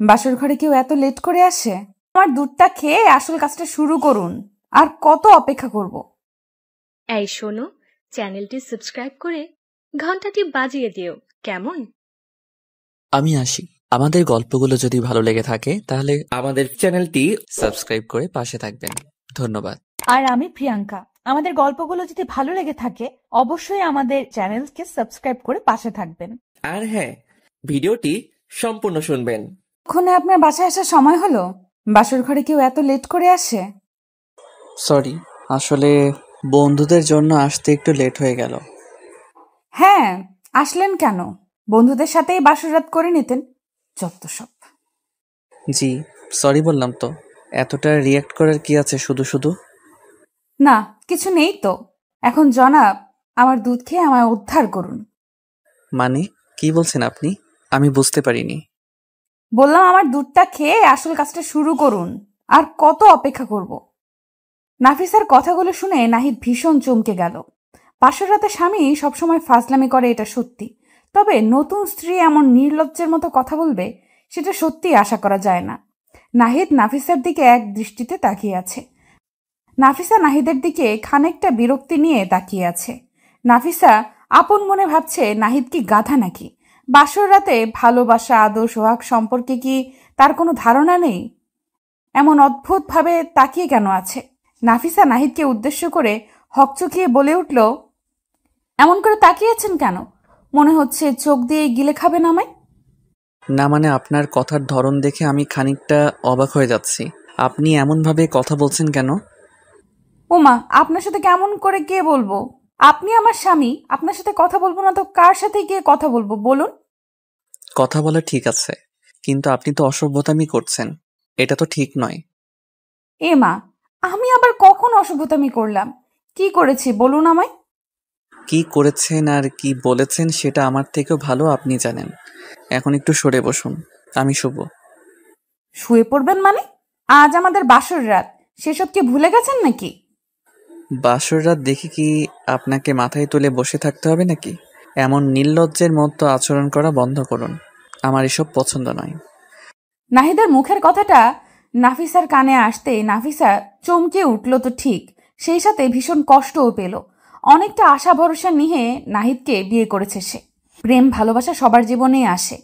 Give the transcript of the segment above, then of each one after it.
বাসর ঘরে কেউ এত লেট করে আসে? আমার দুধটা খেয়ে আসল কাজটা শুরু করুন। আর কত অপেক্ষা করব? এই শোনো, চ্যানেলটি সাবস্ক্রাইব করে ঘন্টাটি বাজিয়ে দিও, কেমন? আমি আসি। আমাদের গল্পগুলো যদি ভালো লেগে থাকে তাহলে আমাদের চ্যানেলটি সাবস্ক্রাইব করে পাশে থাকবেন। ধন্যবাদ। আর আমি প্রিয়াঙ্কা। আমাদের গল্পগুলো যদি ভালো লেগে থাকে অবশ্যই আমাদের চ্যানেলকে সাবস্ক্রাইব করে পাশে থাকবেন। আর হ্যাঁ, ভিডিওটি সম্পূর্ণ শুনবেন। ওখানে আপনার বাসায় আসার সময় হলো? বাসর ঘরে কেউ এত লেট করে আসে? সরি, আসলে বন্ধুদের জন্য আসতে একটু লেট হয়ে গেল। হ্যাঁ, আসলেন কেন? বন্ধুদের সাথেই বাসর রাত করে নিতেন। যত সব। জি, সরি বললাম তো। এতটা রিয়াক্ট করার কি আছে শুধু শুধু? না, কিছু নেই তো। এখন জনাব, আমার দুধ খেয়ে আমায় উদ্ধার করুন। মানে কি বলছেন আপনি? আমি বুঝতে পারিনি। বললাম আমার দুধটা খেয়ে আসল কাজটা শুরু করুন। আর কত অপেক্ষা করব? নাফিসার কথাগুলো শুনে নাহিদ ভীষণ চমকে গেল। বাসর রাতে স্বামী সবসময় ফাজলামি করে, এটা সত্যি। তবে নতুন স্ত্রী এমন নির্লজ্জের মতো কথা বলবে, সেটা সত্যি আশা করা যায় না। নাহিদ নাফিসার দিকে এক দৃষ্টিতে তাকিয়ে আছে। নাফিসা নাহিদের দিকে খানিকটা বিরক্তি নিয়ে তাকিয়ে আছে। নাফিসা আপন মনে ভাবছে, নাহিদ কি গাধা নাকি? বাসর রাতে ভালোবাসা, আদর, সোহাগ সম্পর্কে কি তার কোনো ধারণা নেই? এমন অদ্ভুতভাবে তাকিয়ে কেন আছে? নাফিসা নাহিদকে উদ্দেশ্য করে হকচকিয়ে বলে উঠল, এমন করে তাকিয়েছেন কেন? মনে হচ্ছে চোখ দিয়ে গিলে খাবেন আমায়। না মানে আপনার কথার ধরন দেখে আমি খানিকটা অবাক হয়ে যাচ্ছি। আপনি এমনভাবে কথা বলছেন কেন? ওমা, আপনার সাথে কেমন করে কে বলবো? আপনি আমার স্বামী, আপনার সাথে কথা বলবো না তো কার সাথে গিয়ে কথা বলবো বলুন? কথা বলা ঠিক আছে, কিন্তু আপনি তো অসভ্যতামি করছেন। এটা তো ঠিক নয়। এ মা, আমি আবার কখন অসভ্যতামি করলাম? কি করেছি বলুন আমায়? কি করেছেন আর কি বলেছেন সেটা আমার থেকেও ভালো আপনি জানেন। এখন একটু সরে বসুন, আমি শুভ। শুয়ে পড়বেন মানে? আজ আমাদের বাসর রাত, সেসব কি ভুলে গেছেন নাকি? বাসর রাত দেখে কি আপনাকে মাথায় তুলে বসে থাকতে হবে নাকি? এমন নির্লজ্জের মতো আচরণ করা বন্ধ করুন। আমার এসব পছন্দ নয়। নাহিদের মুখের কথাটা নাফিসার কানে আসতে নাফিসা চমকে উঠল তো ঠিক, সেই সাথে ভীষণ কষ্টও পেল। অনেকটা আশা ভরসা নিয়ে নাহিদকে বিয়ে করেছে সে। প্রেম ভালোবাসা সবার জীবনেই আসে,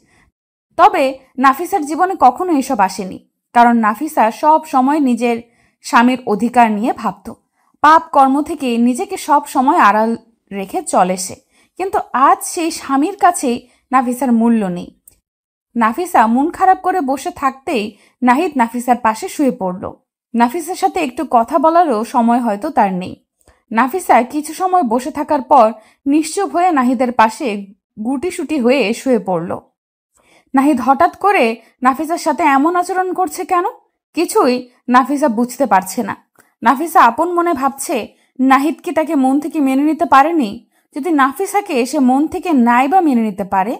তবে নাফিসার জীবনে কখনো এসব আসেনি। কারণ নাফিসা সব সময় নিজের স্বামীর অধিকার নিয়ে ভাবত। পাপ কর্ম থেকে নিজেকে সব সময় আড়াল রেখে চলে সে। কিন্তু আজ সেই স্বামীর কাছেই নাফিসার মূল্য নেই। নাফিসা মন খারাপ করে বসে থাকতেই নাহিদ নাফিসার পাশে শুয়ে পড়ল। নাফিসার সাথে একটু কথা বলারও সময় হয়তো তার নেই। নাফিসা কিছু সময় বসে থাকার পর নিশ্চুপ হয়ে নাহিদের পাশে গুটিসুটি হয়ে শুয়ে পড়ল। নাহিদ হঠাৎ করে নাফিসার সাথে এমন আচরণ করছে কেন? কিছুই নাফিসা বুঝতে পারছে না। নাফিসা আপন মনে ভাবছে, নাহিদ কি তাকে মন থেকে মেনে নিতে পারেনি? যদি নাফিসাকে সে মন থেকে নাই বা মেনে নিতে পারে,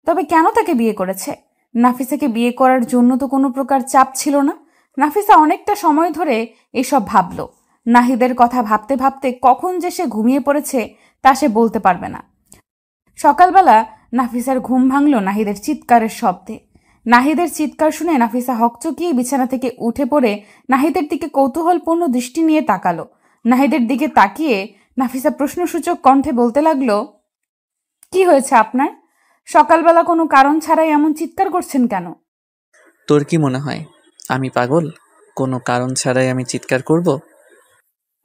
তবে কেন তাকে বিয়ে করেছে? নাফিসাকে বিয়ে করার জন্য তো কোনো প্রকার চাপ ছিল না। নাফিসা অনেকটা সময় ধরে এসব ভাবল। নাহিদের কথা ভাবতে ভাবতে কখন যে সে ঘুমিয়ে পড়েছে তা সে বলতে পারবে না। সকালবেলা নাফিসার ঘুম ভাঙল নাহিদের চিৎকারের শব্দে। নাহিদের চিৎকার শুনে নাফিসা হকচকিয়ে বিছানা থেকে উঠে পড়ে নাহিদের দিকে কৌতূহলপূর্ণ দৃষ্টি নিয়ে তাকালো। নাহিদের দিকে তাকিয়ে নাফিসা প্রশ্নসূচক কণ্ঠে বলতে লাগলো, কি হয়েছে আপনার? সকালবেলা কোনো কারণ ছাড়াই এমন চিৎকার করছেন কেন? তোর কি মনে হয় আমি পাগল? কোনো কারণ ছাড়াই আমি চিৎকার করব?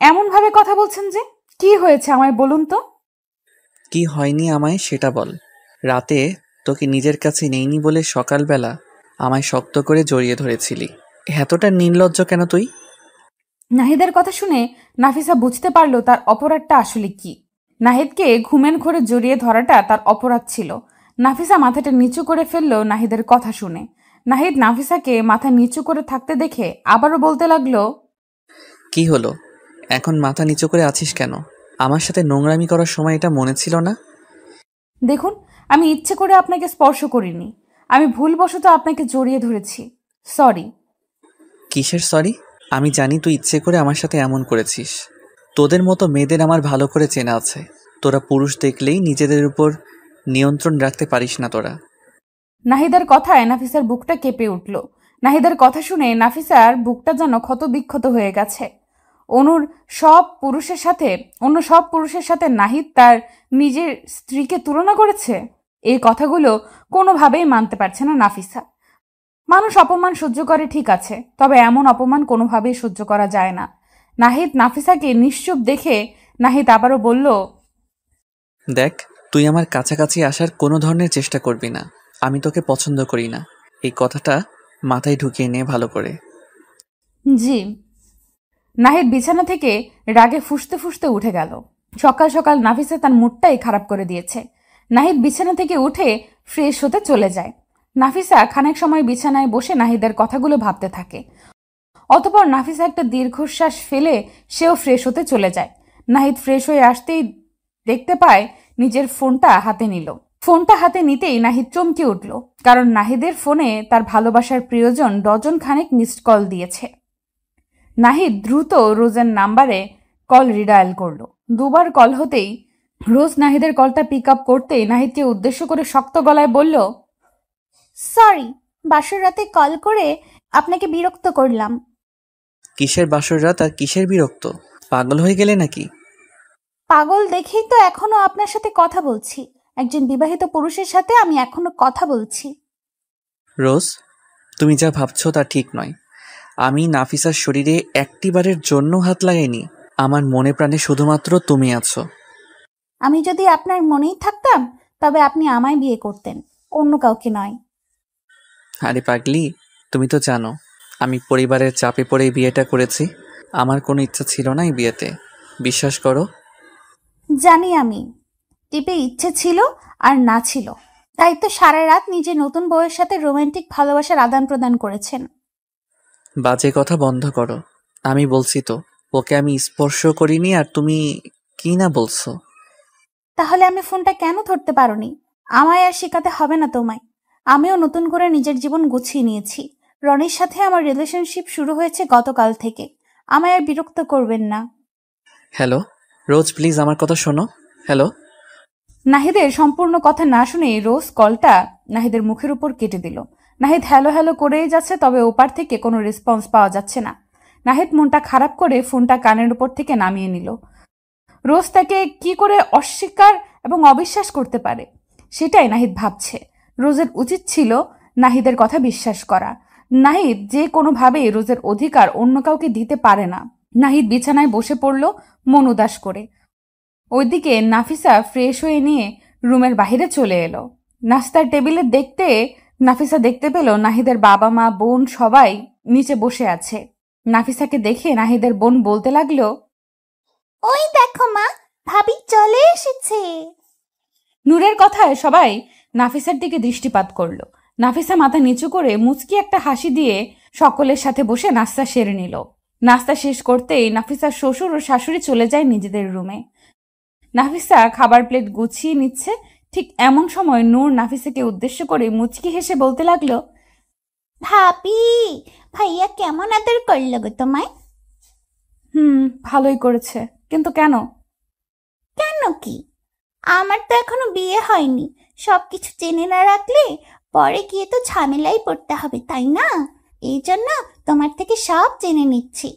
এমন ভাবে কথা বলছেন যে? কি হয়েছে আমায় বলুন তো। কি হয়নি আমায় সেটা বল। রাতে তোকে নিজের কাছে নেইনি বলে সকালবেলা আমায় শক্ত করে জড়িয়ে ধরেছিলি। এতটা নির্লজ্জ কেন তুই? নাহিদের কথা শুনে নাফিসা বুঝতে পারল তার অপরাধটা আসলে কি। নাহিদকে ঘুমের ঘোরে জড়িয়ে ধরাটা তার অপরাধ ছিল। নাফিসা মাথাটা নিচু করে ফেলল নাহিদের কথা শুনে। নাহিদ নাফিসাকে মাথা নিচু করে থাকতে দেখে আবারও বলতে লাগলো, কি হলো? এখন মাথা নিচু করে আছিস কেন? আমার সাথে নোংরামি করার সময় এটা মনে ছিল না? দেখুন, আমি ইচ্ছে করে আপনাকে স্পর্শ করিনি। আমি ভুলবশত আপনাকে জড়িয়ে ধরেছি। সরি। কিসের সরি? আমি জানি তুই ইচ্ছে করে আমার সাথে এমন করেছিস। তোদের মতো মেয়েদের আমার ভালো করে চেনা আছে। তোরা পুরুষ দেখলেই নিজেদের উপর নিয়ন্ত্রণ রাখতে পারিস না তোরা। নাহিদের কথায় নাফিসার বুকটা কেঁপে উঠল। নাহিদের কথা শুনে নাফিসার বুকটা যেন ক্ষতবিক্ষত হয়ে গেছে। অন্য সব পুরুষের সাথে নাহিদ তার নিজের স্ত্রীকে তুলনা করেছে। এই কথাগুলো কোনোভাবেই মানতে পারছে না নাফিসা। মানুষ অপমান সহ্য করে ঠিক আছে, তবে এমন অপমান কোনোভাবেই সহ্য করা যায় না। নাহিদ নাফিসাকে নিশ্চুপ দেখে নাহিদ আবারও বলল, দেখ, তুই আমার কাছাকাছি আসার কোনো ধরনের চেষ্টা করবি না। আমি তোকে পছন্দ করি না। এই কথাটা মাথায় ঢুকিয়ে নে ভালো করে। জি। নাহিদ বিছানা থেকে রাগে ফুঁসতে ফুঁসতে উঠে গেল। সকাল সকাল নাফিসা তার মুডটাই খারাপ করে দিয়েছে। নাহিদ বিছানা থেকে উঠে ফ্রেশ হতে চলে যায়। নাফিসা খানিক সময় বিছানায় বসে নাহিদের কথাগুলো ভাবতে থাকে। অতঃপর নাফিসা একটা দীর্ঘশ্বাস ফেলে সেও ফ্রেশ হতে চলে যায়। নাহিদ ফ্রেশ হয়ে আসতেই দেখতে পায় নিজের ফোনটা হাতে নিল। ফোনটা হাতে নিতেই নাহিদ চমকে উঠল, কারণ নাহিদের ফোনে তার ভালোবাসার প্রিয়জন ডজন খানেক মিসড কল দিয়েছে। নাহিদ দ্রুত রোজের নাম্বারে কল রিডায়াল করলো। দুবার কল হতেই রোজ নাহিদের কলটা পিক আপ করতেই নাহিদকে উদ্দেশ্য করে শক্ত গলায় বলল, সরি, বাসর রাতে কল করে আপনাকে বিরক্ত করলাম। কিসের বাসর রাত আর কিসের বিরক্ত? পাগল হয়ে গেলে নাকি? পাগল দেখেই তো এখনো আপনার সাথে কথা বলছি। একজন বিবাহিত পুরুষের সাথে আমি এখনো কথা বলছি। রোজ, তুমি যা ভাবছো তা ঠিক নয়। আমি নাফিসার শরীরে একটিবারের জন্য হাত লাগাইনি। আমার মনে প্রাণে শুধুমাত্র তুমি আছো। আমি যদি আপনার মনেই থাকতাম তবে আপনি আমায় বিয়ে করতেন, অন্য কাউকে নয়। আরে পাগলি, তুমি তো জানো আমি পরিবারের চাপে পড়েই বিয়েটা করেছি। আমার কোনো ইচ্ছা ছিল না এই বিয়েতে, বিশ্বাস করো। জানি আমি, টিপে ইচ্ছে ছিল আর না ছিল, তাই তো সারা রাত নিজের নতুন বউয়ের সাথে রোমান্টিক ভালোবাসার আদান প্রদান করেছেন। বাজে কথা বন্ধ করো। আমি বলছি তো, ওকে আমি স্পর্শ করিনি আর তুমি কি না বলছো। তাহলে আমি ফোনটা কেন ধরতে পারোনি? আমায় আর শেখাতে হবে না তোমায়। আমিও নতুন করে নিজের জীবন গুছিয়ে নিয়েছি। রনির সাথে আমার রিলেশনশিপ শুরু হয়েছে গতকাল থেকে। আমায় আর বিরক্ত করবেন না। হ্যালো রোজ, প্লিজ আমার কথা শোনো। হ্যালো। নাহিদের সম্পূর্ণ কথা না শুনেই রোজ কলটা নাহিদের মুখের উপর কেটে দিল। নাহিদ হ্যালো হ্যালো করেই যাচ্ছে, তবে ওপার থেকে কোনো রেসপন্স পাওয়া যাচ্ছে না। নাহিদ মনটা খারাপ করে ফোনটা কানের উপর থেকে নামিয়ে নিল। রোজ তাকে কি করে অস্বীকার এবং অবিশ্বাস করতে পারে, সেটাই নাহিদ ভাবছে। রোজের উচিত ছিল নাহিদের কথা বিশ্বাস করা। নাহিদ যে কোনোভাবেই রোজের অধিকার অন্য কাউকে দিতে পারে না। নাহিদ বিছানায় বসে পড়ল মন উদাস করে। ওইদিকে নাফিসা ফ্রেশ হয়ে নিয়ে রুমের বাহিরে চলে এলো। নাস্তার টেবিলে নাফিসা দেখতে পেল নাহিদের বাবা মা বোন সবাই নিচে বসে আছে। নাফিসাকে দেখে নাহিদের বোন বলতে লাগলো, ওই দেখো মা, ভাবি চলে এসেছে। নূরের কথায় সবাই নাফিসার দিকে দৃষ্টিপাত করলো। নাফিসা মাথা নিচু করে মুচকি একটা হাসি দিয়ে সকলের সাথে বসে নাস্তা সেরে নিল। নাস্তা শেষ করতেই নাফিসার শ্বশুর ও শাশুড়ি চলে যায় নিজেদের রুমে। নাফিসা খাবার প্লেট গুছিয়ে নিচ্ছে, ঠিক এমন সময় নূর নাফিসাকে উদ্দেশ্য করে মুচকি হেসে বলতে লাগলো, ভাবি, ভাইয়া কেমন আদর করলো গো তোমায়? ভালোই করেছে, কিন্তু কেন? কেন কি? আমার তো এখনো বিয়ে হয়নি। সবকিছু জেনে না রাখলে পরে গিয়ে তো ঝামেলাই পড়তে হবে, তাই না? এই জন্য তোমার থেকে সব জেনে নিচ্ছি।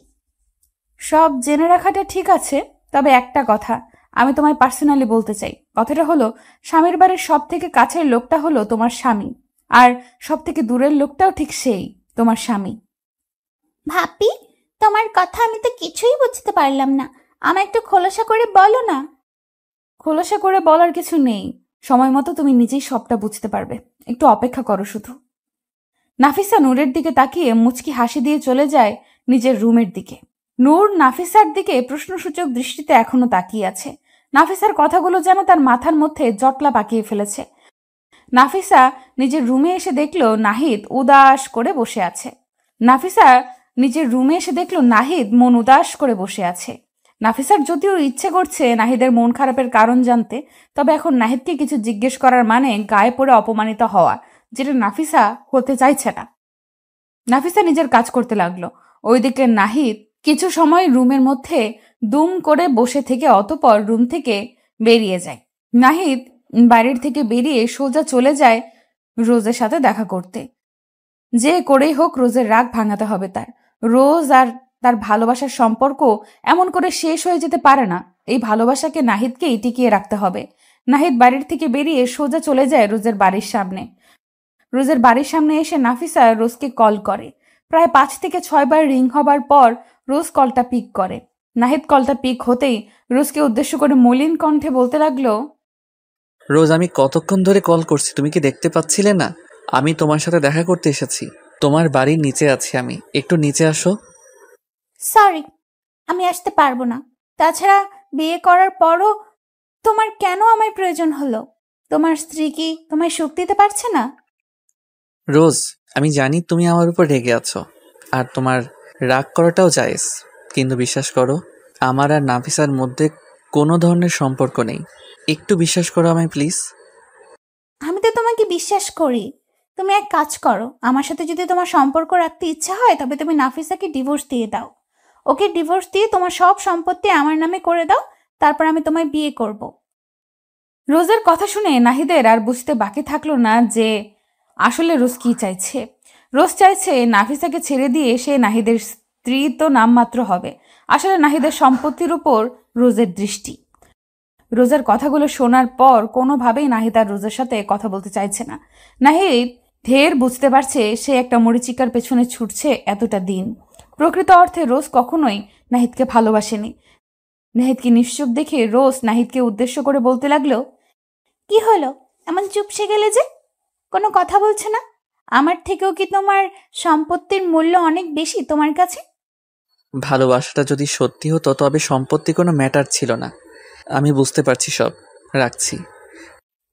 সব জেনে রাখাটা ঠিক আছে, তবে একটা কথা আমি তোমায় পার্সোনালি বলতে চাই। কথাটা হলো, স্বামীর বাড়ির সব থেকে কাছের লোকটা হলো তোমার স্বামী, আর সব থেকে দূরের লোকটাও ঠিক সেই তোমার স্বামী। ভাবি, তোমার কথা আমি তো কিছুই বুঝতে পারলাম না। আমায় একটু খোলসা করে বলো না। খোলসা করে বলার কিছু নেই, সময় মতো তুমি নিজেই সবটা বুঝতে পারবে। একটু অপেক্ষা করো শুধু। নাফিসা নূরের দিকে তাকিয়ে মুচকি হাসি দিয়ে চলে যায় নিজের রুমের দিকে। নূর নাফিসার দিকে প্রশ্নসূচক দৃষ্টিতে এখনো তাকিয়ে আছে। নাফিসার কথাগুলো যেন তার মাথার মধ্যে জটলা পাকিয়ে ফেলেছে। নাফিসা নিজের রুমে এসে দেখলো নাহিদ উদাস করে বসে আছে। নাহিদ মন উদাস করে বসে আছে। নাফিসার যদিও ইচ্ছে করছে নাহিদের মন খারাপের কারণ জানতে, তবে এখন নাহিদকে কিছু জিজ্ঞেস করার মানে গায়ে পড়ে অপমানিত হওয়া, যেটা নাফিসা হতে চাইছে না। নাফিসা নিজের কাজ করতে লাগলো। ওইদিকে নাহিদ কিছু সময় রুমের মধ্যে দুম করে বসে থেকে অতঃপর রুম থেকে বেরিয়ে যায়। নাহিদ বাইরের থেকে বেরিয়ে সোজা চলে যায় রোজের সাথে দেখা করতে। যে করেই হোক রোজের রাগ ভাঙাতে হবে তার। রোজ আর তার ভালোবাসার সম্পর্ক এমন করে শেষ হয়ে যেতে পারে না। এই ভালোবাসাকে নাহিদকেই টিকিয়ে রাখতে হবে। নাহিদ বাড়ির থেকে বেরিয়ে সোজা চলে যায় রোজের বাড়ির সামনে। রোজের বাড়ির সামনে এসে নাফিসা রোজকে কল করে। প্রায় 5 থেকে 6 বার রিং হবার পর রোজ কলটা পিক করে। নাহিদ কলটা পিক হতেই রোজকে উদ্দেশ্য করে মলিন কণ্ঠে বলতে লাগলো, রোজ, আমি কতক্ষণ ধরে কল করছি, তুমি কি দেখতে পাচ্ছিলে না? আমি তোমার সাথে দেখা করতে এসেছি। তোমার বাড়ির নিচে আছি আমি, একটু নিচে আসো। সরি, আমি আসতে পারবো না। তাছাড়া বিয়ে করার পরও তোমার কেন আমার প্রয়োজন হলো? তোমার স্ত্রী কি তোমায় সুখ দিতে পারছে না? রোজ, আমি জানি তুমি আমার উপর রেগে আছো, আর তোমার রাগ করাটাও জায়েজ, কিন্তু বিশ্বাস করো, আমার আর নাফিসার মধ্যে কোনো ধরনের সম্পর্ক নেই। একটু বিশ্বাস করো আমায় প্লিজ। আমি তো তোমাকে বিশ্বাস করি। তুমি এক কাজ করো, আমার সাথে যদি তোমার সম্পর্ক রাখতে ইচ্ছা হয় তবে তুমি নাফিসাকে ডিভোর্স দিয়ে দাও। ওকে ডিভোর্স দিয়ে তোমার সব সম্পত্তি আমার নামে করে দাও, তারপর আমি তোমায় বিয়ে করব। রোজের কথা শুনে নাহিদের আর বুঝতে বাকি থাকলো না যে আসলে রোজ কি চাইছে। রোজ চাইছে নাফিসাকে ছেড়ে দিয়ে সে নাহিদের স্ত্রী তো নামমাত্র হবে। আসলে নাহিদের সম্পত্তির উপর রোজের দৃষ্টি। রোজের কথাগুলো শোনার পর কোনোভাবেই নাহিদ আর রোজের সাথে কথা বলতে চাইছে না। নাহিদ ঢের বুঝতে পারছে সে একটা মরিচিকার পেছনে ছুটছে এতটা দিন। প্রকৃত অর্থে রোজ কখনোই নাহিদকে ভালোবাসেনি। নাহিদকে নিশ্চুপ দেখে রোজ নাহিদকে উদ্দেশ্য করে বলতে লাগলো, কি হলো, এমন চুপসে গেলে যে? কোনো কথা বলছে না? আমার থেকেও কি তোমার সম্পত্তির মূল্য অনেক বেশি তোমার কাছে? ভালোবাসাটা যদি সত্যি হতো তবে সম্পত্তি কোনো ম্যাটার ছিল না। আমি বুঝতে পারছি সব, রাখছি।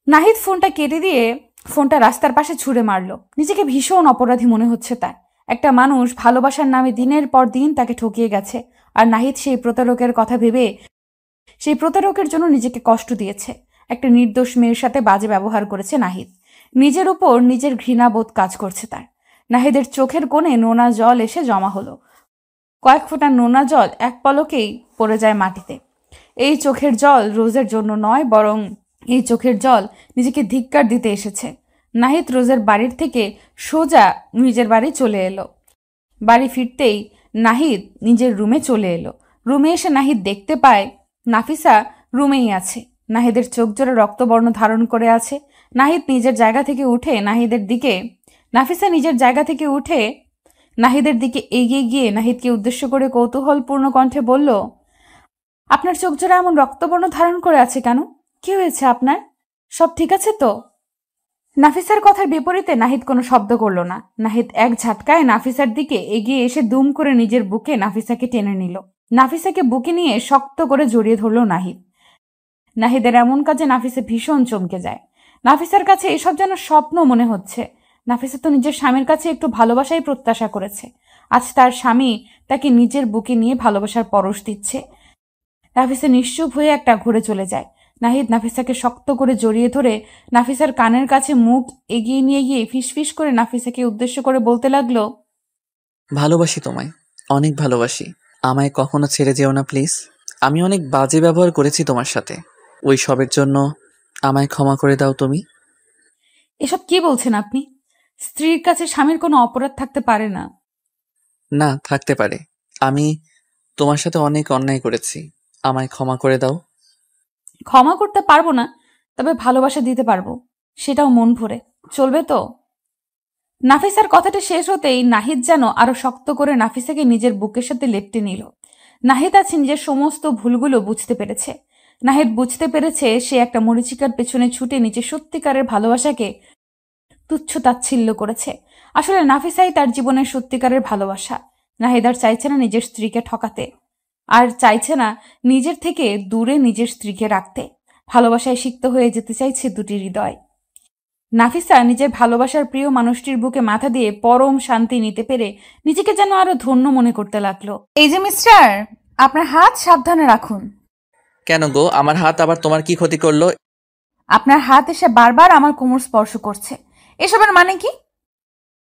নাহিদ ফোনটা কেটে দিয়ে ফোনটা রাস্তার পাশে ছুঁড়ে মারলো। নিজেকে ভীষণ অপরাধী মনে হচ্ছে তার। একটা মানুষ ভালোবাসার নামে দিনের পর দিন তাকে ঠকিয়ে গেছে, আর নাহিদ সেই প্রতারকের কথা ভেবে সেই প্রতারকের জন্য নিজেকে কষ্ট দিয়েছে। একটা নির্দোষ মেয়ের সাথে বাজে ব্যবহার করেছে নাহিদ। নিজের উপর নিজের ঘৃণাবোধ কাজ করছে তার। নাহিদের চোখের কোণে নোনা জল এসে জমা হলো। কয়েক ফোঁটা নোনা জল এক পলকেই পড়ে যায় মাটিতে। এই চোখের জল রোজের জন্য নয়, বরং এই চোখের জল নিজেকে ধিক্কার দিতে এসেছে। নাহিদ রোজের বাড়ির থেকে সোজা নিজের বাড়ি চলে এলো। বাড়ি ফিরতেই নাহিদ নিজের রুমে চলে এলো। রুমে এসে নাহিদ দেখতে পায় নাফিসা রুমেই আছে। নাহিদের চোখ জোড়া রক্তবর্ণ ধারণ করে আছে। নাহিদ নিজের জায়গা থেকে উঠে নাফিসা নিজের জায়গা থেকে উঠে নাহিদের দিকে এগিয়ে গিয়ে নাহিদকে উদ্দেশ্য করে কৌতূহলপূর্ণ কণ্ঠে বলল, আপনার চোখ জোড়া এমন রক্তবর্ণ ধারণ করে আছে কেন? কি হয়েছে আপনার? সব ঠিক আছে তো? নাফিসার কথার বিপরীতে নাহিদ কোনো শব্দ করল না। নাহিদ এক ঝাটকায় নাফিসার দিকে এগিয়ে এসে দুম করে নিজের বুকে নাফিসাকে টেনে নিল। নাফিসাকে বুকে নিয়ে শক্ত করে জড়িয়ে ধরল নাহিদ। নাহিদের এমন কাজে নাফিসা ভীষণ চমকে যায়। নাফিসার কাছে এসব যেন স্বপ্ন মনে হচ্ছে। নাফিসা তো নিজের স্বামীর কাছে একটু ভালোবাসাই প্রত্যাশা করেছে। আজ তার স্বামী তাকে নিজের বুকে নিয়ে ভালোবাসার পরশ দিচ্ছে। নাফিসা নিশ্চুপ হয়ে একটা ঘুরে চলে যায়। নাহিদ নাফিসাকে শক্ত করে জড়িয়ে ধরে নাফিসার কানের কাছে মুখ এগিয়ে নিয়ে গিয়ে ফিসফিস করে নাফিসাকে উদ্দেশ্য করে বলতে লাগলো, ভালোবাসি তোমায়, অনেক ভালোবাসি। আমায় কখনো ছেড়ে যেও না প্লিজ। আমি অনেক বাজে ব্যবহার করেছি তোমার সাথে, ওই সবের জন্য আমায় ক্ষমা করে দাও তুমি। এসব কি বলছেন আপনি? স্ত্রীর কাছে স্বামীর কোনো অপরাধ থাকতে পারে না। না, থাকতে পারে। আমি তোমার সাথে অনেক অন্যায় করেছি, আমায় ক্ষমা করে দাও। ক্ষমা করতে পারবো না, তবে ভালোবাসা দিতে পারবো, সেটাও মন ভরে। চলবে তো? নাফিসার কথাটা শেষ হতেই নাহিদ যেন আরো শক্ত করে নাফিসাকে নিজের বুকের সাথে লেপ্টে নিল। নাহিদ আছে নিজের সমস্ত ভুলগুলো বুঝতে পেরেছে। নাহিদ বুঝতে পেরেছে সে একটা মরিচিকার পেছনে ছুটে নিজের সত্যিকারের ভালোবাসাকে তুচ্ছ তাচ্ছিল্য করেছে। আসলে নাফিসাই তার জীবনের সত্যিকারের ভালোবাসা। নাহিদ আর চাইছে না নিজের স্ত্রীকে ঠকাতে, আর চাইছে না নিজের থেকে দূরে নিজের স্ত্রীকে রাখতে। ভালোবাসায় সিক্ত হয়ে যেতে চাইছে দুটি হৃদয়। নাফিসা নিজের ভালোবাসার প্রিয় মানুষটির বুকে মাথা দিয়ে পরম শান্তি নিতে পেরে নিজেকে যেন আরো ধন্য মনে করতে লাগলো। এই যে মিস্টার, আপনার হাত সাবধানে রাখুন। কেন গো, আমার হাত আবার তোমার কি ক্ষতি করলো? আপনার হাত এসে বারবার আমার কোমর স্পর্শ করছে, এসবের মানে কি?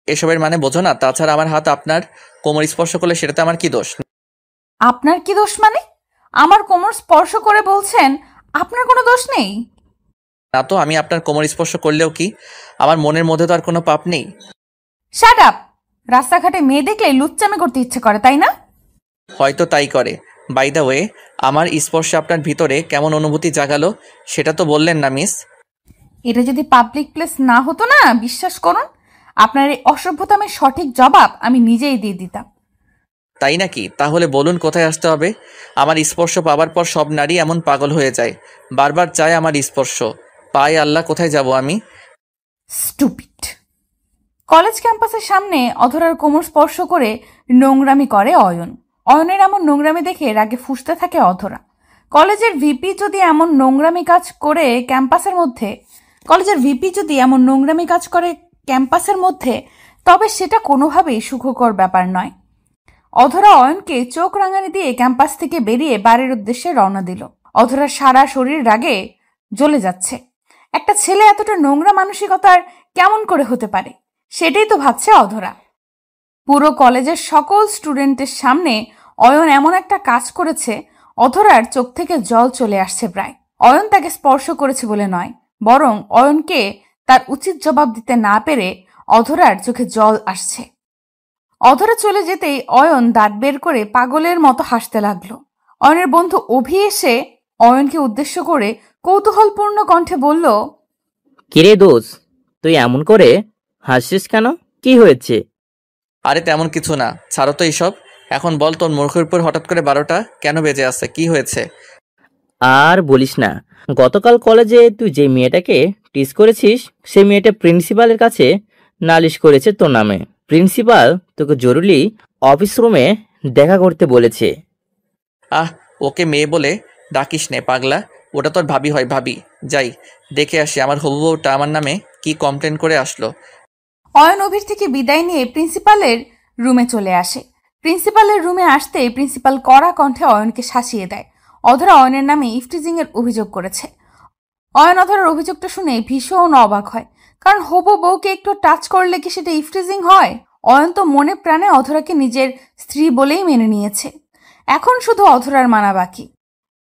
এসবের মানে বোঝো না? তাছাড়া আমার হাত আপনার কোমর স্পর্শ করলে সেটাতে আমার কি দোষ? আপনার কি দোষ মানে? আমার কোমর স্পর্শ করে বলছেন আপনার কোনো দোষ নেই? না তো, আমি আপনার কোমর স্পর্শ করলেও কি আমার মনের মধ্যে তো আর কোনো পাপ নেই। Shut up! রাস্তাঘাটে মেয়ে দেখলে লুচ্চামি করতে ইচ্ছে করে, তাই না? হয়তো তাই করে। বাই দ্য ওয়ে, আমার স্পর্শে আপনার ভিতরে কেমন অনুভূতি জাগালো সেটা তো বললেন না মিস। এটা যদি পাবলিক প্লেস না হতো না, বিশ্বাস করুন আপনার এই অসভ্যতামের সঠিক জবাব আমি নিজেই দিয়ে দিতাম। তাই নাকি? তাহলে বলুন কোথায় আসতে হবে? আমার স্পর্শ পাবার পর সব নারী এমন পাগল হয়ে যায়, বারবার চায় আমার স্পর্শ। পায় আল্লাহ, কোথায় যাব আমি? স্টুপিড! কলেজ ক্যাম্পাসের সামনে অধরার কোমর স্পর্শ করে নোংরামি করে অয়ন। অয়নের এমন নোংরামি দেখে রাগে ফুঁসতে থাকে অধরা। কলেজের ভিপি যদি এমন নোংরামি কাজ করে ক্যাম্পাসের মধ্যে, তবে সেটা কোনোভাবেই সুখকর ব্যাপার নয়। অধরা অয়নকে চোখ রাঙানি দিয়ে ক্যাম্পাস থেকে বেরিয়ে বাড়ির উদ্দেশ্যে রওনা দিল। অধরার সারা শরীর রাগে জ্বলে যাচ্ছে। একটা ছেলে এতটা নোংরা মানসিকতার কেমন করে হতে পারে, সেটাই তো ভাবছে অধরা। পুরো কলেজের সকল স্টুডেন্টের সামনে অয়ন এমন একটা কাজ করেছে, অধরার চোখ থেকে জল চলে আসছে প্রায়। অয়ন তাকে স্পর্শ করেছে বলে নয়, বরং অয়নকে তার উচিত জবাব দিতে না পেরে অধরার চোখে জল আসছে। অধরা চলে যেতেই অয়ন দাঁত বের করে পাগলের মতো হাসতে লাগলো। অয়নের বন্ধু অভি এসে অয়নকে উদ্দেশ্য করে কৌতূহলপূর্ণ কণ্ঠে বলল, কিরে দোষ, তুই এমন করে হাসছিস কেন? কি হয়েছে? আরে তেমন কিছু না, ছাড়ো তো এইসব। এখন বল, তোর মুখের উপর হঠাৎ করে 12টা কেন বেজে আছে? কি হয়েছে? আর বলিস না, গতকাল কলেজে তুই যে মেয়েটাকে টিজ করেছিস, সেই মেয়েটা প্রিন্সিপালের কাছে নালিশ করেছে তোর নামে। প্রিন্সিপাল তোকে জরুরি অফিস রুমে দেখা করতে বলেছে। আহ, ওকে মেয়ে বলে ডাকিস নে পাগলা, ওটা তোর ভাবি হয়। ভাবি, যাই দেখে আসি আমার হবু বউটা আমার নামে কি কমপ্লেন করে আসলো। অয়ন অভির থেকে বিদায় নিয়ে প্রিন্সিপালের রুমে চলে আসে। প্রিন্সিপালের রুমে আসতেই প্রিন্সিপাল কড়া কণ্ঠে অয়নকে শাসিয়ে দেয়। অধরা অয়নের নামে ইফটিজিং এর অভিযোগ করেছে। অয়ন অধরার অভিযোগটা শুনে ভীষণ অবাক হয়, কারণ হবু বউকে একটু টাচ করলে কি সেটা ইফটিজিং হয়? অয়ন তো মনে প্রাণে অধরাকে নিজের স্ত্রী বলেই মেনে নিয়েছে, এখন শুধু অধরার মানা বাকি।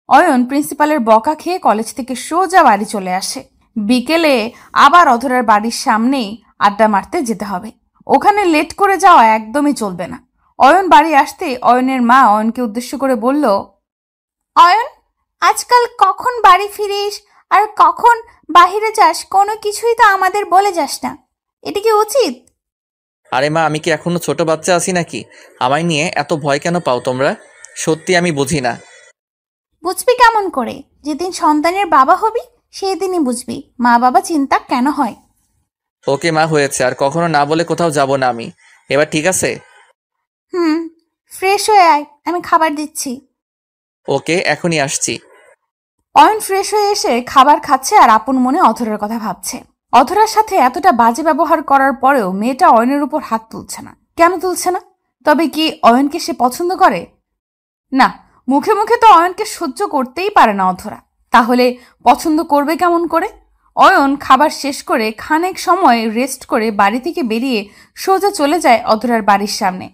অয়ন প্রিন্সিপালের বকা খেয়ে কলেজ থেকে সোজা বাড়ি চলে আসে। বিকেলে আবার অধরার বাড়ির সামনেই আড্ডা মারতে যেতে হবে, ওখানে লেট করে যাওয়া একদমই চলবে না। অয়ন বাড়ি আসতে অয়নের মা অয়নকে উদ্দেশ্য করে বলল, অয়ন, আজকাল কখন বাড়ি ফিরিস আর কখন বাহিরে যাস, কোনো কিছুই তো আমাদের বলে যাস না। এটা কি উচিত? আরে মা, আমি কি এখনো ছোট বাচ্চা আছি নাকি? আমায় নিয়ে এত ভয় কেন পাও তোমরা? সত্যি আমি বুঝি না। বুঝবি কেমন করে? যেদিন সন্তানের বাবা হবি সেই দিনই বুঝবি মা বাবা চিন্তা কেন হয়। ওকে মা, হয়েছে, আর কখনো না বলে কোথাও যাব না আমি। এবার ঠিক আছে? ফ্রেশ হয়ে আয়, আমি খাবার দিচ্ছি। ওকে, এখনই আসছি। অয়ন ফ্রেশ হয়ে এসে খাবার খাচ্ছে আর আপন মনে অধরার কথা ভাবছে। অধরার সাথে এতটা বাজে ব্যবহার করার পরেও মেয়েটা অয়নের উপর হাত তুলছে না। কেন তুলছে না? তবে কি অয়নকে সে পছন্দ করে? না, মুখে মুখে তো অয়নকে সহ্য করতেই পারে না অধরা, তাহলে পছন্দ করবে কেমন করে? অয়ন খাবার শেষ করে খানেক সময় রেস্ট করে বাড়ি থেকে বেরিয়ে সোজা চলে যায় অধরার বাড়ির সামনে।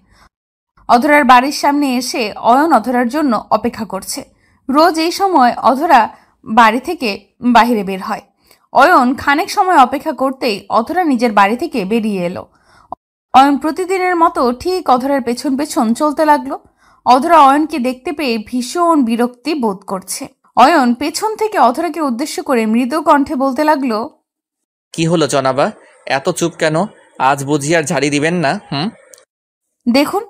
অধরার বাড়ির সামনে এসে অয়ন অধরার জন্য অপেক্ষা করছে। রোজ এই সময় অধরা বাড়ি থেকে বাহিরে বের হয়। অয়ন খানেক সময় অপেক্ষা করতেই অধরা নিজের বাড়ি থেকে বেরিয়ে এলো। অয়ন প্রতিদিনের মতো ঠিক অধরার পেছন পেছন চলতে লাগলো। অধরা অয়নকে দেখতে পেয়ে ভীষণ বিরক্তি বোধ করছে। অয়ন পেছন থেকে অধরাকে উদ্দেশ্য করে মৃদু কণ্ঠে বলতে লাগলো, কি হলো জনাবা, এত চুপ কেন? আজ বুঝি আর ঝাড়ি দিবেন না? দেখুন,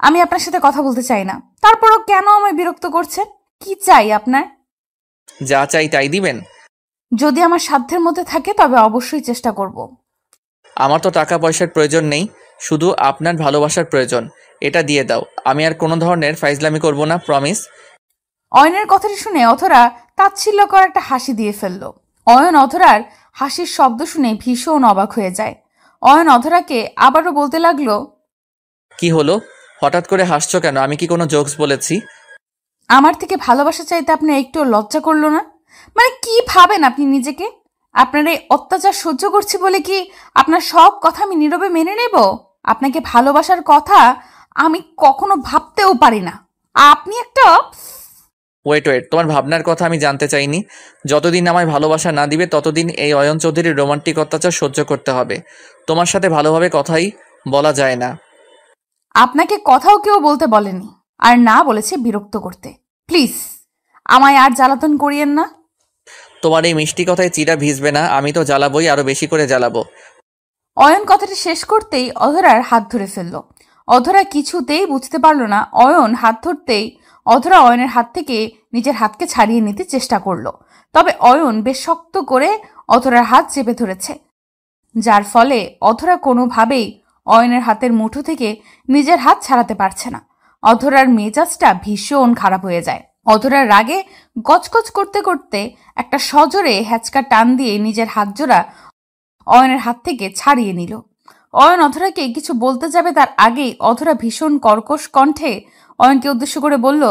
আমি আপনার সাথে কথা বলতে চাই না, তারপরও কেন আমায় বিরক্ত করছেন? কি চাই আপনার? যা চাই তাই দিবেন? যদি আমার সাধ্যের মধ্যে থাকে তবে অবশ্যই চেষ্টা করব। আমার তো টাকা পয়সার প্রয়োজন নেই, শুধু আপনার ভালোবাসার প্রয়োজন। এটা দিয়ে দাও, আমি আর কোনো ধরনের ফাইজলামি করব না, প্রমিস। অয়নের কথাটি শুনে অধরা তাচ্ছিল্যকর একটা হাসি দিয়ে ফেলল। অয়ন অধরার হাসির শব্দ শুনে ভীষণ অবাক হয়ে যায়। অয়ন অধরাকে আবারও বলতে লাগলো, কি হলো, হঠাৎ করে হাসছো কেন? আমি কি কোনো জোকস বলেছি? আমার থেকে ভালোবাসা চাইতে আপনার একটু লজ্জা করলো না? মানে কি ভাবেন আপনি নিজেকে? আপনার এই অত্যাচার সহ্য করছি বলে কি আপনার সব কথা আমি নীরবে মেনে নেব? আপনাকে ভালোবাসার কথা আমি কখনো ভাবতেও পারি না। আপনি একটা ওয়েট ওয়েট, তোমার ভাবনার কথা আমি জানতে চাইনি। যতদিন আমায় ভালোবাসা না দিবে ততদিন এই অয়ন চৌধুরীর রোমান্টিক অত্যাচার সহ্য করতে হবে। তোমার সাথে ভালোভাবে কথাই বলা যায় না। আপনাকে কথাও কেউ বলতে বলেনি, আর না বলেছে বিরক্ত করতে। প্লিজ আমায় আর জ্বালাতন করিয়েন না। তোমার এই মিষ্টি কথায় চিরা ভিজবে না, আমি তো জ্বালাবোই, আরো বেশি করে জ্বালাবো। অয়ন কথাটি শেষ করতেই অধরার হাত ধরে ফেলল। অধরা কিছুতেই বুঝতে পারল না। অয়ন হাত ধরতেই অধরা অয়নের হাত থেকে নিজের হাতকে ছাড়িয়ে নিতে চেষ্টা করল। তবে অয়ন বেশ শক্ত করে অধরার হাত চেপে ধরেছে, যার ফলে অধরা কোনোভাবেই অয়নের হাতের মুঠো থেকে নিজের হাত ছাড়াতে পারছে না। অধরার মেজাজটা ভীষণ খারাপ হয়ে যায়। অধরার রাগে গজগজ করতে করতে একটা সজোরে হ্যাচকা টান দিয়ে নিজের হাত জোড়া অয়নের হাত থেকে ছাড়িয়ে নিল। অয়ন অধরাকে কিছু বলতে যাবে তার আগেই অধরা ভীষণ কর্কশ কণ্ঠে অয়নকে উদ্দেশ্য করে বলল,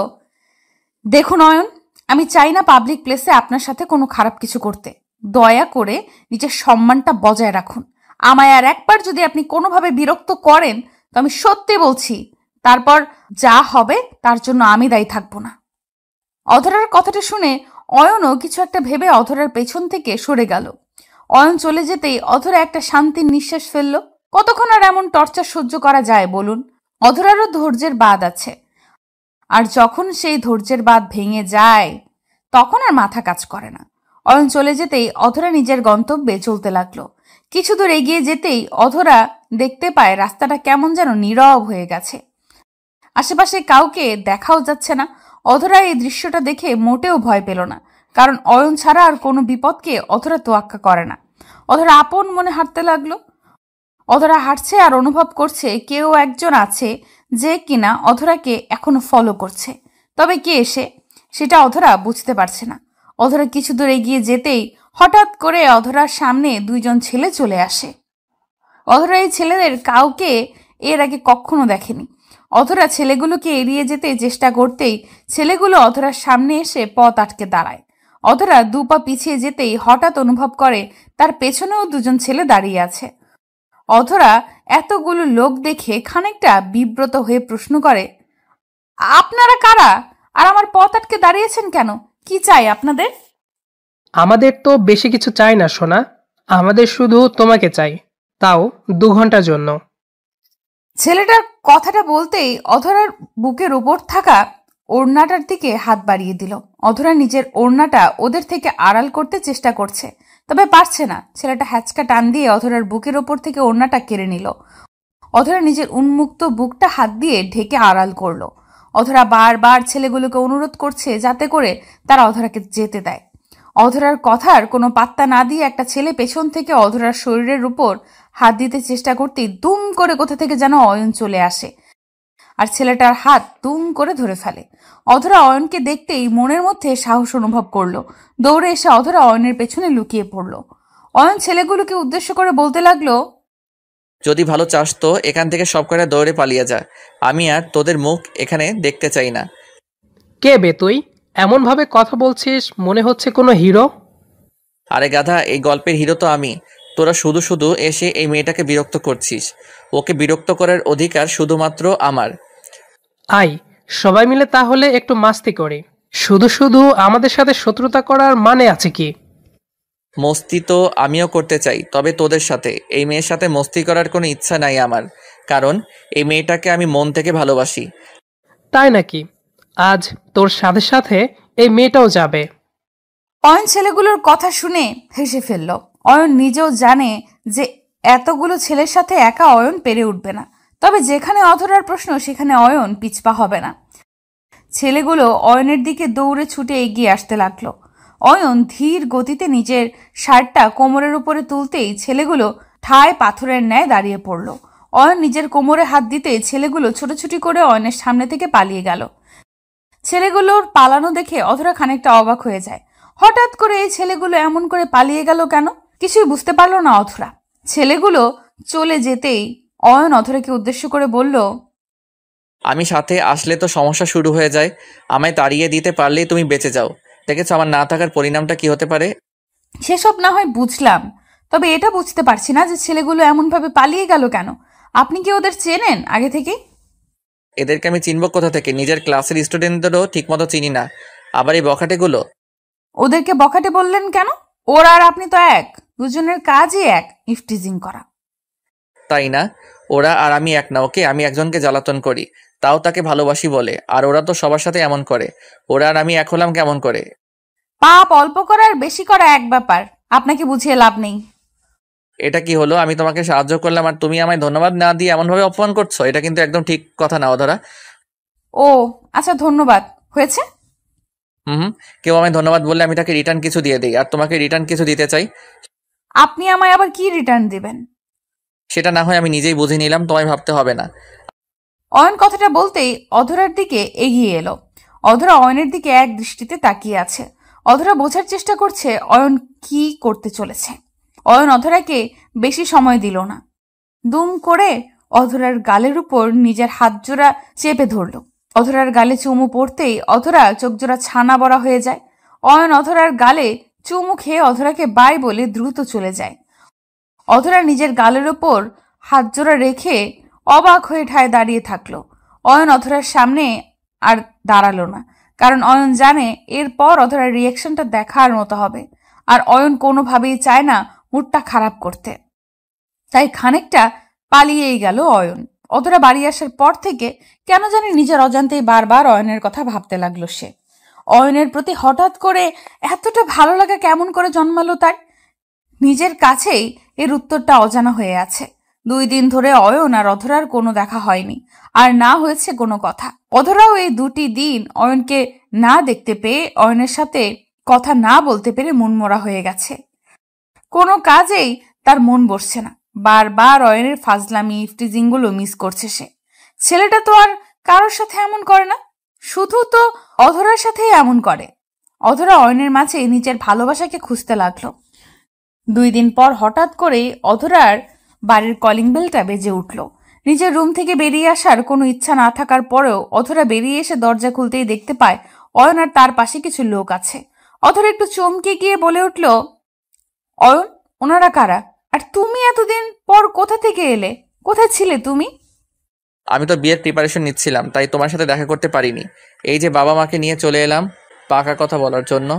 দেখুন অয়ন, আমি চাই না পাবলিক প্লেসে আপনার সাথে কোনো খারাপ কিছু করতে। দয়া করে নিজের সম্মানটা বজায় রাখুন। আমায় আর একবার যদি আপনি কোনোভাবে বিরক্ত করেন তো আমি সত্যি বলছি তারপর যা হবে তার জন্য আমি দায়ী থাকবো না। অধরার কথাটা শুনে অয়নও কিছু একটা ভেবে অধরার পেছন থেকে সরে গেল। অয়ন চলে যেতেই অধরা একটা শান্তির নিঃশ্বাস ফেলল। কতক্ষণ আর এমন টর্চার সহ্য করা যায় বলুন? অধরারও ধৈর্যের বাঁধ আছে, আর যখন সেই ধৈর্যের বাঁধ ভেঙে যায় তখন আর মাথা কাজ করে না। অয়ন চলে যেতেই অধরা নিজের গন্তব্যে চলতে লাগলো। কিছু দূর এগিয়ে যেতেই অধরা দেখতে পায় রাস্তাটা কেমন যেন নীরব হয়ে গেছে। আশেপাশে কাউকে দেখাও যাচ্ছে না। অধরা এই দৃশ্যটা দেখে মোটেও ভয় পেল না, কারণ অয়ন ছাড়া আর কোনো বিপদকে অধরা তোয়াক্কা করে না। অধরা আপন মনে হাঁটতে লাগলো। অধরা হাঁটছে আর অনুভব করছে কেউ একজন আছে যে কিনা অধরাকে এখনো ফলো করছে। তবে কে এসে সেটা অধরা বুঝতে পারছে না। অধরা কিছু দূর এগিয়ে যেতেই হঠাৎ করে অধরার সামনে দুইজন ছেলে চলে আসে। অধরা এই ছেলেদের কাউকে এর আগে কখনো দেখেনি। অধরা ছেলেগুলোকে এড়িয়ে যেতে চেষ্টা করতেই ছেলেগুলো অধরার সামনে এসে পথ আটকে দাঁড়ায়। অধরা দুপা পিছিয়ে যেতেই হঠাৎ অনুভব করে তার পেছনেও দুজন ছেলে দাঁড়িয়ে আছে। অধরা এতগুলো লোক দেখে খানিকটা বিব্রত হয়ে প্রশ্ন করে, আপনারা কারা? আর আমার পথ আটকে দাঁড়িয়েছেন কেন? কি চাই আপনাদের? আমাদের তো বেশি কিছু চাই না সোনা, আমাদের শুধু তোমাকে চাই, তাও 2 ঘন্টার জন্য। ছেলেটার কথাটা বলতেই অধরার বুকের উপর থাকা ওড়নাটার দিকে হাত বাড়িয়ে দিল। অধরা নিজের ওড়নাটা ওদের থেকে আড়াল করতে চেষ্টা করছে, তবে পারছে না। ছেলেটা হ্যাচকা টান দিয়ে অধরার বুকের ওপর থেকে ওড়নাটা কেড়ে নিল। অধরা নিজের উন্মুক্ত বুকটা হাত দিয়ে ঢেকে আড়াল করলো। অধরা বারবার ছেলেগুলোকে অনুরোধ করছে যাতে করে তারা অধরাকে যেতে দেয়। অধরার কথার কোনো পাত্তা না দিয়ে একটা ছেলে পেছন থেকে অধরার শরীরের উপর হাত দিতে চেষ্টা করতেই দুম করে কোথা থেকে যেন অয়ন চলে আসে আর ছেলেটার হাত দুম করে ধরে ফেলে। অধরা অয়নকে দেখতেই মনের মধ্যে সাহস অনুভব করলো। দৌড়ে এসে অধরা অয়নের পেছনে লুকিয়ে পড়ল। অয়ন ছেলেগুলোকে উদ্দেশ্য করে বলতে লাগলো, যদি ভালো চাস তো এখান থেকে সব কটা দৌড়ে পালিয়ে যা, আমি আর তোদের মুখ এখানে দেখতে চাই না। কে বে তুই? এমন ভাবে কথা বলছিস মনে হচ্ছে কোনো হিরো। আরে গাধা, এই গল্পের হিরো তো আমি। তোরা শুধু শুধু এসে এই মেয়েটাকে বিরক্ত করছিস। ওকে বিরক্ত করার অধিকার শুধুমাত্র আমার। আই, সবাই মিলে তাহলে একটু মাস্তি করি। শুধু শুধু আমাদের সাথে শত্রুতা করার মানে আছে কি? মস্তি তো আমিও করতে চাই, তবে তোদের সাথে। এই মেয়ের সাথে মস্তি করার কোনো ইচ্ছা নাই আমার, কারণ এই মেয়েটাকে আমি মন থেকে ভালোবাসি। তাই নাকি? আজ তোর সাথে সাথে এই মেয়েটাও যাবে। অয়ন ছেলেগুলোর কথা শুনে হেসে ফেলল। অয়ন নিজেও জানে যে এতগুলো ছেলের সাথে একা অয়ন পেরে উঠবে না, তবে যেখানে অধরার প্রশ্ন সেখানে অয়ন পিছপা হবে না। ছেলেগুলো অয়নের দিকে দৌড়ে ছুটে এগিয়ে আসতে লাগলো। অয়ন ধীর গতিতে নিজের শার্টটা কোমরের উপরে তুলতেই ছেলেগুলো ঠায় পাথরের ন্যায় দাঁড়িয়ে পড়ল। অয়ন নিজের কোমরে হাত দিতেই ছেলেগুলো ছোটাছুটি করে অয়নের সামনে থেকে পালিয়ে গেল। ছেলেগুলোর পালানো দেখে অধরা খানিকটা অবাক হয়ে যায়। হঠাৎ করে এই ছেলেগুলো এমন করে পালিয়ে গেল কেন? কিছুই বুঝতে পারল না অধরা। ছেলেগুলো চলে যেতেই অয়ন অধরাকে উদ্দেশ্য করে বলল, আমি সাথে আসলে তো সমস্যা শুরু হয়ে যায়। আমায় তাড়িয়ে দিতে পারলেই তুমি বেঁচে যাও। দেখেছো আমার না থাকার পরিণামটা কি হতে পারে? সেসব না হয় বুঝলাম, তবে এটা বুঝতে পারছি না যে ছেলেগুলো এমনভাবে পালিয়ে গেল কেন। আপনি কি ওদের চেনেন আগে থেকে? এদেরকে আমি চিনব কোথা থেকে? নিজের ক্লাসের স্টুডেন্টদেরও ঠিকমতো চিনি না, আবার এই বখাটেগুলো? ওদেরকে বখাটে বললেন কেন? ওর আর আপনি তো এক, দুজনের কাজই এক, ইফটিজিং করা। তাই না? ওরা আর আমি এক না। ওকে, আমি একজনকে জ্বালাতন করি, তাও তাকে ভালোবাসি বলে, আর ওরা তো সবার সাথে এমন করে। ওরা আর আমি এক হলাম কেমন করে? পাপ অল্প করা আর বেশি করা এক ব্যাপার, আপনাকে বুঝিয়ে লাভ নেই। এটা কি হলো? আমি তোমাকে সাহায্য করলাম আর তুমি আমায় ধন্যবাদ না দিয়ে এমনভাবে অপমান করছো? এটা কিন্তু একদম ঠিক কথা না, অধরা। ও আচ্ছা, ধন্যবাদ হয়েছে। হুম। কেউ আমায় ধন্যবাদ বললে আমি তাকে রিটার্ন কিছু দিয়ে দিই, আর তোমাকে রিটার্ন কিছু দিতে চাই। আপনি আমায় আবার কি রিটার্ন দিবেন? সেটা না হয় আমি নিজেই বুঝে নিলাম, তোমায় ভাবতে হবে না। অয়ন কথাটা বলতেই অধরার দিকে এগিয়ে এলো। অধরা অয়নের দিকে এক দৃষ্টিতে তাকিয়ে আছে। অধরা বোঝার চেষ্টা করছে অয়ন কি করতে চলেছে। অয়ন অধরাকে বেশি সময় দিল না। দুম করে অধরার গালের উপর নিজের হাতজোড়া চেপে ধরল। অধরার গালে চুমু পড়তেই অধরা চোখজোড়া ছানা বড়া হয়ে যায়। অয়ন অধরার গালে চুমু খেয়ে অধরাকে বাই বলে দ্রুত চলে যায়। অধরা নিজের গালের উপর হাতজোড়া রেখে অবাক হয়ে ঠায় দাঁড়িয়ে থাকলো। অয়ন অধরার সামনে আর দাঁড়ালো না, কারণ অয়ন জানে এরপর অধরার রিয়াকশনটা দেখার মতো হবে, আর অয়ন কোনোভাবেই চায় না মুডটা খারাপ করতে। তাই খানিকটা পালিয়েই গেল অয়ন। অধরা বাড়ি আসার পর থেকে কেন জানি নিজের অজান্তেই বারবার অয়নের কথা ভাবতে লাগলো সে। অয়নের প্রতি হঠাৎ করে এতটা ভালো লাগা কেমন করে জন্মালো তার? নিজের কাছেই এর উত্তরটা অজানা হয়ে আছে। 2 দিন ধরে অয়ন আর অধরার কোনো দেখা হয়নি, আর না হয়েছে কোনো কথা। অধরাও এই 2টি দিন অয়নকে না দেখতে পেয়ে, অয়নের সাথে কথা না বলতে পেরে মনমরা হয়ে গেছে। কোনো কাজেই তার মন বসছে না। বারবার অয়নের ফাজলামি ইফটিজিংগুলো মিস করছে সে। ছেলেটা তো আর কারোর সাথে এমন করে না, শুধু তো অধরার সাথেই এমন করে। অধরা অয়নের মাঝে নিজের ভালোবাসাকে খুঁজতে লাগলো। 2 দিন পর হঠাৎ করেই অধরার বাড়ির কলিং বেলটা বেজে উঠল। নিজের রুম থেকে বেরিয়ে আসার কোনো ইচ্ছা না থাকার পরেও অধরা বেরিয়ে এসে দরজা খুলতেই দেখতে পায় অয়ন আর তার পাশে কিছু লোক আছে। অধরা একটু চমকে গিয়ে বলে উঠল, অয়ন, ওনারা কারা? আর তুমি এতদিন পর কোথা থেকে এলে? কোথায় ছিলে তুমি? আমি তো বিয়ের প্রিপারেশন নিচ্ছিলাম, তাই তোমার সাথে দেখা করতে পারিনি। এই যে বাবা মাকে নিয়ে চলে এলাম পাকা কথা বলার জন্য।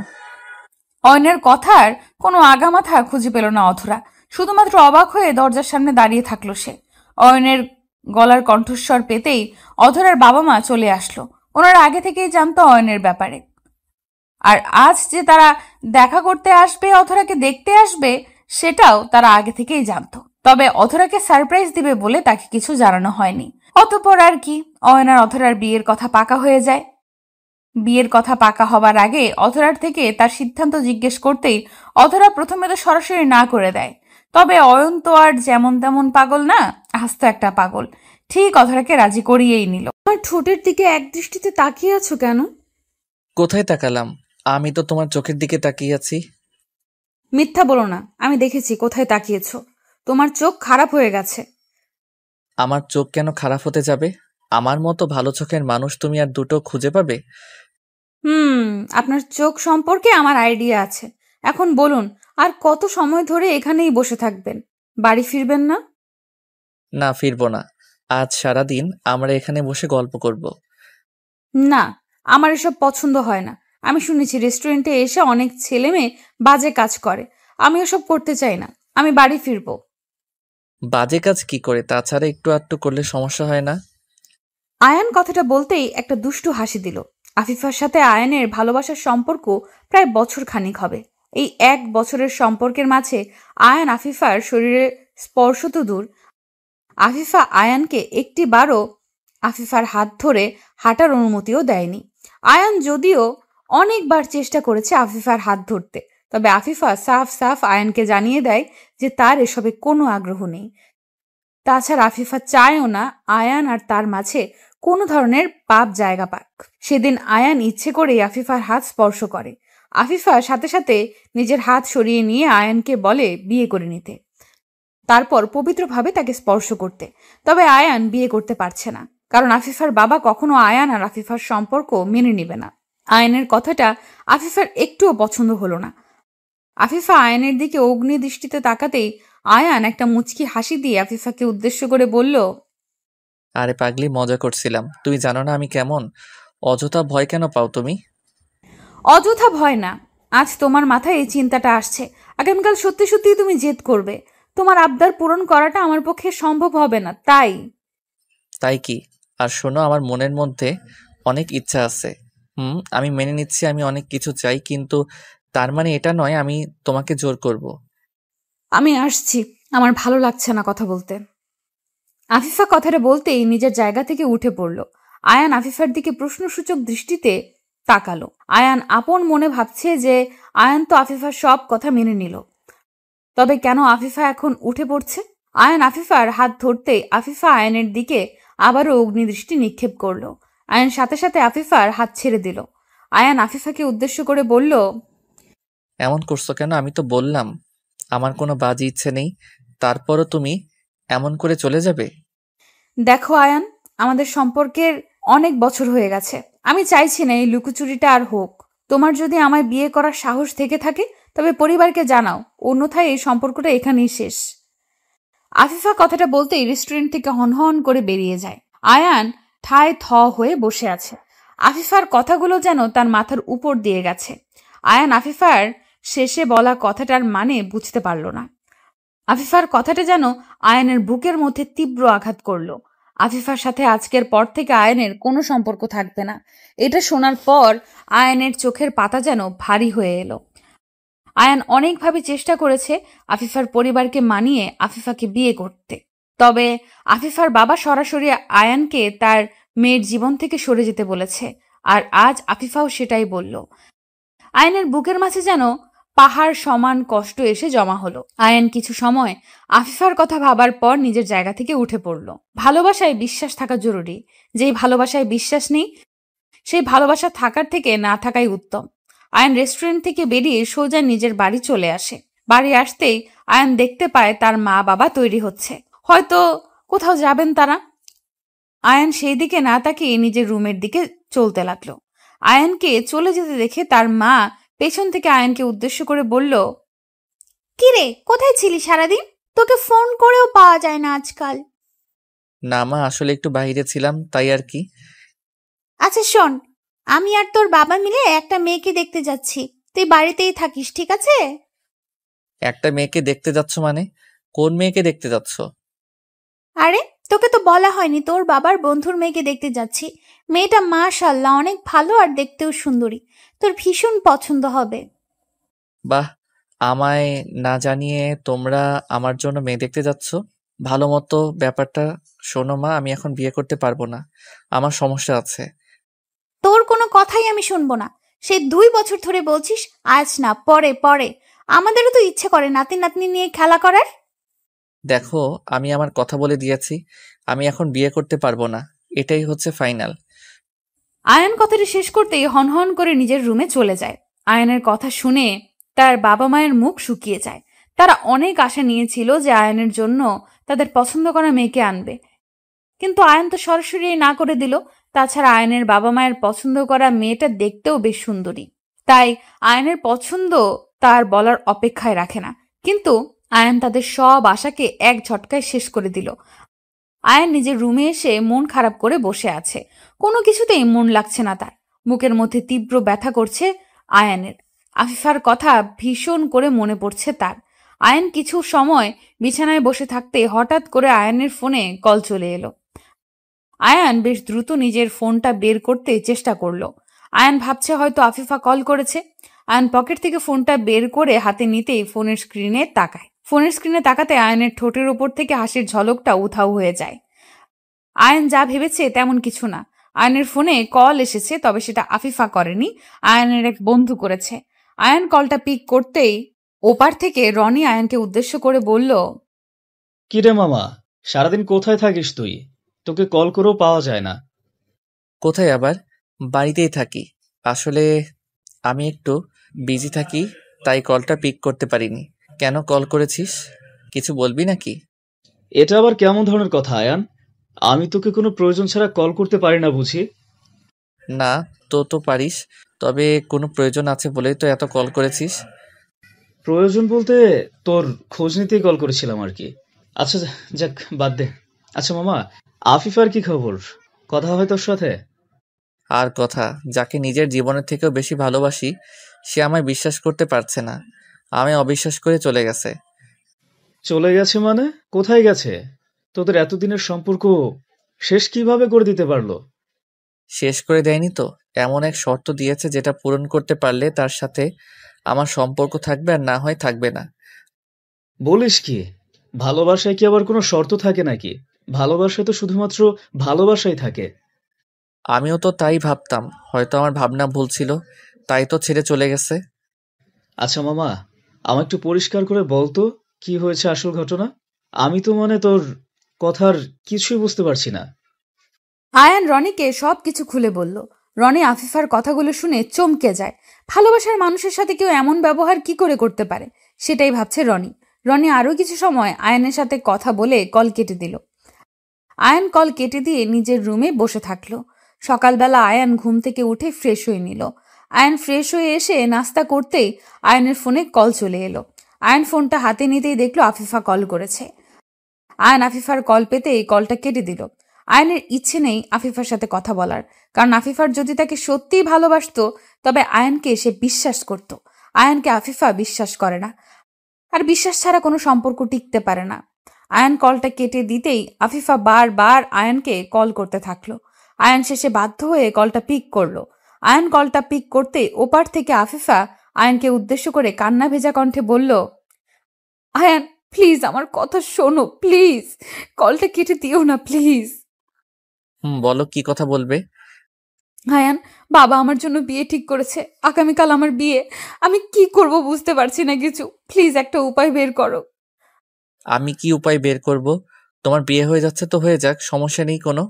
অয়নের কথার কোনো আগামাথা খুঁজে পেল না অধরা। শুধুমাত্র অবাক হয়ে দরজার সামনে দাঁড়িয়ে থাকলো সে। অয়নের গলার কণ্ঠস্বর পেতেই অধরার বাবা মা চলে আসলো। ওনারা আগে থেকেই জানতো অয়নের ব্যাপারে, আর আজ যে তারা দেখা করতে আসবে, অধরাকে দেখতে আসবে, সেটাও তারা আগে থেকেই জানতো। তবে অধরাকে সারপ্রাইজ দিবে বলে তাকে কিছু জানানো হয়নি। অতঃপর আর কি, অয়ন আর অধরার বিয়ের কথা পাকা হয়ে যায়। বিয়ের কথা পাকা হবার আগে অধরার থেকে তার সিদ্ধান্ত জিজ্ঞেস করতেই অধরা প্রথমে তো সরাসরি না করে দেয়। তবে অয়ন তো আর যেমন তেমন পাগল না, আস্ত একটা পাগল। ঠিক অধরাকে রাজি করিয়েই নিল। আমার ঠোঁটের দিকে এক দৃষ্টিতে তাকিয়ে আছো কেন? কোথায় তাকালাম? আমি তো তোমার চোখের দিকে তাকিয়ে আছি। মিথ্যা বলো না, আমি দেখেছি কোথায় তাকিয়েছো। তোমার চোখ খারাপ হয়ে গেছে। আমার চোখ কেন খারাপ হতে যাবে? আমার মতো ভালো চোখের মানুষ তুমি আর দুটো খুঁজে পাবে? আপনার চোখ সম্পর্কে আমার আইডিয়া আছে। এখন বলুন, আর কত সময় ধরে এখানেই বসে থাকবেন? বাড়ি ফিরবেন না? না, ফিরবো না। আজ সারাদিন আমরা এখানে বসে গল্প করব। না, আমার এসব পছন্দ হয় না। আমি শুনেছি রেস্টুরেন্টে এসে অনেক ছেলে মেয়ে বাজে কাজ করে। আমি ওসব করতে চাই না। আমি বাড়ি ফিরবো। বাজে কাজ কি করে? তাছাড়া একটু আধটু করলে সমস্যা হয় না? আয়ান কথাটা বলতেই একটা দুষ্টু হাসি দিল। আফিফার সাথে আয়ানের ভালোবাসার সম্পর্ক প্রায় বছর খানিক হবে। এই 1 বছরের সম্পর্কের মাঝে আয়ান আফিফার শরীরে স্পর্শ তো দূর, আফিফা আয়ানকে একটিবারও আফিফার হাত ধরে হাঁটার অনুমতিও দেয়নি। আয়ান যদিও অনেকবার চেষ্টা করেছে আফিফার হাত ধরতে, তবে আফিফা সাফ সাফ আয়ানকে জানিয়ে দেয় যে তার এসবে কোনো আগ্রহ নেই। তাছাড়া আফিফা চায়ও না আয়ান আর তার মাঝে কোনো ধরনের পাপ জায়গা পাক। সেদিন আয়ান ইচ্ছে করেই আফিফার হাত স্পর্শ করে। আফিফা সাথে সাথে নিজের হাত সরিয়ে নিয়ে আয়ানকে বলে বিয়ে করে নিতে, তারপর পবিত্রভাবে তাকে স্পর্শ করতে। তবে আয়ান বিয়ে করতে পারছে না, কারণ আফিফার বাবা কখনো আয়ান আর আফিফার সম্পর্ক মেনে নেবে না। আয়ানের কথাটা আফিফার একটুও পছন্দ হলো না। আফিফা আয়ানের দিকে অগ্নি দৃষ্টিতে তাকাতেই আয়ান একটা মুচকি হাসি দিয়ে আফিফাকে উদ্দেশ্য করে বলল, আরে পাগলি, মজা করছিলাম। তুমি জানো না আমি কেমন? অযথা ভয় কেন পাও তুমি? অযথা ভয় না। আজ তোমার মাথায় এই চিন্তাটা আসছে, আগামীকাল সত্যি সত্যি তুমি জেদ করবে। তোমার আবদার পূরণ করাটা আমার পক্ষে সম্ভব হবে না, তাই। তাই কি? আর শোনো, আমার মনের মধ্যে অনেক ইচ্ছা আছে। আমি মেনে নিচ্ছি আমি অনেক কিছু চাই, কিন্তু তার মানে এটা নয় আমি তোমাকে জোর করব। আমি আসছি, আমার ভালো লাগছে না কথা বলতে। আফিফা কথাটা বলতেই নিজের জায়গা থেকে উঠে পড়ল। আয়ান আফিফার দিকে প্রশ্নসূচক দৃষ্টিতে তাকালো। আয়ান আপন মনে ভাবছে যে আয়ান তো আফিফার সব কথা মেনে নিল, তবে কেন আফিফা এখন উঠে পড়ছে? আয়ান আফিফার হাত ধরতেই আফিফা আয়ানের দিকে আবারও অগ্নিদৃষ্টি নিক্ষেপ করল। আয়ান সাথে সাথে আফিফার হাত ছেড়ে দিল। আয়ান আফিফাকে উদ্দেশ্য করে বলল, এমন করছো কেন? আমি তো বললাম আমার কোনো বাজে ইচ্ছে নেই, তারপরও তুমি এমন করে চলে যাবে? দেখো আয়ান, আমাদের সম্পর্কের অনেক বছর হয়ে গেছে। আমি চাইছি না এই লুকোচুরিটা আর হোক। তোমার যদি আমায় বিয়ে করার সাহস থেকে থাকে তবে পরিবারকে জানাও, অন্যথায় এই সম্পর্কটা এখানেই শেষ। আফিফা কথাটা বলতেই রেস্টুরেন্ট থেকে হনহন করে বেরিয়ে যায়। আয়ান ঠায় থ হয়ে বসে আছে। আফিফার কথাগুলো যেন তার মাথার উপর দিয়ে গেছে। আয়ান আফিফার শেষে বলা কথাটার মানে বুঝতে পারল না। আফিফার কথাটা যেন আয়ানের বুকের মধ্যে তীব্র আঘাত করল। আফিফার সাথে আজকের পর থেকে আয়ানের কোনো সম্পর্ক থাকবে না। এটা শোনার পর আয়ানের চোখের পাতা যেন ভারী হয়ে এলো। আয়ান অনেকভাবে চেষ্টা করেছে আফিফার পরিবারকে মানিয়ে আফিফাকে বিয়ে করতে, তবে আফিফার বাবা সরাসরি আয়ানকে তার মেয়ের জীবন থেকে সরে যেতে বলেছে, আর আজ আফিফাও সেটাই বলল। আয়ানের বুকের মাঝে যেন পাহাড় সমান কষ্ট এসে জমা হলো। আয়ান কিছু সময় আফিফার কথা ভাবার পর নিজের জায়গা থেকে উঠে পড়ল। ভালোবাসায় বিশ্বাস থাকা জরুরি। যেই ভালোবাসায় বিশ্বাস নেই সেই ভালোবাসা থাকার থেকে না থাকাই উত্তম। আয়ান রেস্টুরেন্ট থেকে বেরিয়ে সোজা নিজের বাড়ি চলে আসে। বাড়ি আসতেই আয়ান দেখতে পায় তার মা বাবা তৈরি হচ্ছে, হয়তো কোথাও যাবেন তারা। আয়ান সেই দিকে না তাকিয়ে নিজের রুমের দিকে চলতে লাগলো। আয়ানকে চলে যেতে দেখে তার মা পেছন থেকে আয়ানকে উদ্দেশ্য করে বলল, কিরে, কোথায় ছিলি সারাদিন? তোকে ফোন করেও পাওয়া যায় না আজকাল। না মা, আসলে একটু বাইরে ছিলাম, তাই আর কি। আচ্ছা শোন, আমি আর তোর বাবা মিলে একটা মেয়েকে দেখতে যাচ্ছি, তুই বাড়িতেই থাকিস, ঠিক আছে? একটা মেয়েকে দেখতে যাচ্ছ মানে? কোন মেয়েকে দেখতে যাচ্ছ? আরে তোকে তো বলা হয়নি, তোর বাবার বন্ধুর মেয়েকে দেখতে যাচ্ছি। মেয়েটা মাশাআল্লাহ অনেক ভালো আর দেখতেও সুন্দরী, তোর ভীষণ পছন্দ হবে। বাহ, আমায় না জানিয়ে তোমরা আমার জন্য মেয়ে দেখতে যাচ্ছ? ভালো মতো ব্যাপারটা শোনো মা, আমি এখন বিয়ে করতে পারবো না, আমার সমস্যা আছে। তোর কোনো কথাই আমি শুনবো না। সে 2 বছর ধরে বলছিস, আজ না পরে পরে। আমাদেরও তো ইচ্ছে করে নাতি নাতনি নিয়ে খেলা করার। দেখো, আমি আমার কথা বলে দিয়েছি, আমি এখন বিয়ে করতে পারবো না, এটাই হচ্ছে ফাইনাল। আয়ান কথাটি শেষ করতেই হনহন করে নিজের রুমে চলে যায়। আয়ানের কথা শুনে তার বাবা মায়ের মুখ শুকিয়ে যায়। তারা অনেক আশা নিয়েছিল যে আয়ানের জন্য তাদের পছন্দ করা মেয়েকে আনবে, কিন্তু আয়ান তো সরাসরি না করে দিল। তাছাড়া আয়ানের বাবা মায়ের পছন্দ করা মেয়েটা দেখতেও বেশ সুন্দরী, তাই আয়ানের পছন্দ তার বলার অপেক্ষায় রাখে না। কিন্তু আয়ান তাদের সব আশাকে এক ঝটকায় শেষ করে দিল। আয়ান নিজের রুমে এসে মন খারাপ করে বসে আছে। কোনো কিছুতেই মন লাগছে না তার। মুখের মধ্যে তীব্র ব্যথা করছে আয়ানের। আফিফার কথা ভীষণ করে মনে পড়ছে তার। আয়ান কিছু সময় বিছানায় বসে থাকতে হঠাৎ করে আয়ানের ফোনে কল চলে এলো। আয়ান বেশ দ্রুত নিজের ফোনটা বের করতে চেষ্টা করলো। আয়ান ভাবছে হয়তো আফিফা কল করেছে। আয়ান পকেট থেকে ফোনটা বের করে হাতে নিতেই ফোনের স্ক্রিনে তাকায়। ফোনের স্ক্রিনে তাকাতে আয়ানের ঠোঁটের উপর থেকে হাসির ঝলকটা উধাও হয়ে যায়। আয়ান যা ভেবেছে তেমন কিছু না। আয়ানের ফোনে কল এসেছে, তবে সেটা আফিফা করেনি, আয়ানের এক বন্ধু করেছে। আয়ান কলটা পিক করতেই ওপার থেকে রনি আয়ানকে উদ্দেশ্য করে বলল, কিরে মামা, সারাদিন কোথায় থাকিস তুই? তোকে কল করেও পাওয়া যায় না। কোথায় আবার? বাড়িতেই থাকি। আসলে আমি একটু বিজি থাকি, তাই কলটা পিক করতে পারিনি। কেন কল করেছিস? কিছু বলবি নাকি? এটা আবার কেমন ধরনের কথা আয়ান? আমি তোকে কোনো প্রয়োজন ছাড়া কল করতে পারি না বুঝি? না, তো পারিস, তবে কোনো প্রয়োজন আছে বলেই তো এত কল করেছিস। প্রয়োজন বলতে তোর খোঁজ নিতেই কল করেছিলাম আর কি। আচ্ছা যাক, বাদ দে। আচ্ছা মামা, আফিফার কি খবর? কথা হয় তোর সাথে? আর কথা, যাকে নিজের জীবনের থেকেও বেশি ভালোবাসি সে আমায় বিশ্বাস করতে পারছে না, আমায় অবিশ্বাস করে চলে গেছে। চলে গেছে মানে? কোথায় গেছে? তোদের এতদিনের সম্পর্ক শেষ কিভাবে করে দিতে পারলো? শেষ করে দেয়নি তো, এমন এক শর্ত দিয়েছে যেটা পূরণ করতে পারলে তার সাথে আমার সম্পর্ক থাকবে, আর না হয় থাকবে না। বলিস কি? ভালোবাসায় কি আবার কোনো শর্ত থাকে নাকি? ভালোবাসায় তো শুধুমাত্র ভালোবাসাই থাকে। আমিও তো তাই ভাবতাম, হয়তো আমার ভাবনা ভুল ছিল, তাই তো ছেড়ে চলে গেছে। আচ্ছা মামা, আমায় একটু পরিষ্কার করে বলতো কি হয়েছে আসল ঘটনা? আমি তো মানে তোর কথার কিছুই বুঝতে পারছি না। আয়ান রনিকে সবকিছু খুলে বলল। রনি আফিফার কথাগুলো শুনে চমকে যায়। ভালোবাসার মানুষের সাথে কেউ এমন ব্যবহার কি করে করতে পারে, সেটাই ভাবছে রনি। রনি আরো কিছু সময় আয়ানের সাথে কথা বলে কল কেটে দিল। আয়ান কল কেটে দিয়ে নিজের রুমে বসে থাকলো। সকালবেলা আয়ান ঘুম থেকে উঠে ফ্রেশ হয়ে নিল। আয়ান ফ্রেশ হয়ে এসে নাস্তা করতেই আয়ানের ফোনে কল চলে এলো। আয়ান ফোনটা হাতে নিতেই দেখলো আফিফা কল করেছে। আয়ান আফিফার কল পেতেই কলটা কেটে দিল। আয়ানের ইচ্ছে নেই আফিফার সাথে কথা বলার, কারণ আফিফার যদি তাকে সত্যিই ভালোবাসতো তবে আয়ানকে সে বিশ্বাস করত। আয়ানকে আফিফা বিশ্বাস করে না, আর বিশ্বাস ছাড়া কোনো সম্পর্ক টিকতে পারে না। আয়ান কলটা কেটে দিতেই আফিফা বারবার আয়ানকে কল করতে থাকলো। আয়ান শেষে বাধ্য হয়ে কলটা পিক করলো। আয়ান কলটা পিক করতে ওপার থেকে আফিফা আয়ানকে উদ্দেশ্য করে কান্না ভেজা কণ্ঠে বলল, আয়ান প্লিজ আমার কথা শোনো, প্লিজ কলটা কেটে দিও না প্লিজ। বলো, কি কথা বলবে? আয়ান, বাবা আমার জন্য বিয়ে ঠিক করেছে, আগামীকাল আমার বিয়ে। আমি কি করব বুঝতে পারছি না কিছু, প্লিজ একটা উপায় বের করো। আমি কি উপায় বের করব? তোমার বিয়ে হয়ে যাচ্ছে তো হয়ে যাক, সমস্যা নেই কোনো।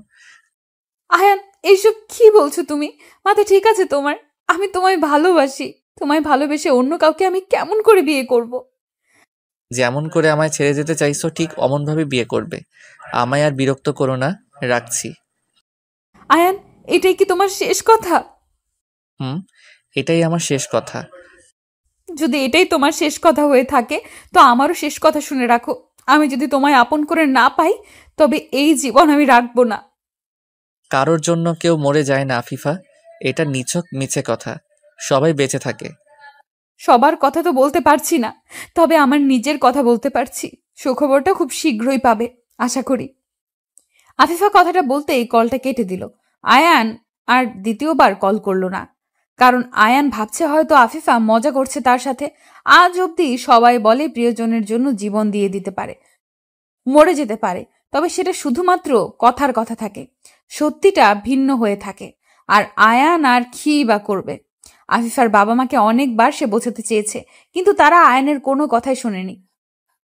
আয়ান এইসব কি বলছো তুমি? মাথা ঠিক আছে তোমার? আমি তোমায় ভালোবাসি, তোমায় ভালোবেসে অন্য কাউকে আমি কেমন করে বিয়ে করব? যেমন করে আমায় ছেড়ে যেতে চাইছো ঠিক অমনভাবে বিয়ে করবে। আমায় আর বিরক্ত করো না, রাখছি। আয়ান, এটাই কি তোমার শেষ কথা? এটাই আমার শেষ কথা। যদি এটাই তোমার শেষ কথা হয়ে থাকে তো আমারও শেষ কথা শুনে রাখো। আমি যদি তোমায় আপন করে না পাই তবে এই জীবন আমি রাখবো না। কারোর জন্য কেউ মরে যায় না আফিফা, এটা নিছক মিছে কথা। সবাই বেঁচে থাকে। সবার কথা তো বলতে পারছি না, তবে আমার নিজের কথা বলতে পারছি। সুখবরটা খুব শীঘ্রই পাবে আশা করি। আফিফা কথাটা বলতেই কলটা কেটে দিল। আয়ান আর দ্বিতীয়বার কল করলো না, কারণ আয়ান ভাবছে হয়তো আফিফা মজা করছে তার সাথে। আজ অবধি সবাই বলে প্রিয়জনের জন্য জীবন দিয়ে দিতে পারে, মরে যেতে পারে, তবে সেটা শুধুমাত্র কথার কথা থাকে, সত্যিটা ভিন্ন হয়ে থাকে। আর আয়ান আর কি বা করবে? আফিফার বাবা মাকে অনেকবার সে বোঝাতে চেয়েছে, কিন্তু তারা আয়ানের কোনো কথাই শোনেনি,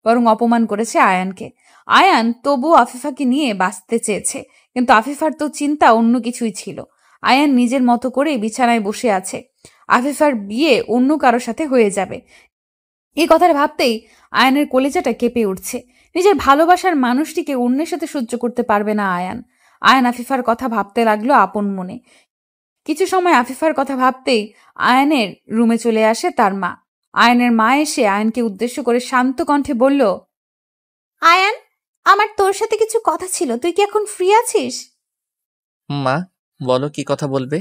বরং অপমান করেছে আয়ানকে। আয়ান তবু আফিফাকে নিয়ে বাঁচতে চেয়েছে, কিন্তু আফিফার তো চিন্তা অন্য কিছুই ছিল। আয়ান নিজের মতো করে বিছানায় বসে আছে। আফিফার বিয়ে অন্য কারোর সাথে হয়ে যাবে, এই কথাটা ভাবতেই আয়ানের কলিজাটা কেঁপে উঠছে। নিজের ভালোবাসার মানুষটিকে অন্যের সাথে সহ্য করতে পারবে না আয়ান। আয়ান আফিফার কথা ভাবতে লাগলো আপন মনে। কিছু সময় আফিফার কথা ভাবতেই আয়ানের রুমে চলে আসে তার মা। আয়ানের মা এসে আয়ানকে উদ্দেশ্য করে শান্ত কণ্ঠে বলল, আয়ান, আমার তোর সাথে কিছু কথা ছিল, তুই কি এখন ফ্রি আছিস? মা বলো, কি কথা বলবে?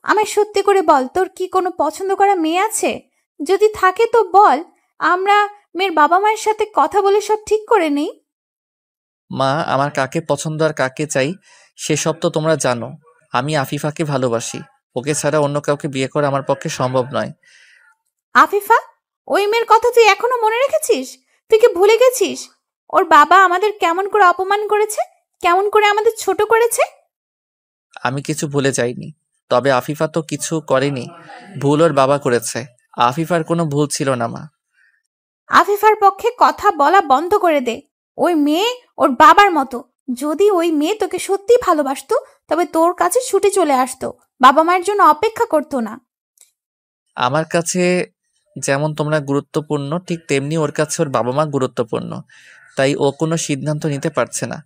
আমায় সত্যি করে বল, তোর কি কোনো পছন্দ করা মেয়ে আছে? যদি থাকে তো বল, আমরা মেয়ের বাবা মায়ের সাথে কথা বলে সব ঠিক করে নেই। মা, আমার কাকে পছন্দ আর কাকে চাই সেসব তো তোমরা জানো। আমি আফিফাকে ভালোবাসি, ওকে ছাড়া অন্য কাউকে বিয়ে করা আমার পক্ষে সম্ভব নয়। আফিফা, ওই মেয়ের কথা তুই এখনো মনে রেখেছিস? তুই কি ভুলে গেছিস ওর বাবা আমাদের কেমন করে অপমান করেছে, কেমন করে আমাদের ছোট করেছে? আমি কিছু ভুলে যাইনি, তবে আফিফা তো কিছু করেনি, ভুল ওর বাবা করেছে। আফিফার কোনো ভুল ছিল না মা। আফিফার পক্ষে কথা বলা বন্ধ করে দে। ওই মেয়ে ওর বাবার মতো। যদি ওই মেয়ে তোকে সত্যি ভালোবাসতো তবে তোর কাছে ছুটে চলে আসতো, বাবা মায়ের জন্য অপেক্ষা করতো না। আমার কাছে যেমন তোমরা গুরুত্বপূর্ণ, ঠিক তেমনি ওর কাছে ওর বাবা মা গুরুত্বপূর্ণ, তাই ও কোনো সিদ্ধান্ত নিতে পারছে না।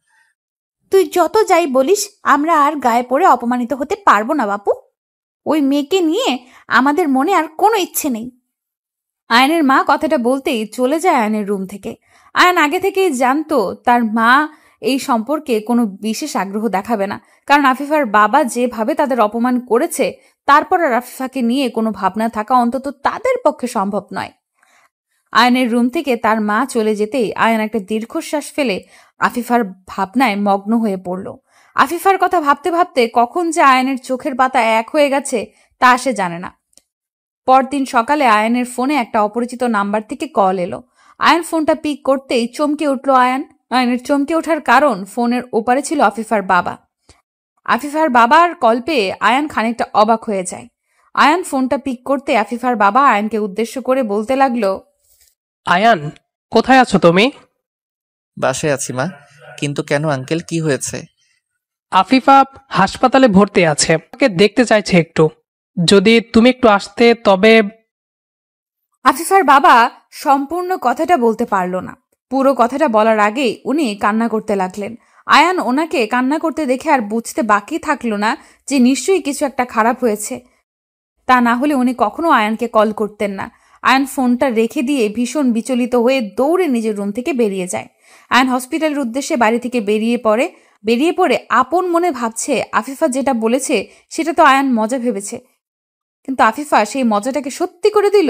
তুই যত যাই বলিস, আমরা আর গায়ে পড়ে অপমানিত হতে পারবো না বাপু। ওই মেয়েকে নিয়ে আমাদের মনে আর কোনো ইচ্ছে নেই। আয়ানের মা কথাটা বলতেই চলে যায় আয়ানের রুম থেকে। আয়ান আগে থেকেই জানতো তার মা এই সম্পর্কে কোনো বিশেষ আগ্রহ দেখাবে না, কারণ আফিফার বাবা যেভাবে তাদের অপমান করেছে তারপর আর আফিফাকে নিয়ে কোনো ভাবনা থাকা অন্তত তাদের পক্ষে সম্ভব নয়। আয়নের রুম থেকে তার মা চলে যেতেই আয়ন একটা দীর্ঘশ্বাস ফেলে আফিফার ভাবনায় মগ্ন হয়ে পড়ল। আফিফার কথা ভাবতে ভাবতে কখন যে আয়নের চোখের পাতা এক হয়ে গেছে তা সে জানে না। পরদিন সকালে আয়নের ফোনে একটা অপরিচিত নাম্বার থেকে কল এলো। আয়ন ফোনটা পিক করতেই চমকে উঠল আয়নের চমকে ওঠার কারণ ফোনের ওপারে ছিল আফিফার বাবা। আফিফার বাবার কল পেয়ে আয়ন খানিকটা অবাক হয়ে যায়। আয়ন ফোনটা পিক করতে আফিফার বাবা আয়নকে উদ্দেশ্য করে বলতে লাগলো, আয়ান, কোথায় আছো তুমি? বাসায় আছি মা। কিন্তু কেন আঙ্কেল, কি হয়েছে? আফিফা হাসপাতালে ভর্তি আছে, ওকে দেখতে চাইছে একটু। যদি তুমি একটু আসতে তবে। আফিফার বাবা সম্পূর্ণ কথাটা বলতে পারল না। পুরো কথাটা বলার আগেই উনি কান্না করতে লাগলেন। আয়ান ওনাকে কান্না করতে দেখে আর বুঝতে বাকি থাকলো না যে নিশ্চয়ই কিছু একটা খারাপ হয়েছে। তা না হলে উনি কখনো আয়ানকে কল করতেন না। আয়ান ফোনটা রেখে দিয়ে ভীষণ বিচলিত হয়ে দৌড়ে নিজের রুম থেকে বেরিয়ে যায়। আয়ান হসপিটালের উদ্দেশ্যে বাড়ি থেকে বেরিয়ে পড়ে আপন মনে ভাবছে আফিফা যেটা বলেছে সেটা তো আয়ান মজা ভেবেছে, কিন্তু আফিফা সেই মজাটাকে সত্যি করে দিল।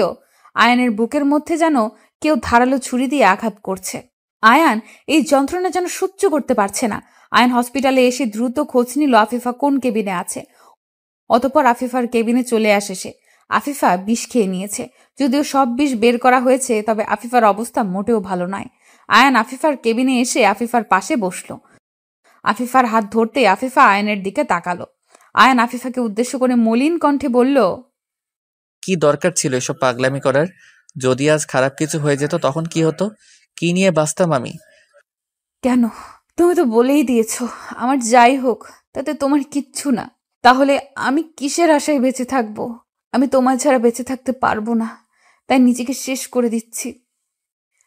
আয়ানের বুকের মধ্যে যেন কেউ ধারালো ছুরি দিয়ে আঘাত করছে। আয়ান এই যন্ত্রণা যেন সহ্য করতে পারছে না। আয়ান হসপিটালে এসে দ্রুত খোঁজ নিল আফিফা কোন কেবিনে আছে। অতঃপর আফিফার কেবিনে চলে আসে সে। আফিফা বিষ খেয়ে নিয়েছে। যদিও সব বিষ বের করা হয়েছে, তবে আফিফার অবস্থা মোটেও ভালো নয়। আয়ান আফিফার কেবিনে এসে আফিফার পাশে বসল। আফিফার হাত ধরতে আফিফা আয়ানের দিকে তাকালো। আয়ান আফিফাকে উদ্দেশ্য করে মলিন কণ্ঠে বলল, কি দরকার ছিল এসব পাগলামি করার? যদি আজ খারাপ কিছু হয়ে যেত তখন কি হতো? কি নিয়ে বাঁচতাম আমি? কেন? তুমি তো বলেই দিয়েছ আমার যাই হোক তাতে তোমার কিচ্ছু না। তাহলে আমি কিসের আশায় বেঁচে থাকবো? আমি তোমার ছাড়া বেঁচে থাকতে পারবো না, তাই নিজেকে শেষ করে দিচ্ছি।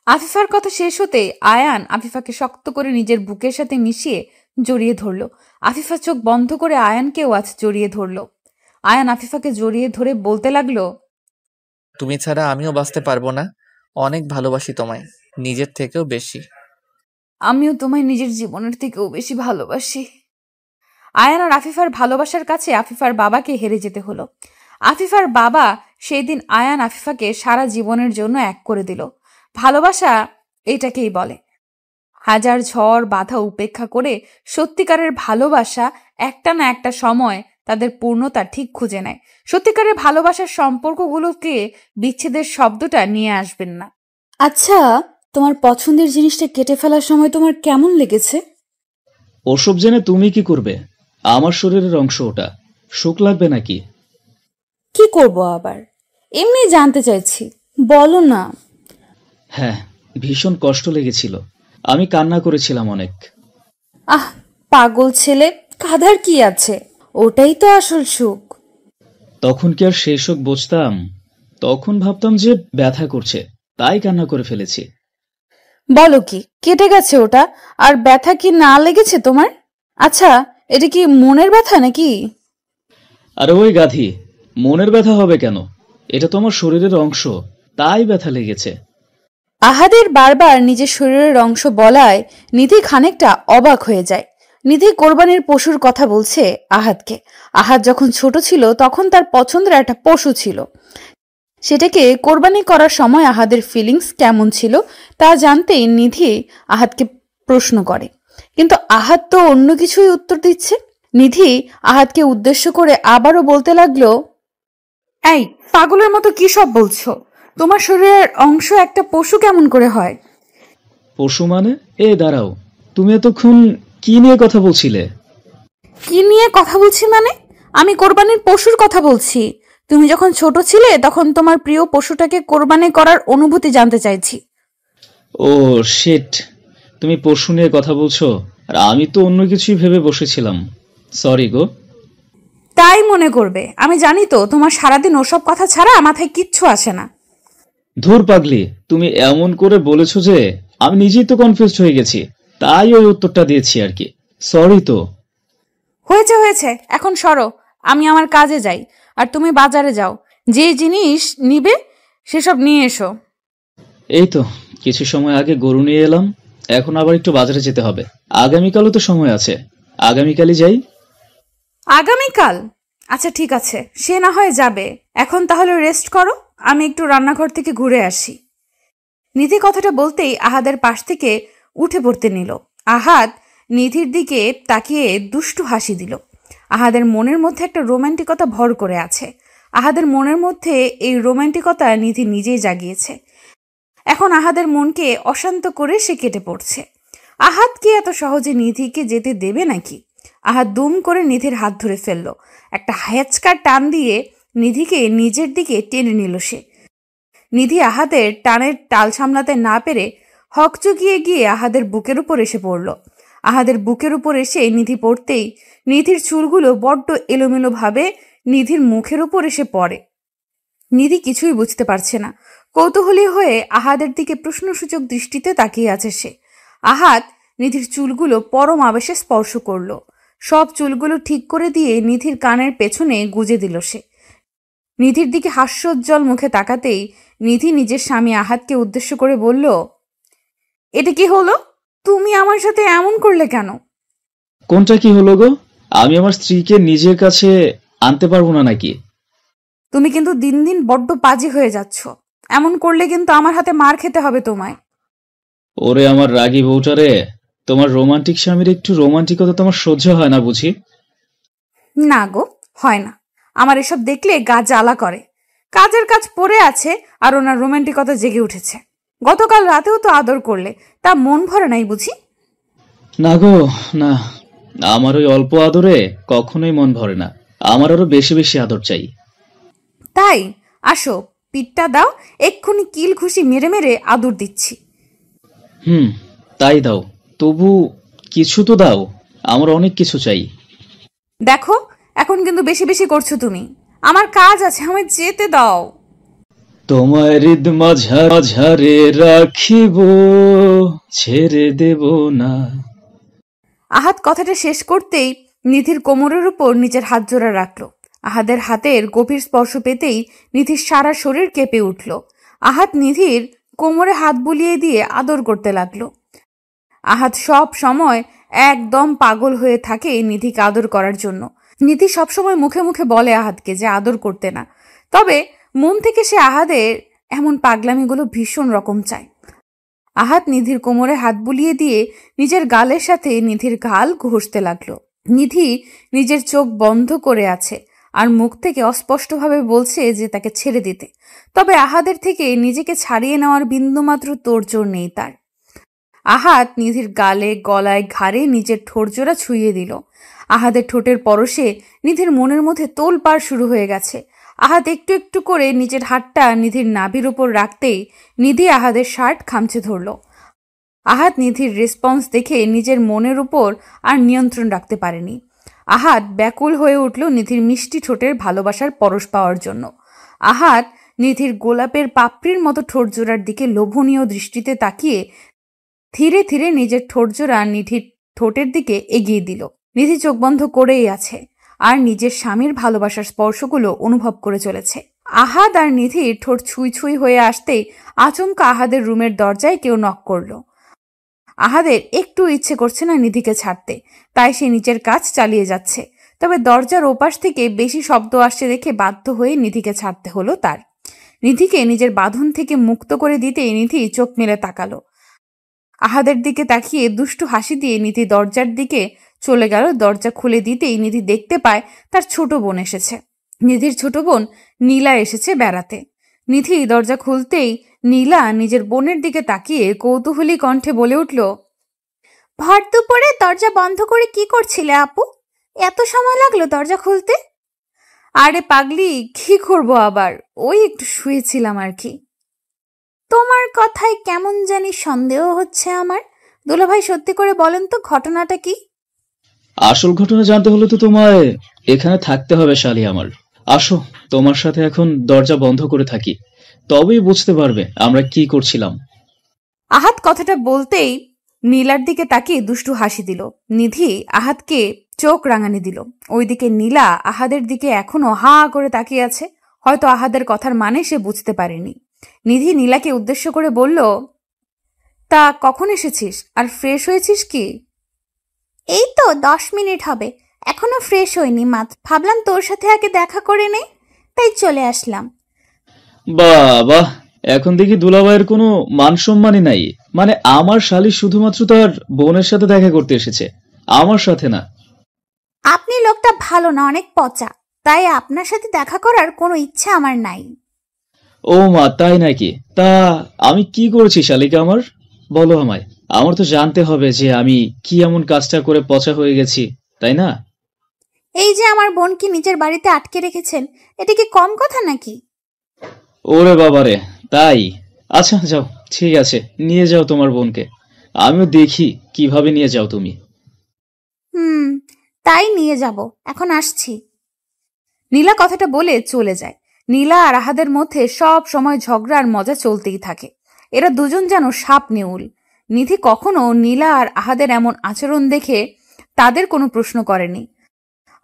আফিফার কথা শেষ হতে আয়ান আফিফাকে শক্ত করে নিজের বুকের সাথে মিশিয়ে জড়িয়ে ধরল। আফিফা চোখ বন্ধ করে আয়ানকেও আজ জড়িয়ে ধরল। আয়ান আফিফাকে জড়িয়ে ধরে বলতে লাগলো, তুমি ছাড়া আমিও বাঁচতে পারবো না। অনেক ভালোবাসি তোমায়, নিজের থেকেও বেশি। আমিও তোমায় নিজের জীবনের থেকেও বেশি ভালোবাসি। আয়ান আর আফিফার ভালোবাসার কাছে আফিফার বাবাকে হেরে যেতে হলো। আফিফার বাবা সেই দিন আয়ান আফিফাকে সারা জীবনের জন্য এক করে দিল। ভালোবাসা এটাকেই বলে। হাজার ঝড় বাধা উপেক্ষা করে সত্যিকারের ভালোবাসা একটা না একটা সময় তাদের পূর্ণতা ঠিক খুঁজে নেয়। সত্যিকারের ভালোবাসার সম্পর্কগুলোকে বিচ্ছেদের শব্দটা নিয়ে আসবেন না। আচ্ছা, তোমার পছন্দের জিনিসটা কেটে ফেলার সময় তোমার কেমন লেগেছে? ওসব জেনে তুমি কি করবে? আমার শরীরের অংশ ওটা, শোক লাগবে নাকি? কি করব আবার? এমনি জানতে চাইছি, বলো না। হ্যাঁ, ভীষণ কষ্ট লেগেছিল। আমি কান্না করেছিলাম অনেক। আহ, পাগল ছেলে, কাঁদার কি আছে? ওটাই তো আসল সুখ। তখন কি আর সেই শোক বুঝতাম? তখন ভাবতাম যে ব্যথা করছে, তাই কান্না করে ফেলেছি। বলো কি, কেটে গেছে ওটা? আর ব্যথা কি না লেগেছে তোমার? আচ্ছা, এটা কি মনের ব্যথা নাকি? আরে ওই গাধি, মনের ব্যথা হবে কেন? এটা তো আমার শরীরের অংশ, তাই ব্যথা লেগেছে। আহাদের বারবার নিজের শরীরের অংশ বলায় নিধি খানিকটা অবাক হয়ে যায়। নিধি কোরবানির পশুর কথা বলছে আহাদকে। আহাদ যখন ছোট ছিল তখন তার পছন্দের একটা পশু ছিল। সেটাকে কোরবানি করার সময় আহাদের ফিলিংস কেমন ছিল তা জানতেই নিধি আহাদকে প্রশ্ন করে, কিন্তু আহাদ তো অন্য কিছুই উত্তর দিচ্ছে। নিধি আহাদকে উদ্দেশ্য করে আবারও বলতে লাগলো, এই পাগলের মতো কি সব বলছো? তোমার শরীরের অংশ একটা পশু কেমন করে হয়? পশু মানে? দাঁড়াও, তুমি এতক্ষণ কি নিয়ে কথা বলছিলে? কি নিয়ে কথা বলছি মানে? আমি কোরবানির পশুর কথা বলছি। তুমি যখন ছোট ছিলে তখন তোমার প্রিয় পশুটাকে কোরবানি করার অনুভূতি জানতে চাইছি। ও শিট, তুমি পশু নিয়ে কথা বলছো, আর আমি তো অন্য কিছুই ভেবে বসেছিলাম। সরি গো। তাই মনে করবে? আমি জানি তো তোমার সারাদিন ওসব কথা ছাড়া মাথায় কিচ্ছু আসে না। ধুর পাগলি, তুমি এমন করে বলেছো যে আমি নিজেই তো কনফিউজড হয়ে গেছি, তাই ওই উত্তরটা দিয়েছি আর কি। সরি তো। হয়েছে, এখন সরো, আমি আমার কাজে যাই আর তুমি বাজারে যাও। যে জিনিস নিবে সেসব নিয়ে এসো। এই তো কিছু সময় আগে গরু নিয়ে এলাম, এখন আবার একটু বাজারে যেতে হবে। আগামীকালও তো সময় আছে, আগামীকালই যাই। আগামীকাল? আচ্ছা ঠিক আছে, সে না হয় যাবে। এখন তাহলে রেস্ট করো, আমি একটু রান্নাঘর থেকে ঘুরে আসি। নিধি কথাটা বলতেই আহাদের পাশ থেকে উঠে পড়তে নিল। আহাদ নিধির দিকে তাকিয়ে দুষ্টু হাসি দিল। আহাদের মনের মধ্যে একটা রোমান্টিকতা ভর করে আছে। আহাদের মনের মধ্যে এই রোমান্টিকতা নিধি নিজেই জাগিয়েছে। এখন আহাদের মনকে অশান্ত করে সে কেটে পড়ছে। আহাদ কি এত সহজে নিধিকে যেতে দেবে নাকি? আহাদ দুম করে নিধির হাত ধরে ফেলল। একটা হ্যাচকার টান দিয়ে নিধিকে নিজের দিকে টেনে নিল সে। নিধি আহাদের টানের টাল সামলাতে না পেরে হকচকিয়ে গিয়ে আহাদের বুকের উপর এসে পড়ল। আহাদের বুকের উপর এসে নিধি পড়তেই নিধির চুলগুলো বড্ড এলোমেলো ভাবে নিধির মুখের উপর এসে পড়ে। নিধি কিছুই বুঝতে পারছে না। কৌতূহলী হয়ে আহাদের দিকে প্রশ্নসূচক দৃষ্টিতে তাকিয়ে আছে সে। আহাদ নিধির চুলগুলো পরম আবেশে স্পর্শ করল। সব চুলগুলো ঠিক করে দিয়ে নিধির কানের পেছনে গুজে দিল সে। নিধির দিকে হাস্যোজ্জ্বল মুখে তাকাতেই নিধি নিজের স্বামী আহাদকে উদ্দেশ্য করে বলল, এটা কি হলো? তুমি আমার সাথে এমন করলে কেন? কোনটা কি হলো গো? আমি আমার স্ত্রীকে নিজের কাছে আনতে পারবো না নাকি? তুমি কিন্তু দিন দিন বড্ড পাজি হয়ে যাচ্ছ। এমন করলে কিন্তু আমার হাতে মার খেতে হবে তোমায়। ওরে আমার রাগী বউটারে, তোমার রোমান্টিক স্বামীর একটু রোমান্টিকতা তোমার সহ্য হয় না বুঝি? না গো, হয় না। আমার এসব দেখলে গা জ্বালা করে। কাজের কাজ পড়ে আছে আর ওনার রোমান্টিকতা জেগে উঠেছে। গতকাল রাতেও তো আদর করলে, তা মন ভরে নাই বুঝি? না গো না, আমার ওই অল্প আদরে কখনোই মন ভরে না। আমার আরো বেশি বেশি আদর চাই। তাই আসো, পিঠটা দাও, এক্ষুনি কিল ঘুষি মেরে মেরে আদর দিচ্ছি। তাই দাও, তবু কিছু তো দাও, আমার অনেক কিছু চাই। দেখো, এখন কিন্তু বেশি বেশি করছো তুমি। আমার কাজ আছে, আমায় যেতে দাও। তোমার হৃদ মাঝারে রাখিব, ছেড়ে দেব না। আহাদ কথাটা শেষ করতেই নিধির কোমরের উপর নিজের হাত জোড়া রাখল। আহাদের হাতের গভীর স্পর্শ পেতেই নিধির সারা শরীর কেঁপে উঠল। আহাদ নিধির কোমরে হাত বুলিয়ে দিয়ে আদর করতে লাগলো। আহাদ সব সময় একদম পাগল হয়ে থাকে নিধিকে আদর করার জন্য। নিধি সবসময় মুখে মুখে বলে আহাদকে যে আদর করতে না, তবে মন থেকে সে আহাদের এমন পাগলামিগুলো ভীষণ রকম চায়। আহাদ নিধির কোমরে হাত বুলিয়ে দিয়ে নিজের গালের সাথে নিধির গাল ঘষতে লাগলো। নিধি নিজের চোখ বন্ধ করে আছে আর মুখ থেকে অস্পষ্টভাবে বলছে যে তাকে ছেড়ে দিতে, তবে আহাদের থেকে নিজেকে ছাড়িয়ে নেওয়ার বিন্দুমাত্র তোড়জোড় নেই তার। আহাদ নিধির গালে, গলায়, ঘাড়ে নিজের ঠোঁটজোড়া ছুঁয়ে দিল। আহাদের ঠোঁটের পরশে নিধির মনের মধ্যে তোলপাড় শুরু হয়ে গেছে। আহাদ একটু একটু করে নিজের হাতটা নিধির নাভির উপর রাখতেই নিধি আহাদের শার্ট খামচে ধরল। আহাদ নিধির রেসপন্স দেখে নিজের মনের উপর আর নিয়ন্ত্রণ রাখতে পারেনি। আহাদ ব্যাকুল হয়ে উঠল নিধির মিষ্টি ঠোঁটের ভালোবাসার পরশ পাওয়ার জন্য। আহাদ নিধির গোলাপের পাপড়ির মতো ঠোঁটজোড়ার দিকে লোভনীয় দৃষ্টিতে তাকিয়ে ধীরে ধীরে নিজের ঠোঁটজোড়া নিধির ঠোঁটের দিকে এগিয়ে দিল। নিধি চোখ বন্ধ করেই আছে আর নিজের স্বামীর ভালোবাসার স্পর্শগুলো অনুভব করে চলেছে। আহাদ আর নিধির ঠোঁট ছুঁই ছুঁই হয়ে আসতেই আচমকা আহাদের রুমের দরজায় কেউ নক করলো। আহাদের একটু ইচ্ছে করছে না নিধিকে ছাড়তে, তাই সে নিজের কাজ চালিয়ে যাচ্ছে। তবে দরজার ওপাশ থেকে বেশি শব্দ আসছে দেখে বাধ্য হয়ে নিধিকে ছাড়তে হলো তার। নিধিকে নিজের বাঁধন থেকে মুক্ত করে দিতেই নিধি চোখ মেলে তাকালো। আহাদের দিকে তাকিয়ে দুষ্টু হাসি দিয়ে নিধি দরজার দিকে চলে গেল। দরজা খুলে দিতেই নিধি দেখতে পায় তার ছোট বোন এসেছে। নিধির ছোট বোন নীলা এসেছে বেড়াতে। নিধি দরজা খুলতেই নীলা নিজের বোনের দিকে তাকিয়ে কৌতূহলী কণ্ঠে বলে উঠল, ভর দুপুরে দরজা বন্ধ করে কি করছিলে আপু? এত সময় লাগলো দরজা খুলতে? আরে পাগলি, কি করবো আবার, ওই একটু শুয়েছিলাম আর কি। তোমার কথায় কেমন জানি সন্দেহ হচ্ছে আমার। দুলাভাই সত্যি করে বলেন তো ঘটনাটা কি? আসল ঘটনা জানতে হলে তো তোমায় এখানে থাকতে হবে শালি আমার। আসো, তোমার সাথে এখন দরজা বন্ধ করে থাকি, তবেই বুঝতে পারবে আমরা কি করছিলাম। আহাদ কথাটা বলতেই নীলার দিকে তাকিয়ে দুষ্টু হাসি দিল। নিধি আহাদকে চোখ রাঙানি দিল। ওইদিকে নীলা আহাদের দিকে এখনো হা করে তাকিয়ে আছে। হয়তো আহাদের কথার মানে সে বুঝতে পারেনি। নিধি নীলাকে উদ্দেশ্য করে বলল, তা কখন এসেছিস আর ফ্রেশ হয়েছিস কি? এই তো 10 মিনিট হবে, এখনো ফ্রেশ হইনি মাত্র। ভাবলাম তোর সাথে আগে দেখা করে নেই, তাই চলে আসলাম। বাবা, এখন দেখি দুলাভাইয়ের কোনো মান সম্মানই নাই। মানে আমার শালী শুধুমাত্র তার বোনের সাথে দেখা করতে এসেছে, আমার সাথে না। আপনি লোকটা ভালো না, অনেক পচা, তাই আপনার সাথে দেখা করার কোনো ইচ্ছা আমার নাই। ও মা, তাই নাকি? তা আমি কি করেছি শালিকা আমার? বলো আমায়। আমার তো জানতে হবে যে আমি কি এমন কাজটা করে পচা হয়ে গেছি, তাই না? এই যে আমার বোনকে নিজের বাড়িতে আটকে রেখেছেন, এটা কি কম কথা নাকি? ওরে বাবারে, তাই? আচ্ছা যাও, ঠিক আছে, নিয়ে যাও তোমার বোনকে। আমিও দেখি কিভাবে নিয়ে যাও তুমি। তাই নিয়ে যাব, এখন আসছি। নীলা কথাটা বলে চলে যায়। নীলা আর আহাদের মধ্যে সব সময় ঝগড়া আর মজা চলতেই থাকে। এরা দুজন যেন সাপ নেউল। নিধি কখনো নীলা আর আহাদের এমন আচরণ দেখে তাদের কোনো প্রশ্ন করেনি,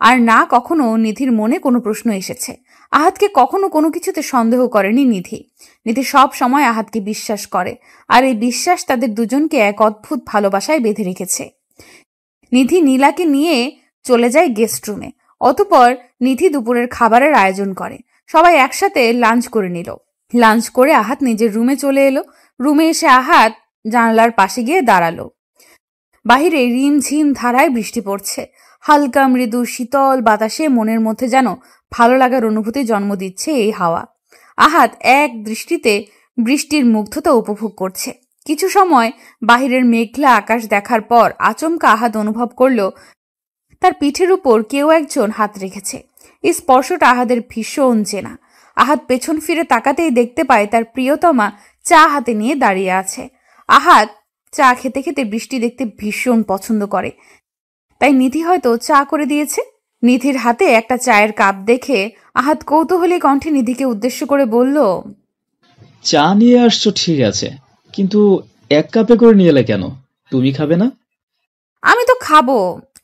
আর না কখনো নিধির মনে কোনো প্রশ্ন এসেছে। আহাদকে কখনো কোনো কিছুতে সন্দেহ করেনি নিধি। নিধি সব সময় আহাদকে বিশ্বাস করে, আর এই বিশ্বাস তাদের দুজনকে এক অদ্ভুত ভালোবাসায় বেঁধে রেখেছে। নিধি নীলাকে নিয়ে চলে যায় গেস্ট রুমে। অতঃপর নিধি দুপুরের খাবারের আয়োজন করে। সবাই একসাথে লাঞ্চ করে নিল। লাঞ্চ করে আহাদ নিজের রুমে চলে এলো। রুমে এসে আহাদ জানালার পাশে গিয়ে দাঁড়ালো। বাহিরে রিমঝিম ধারায় বৃষ্টি পড়ছে। হালকা মৃদু শীতল বাতাসে মনের মধ্যে যেন ভালো লাগার অনুভূতি জন্ম দিচ্ছে এই হাওয়া। আহাদ এক দৃষ্টিতে বৃষ্টির মুগ্ধতা উপভোগ করছে। কিছু সময় বাহিরের মেঘলা আকাশ দেখার পর আচমকা আহাদ অনুভব করল তার পিঠের উপর কেউ একজন হাত রেখেছে। এই স্পর্শটা আহাদের ভীষণ চেনা। আহাদ পেছন ফিরে তাকাতেই দেখতে পায় তার প্রিয়তমা চা হাতে নিয়ে দাঁড়িয়ে আছে। আহাদ চা খেতে খেতে বৃষ্টি দেখতে ভীষণ পছন্দ করে, তাই নিধি হয়তো চা করে দিয়েছে। নিধির হাতে একটা চায়ের কাপ দেখে আহাদ কৌতূহলী কণ্ঠে নিধিকে উদ্দেশ্য করে বলল, চা নিয়ে আসছো ঠিক আছে, কিন্তু 1 কাপে করে নিয়ে এলে কেন? তুমি খাবে না? আমি তো খাবো,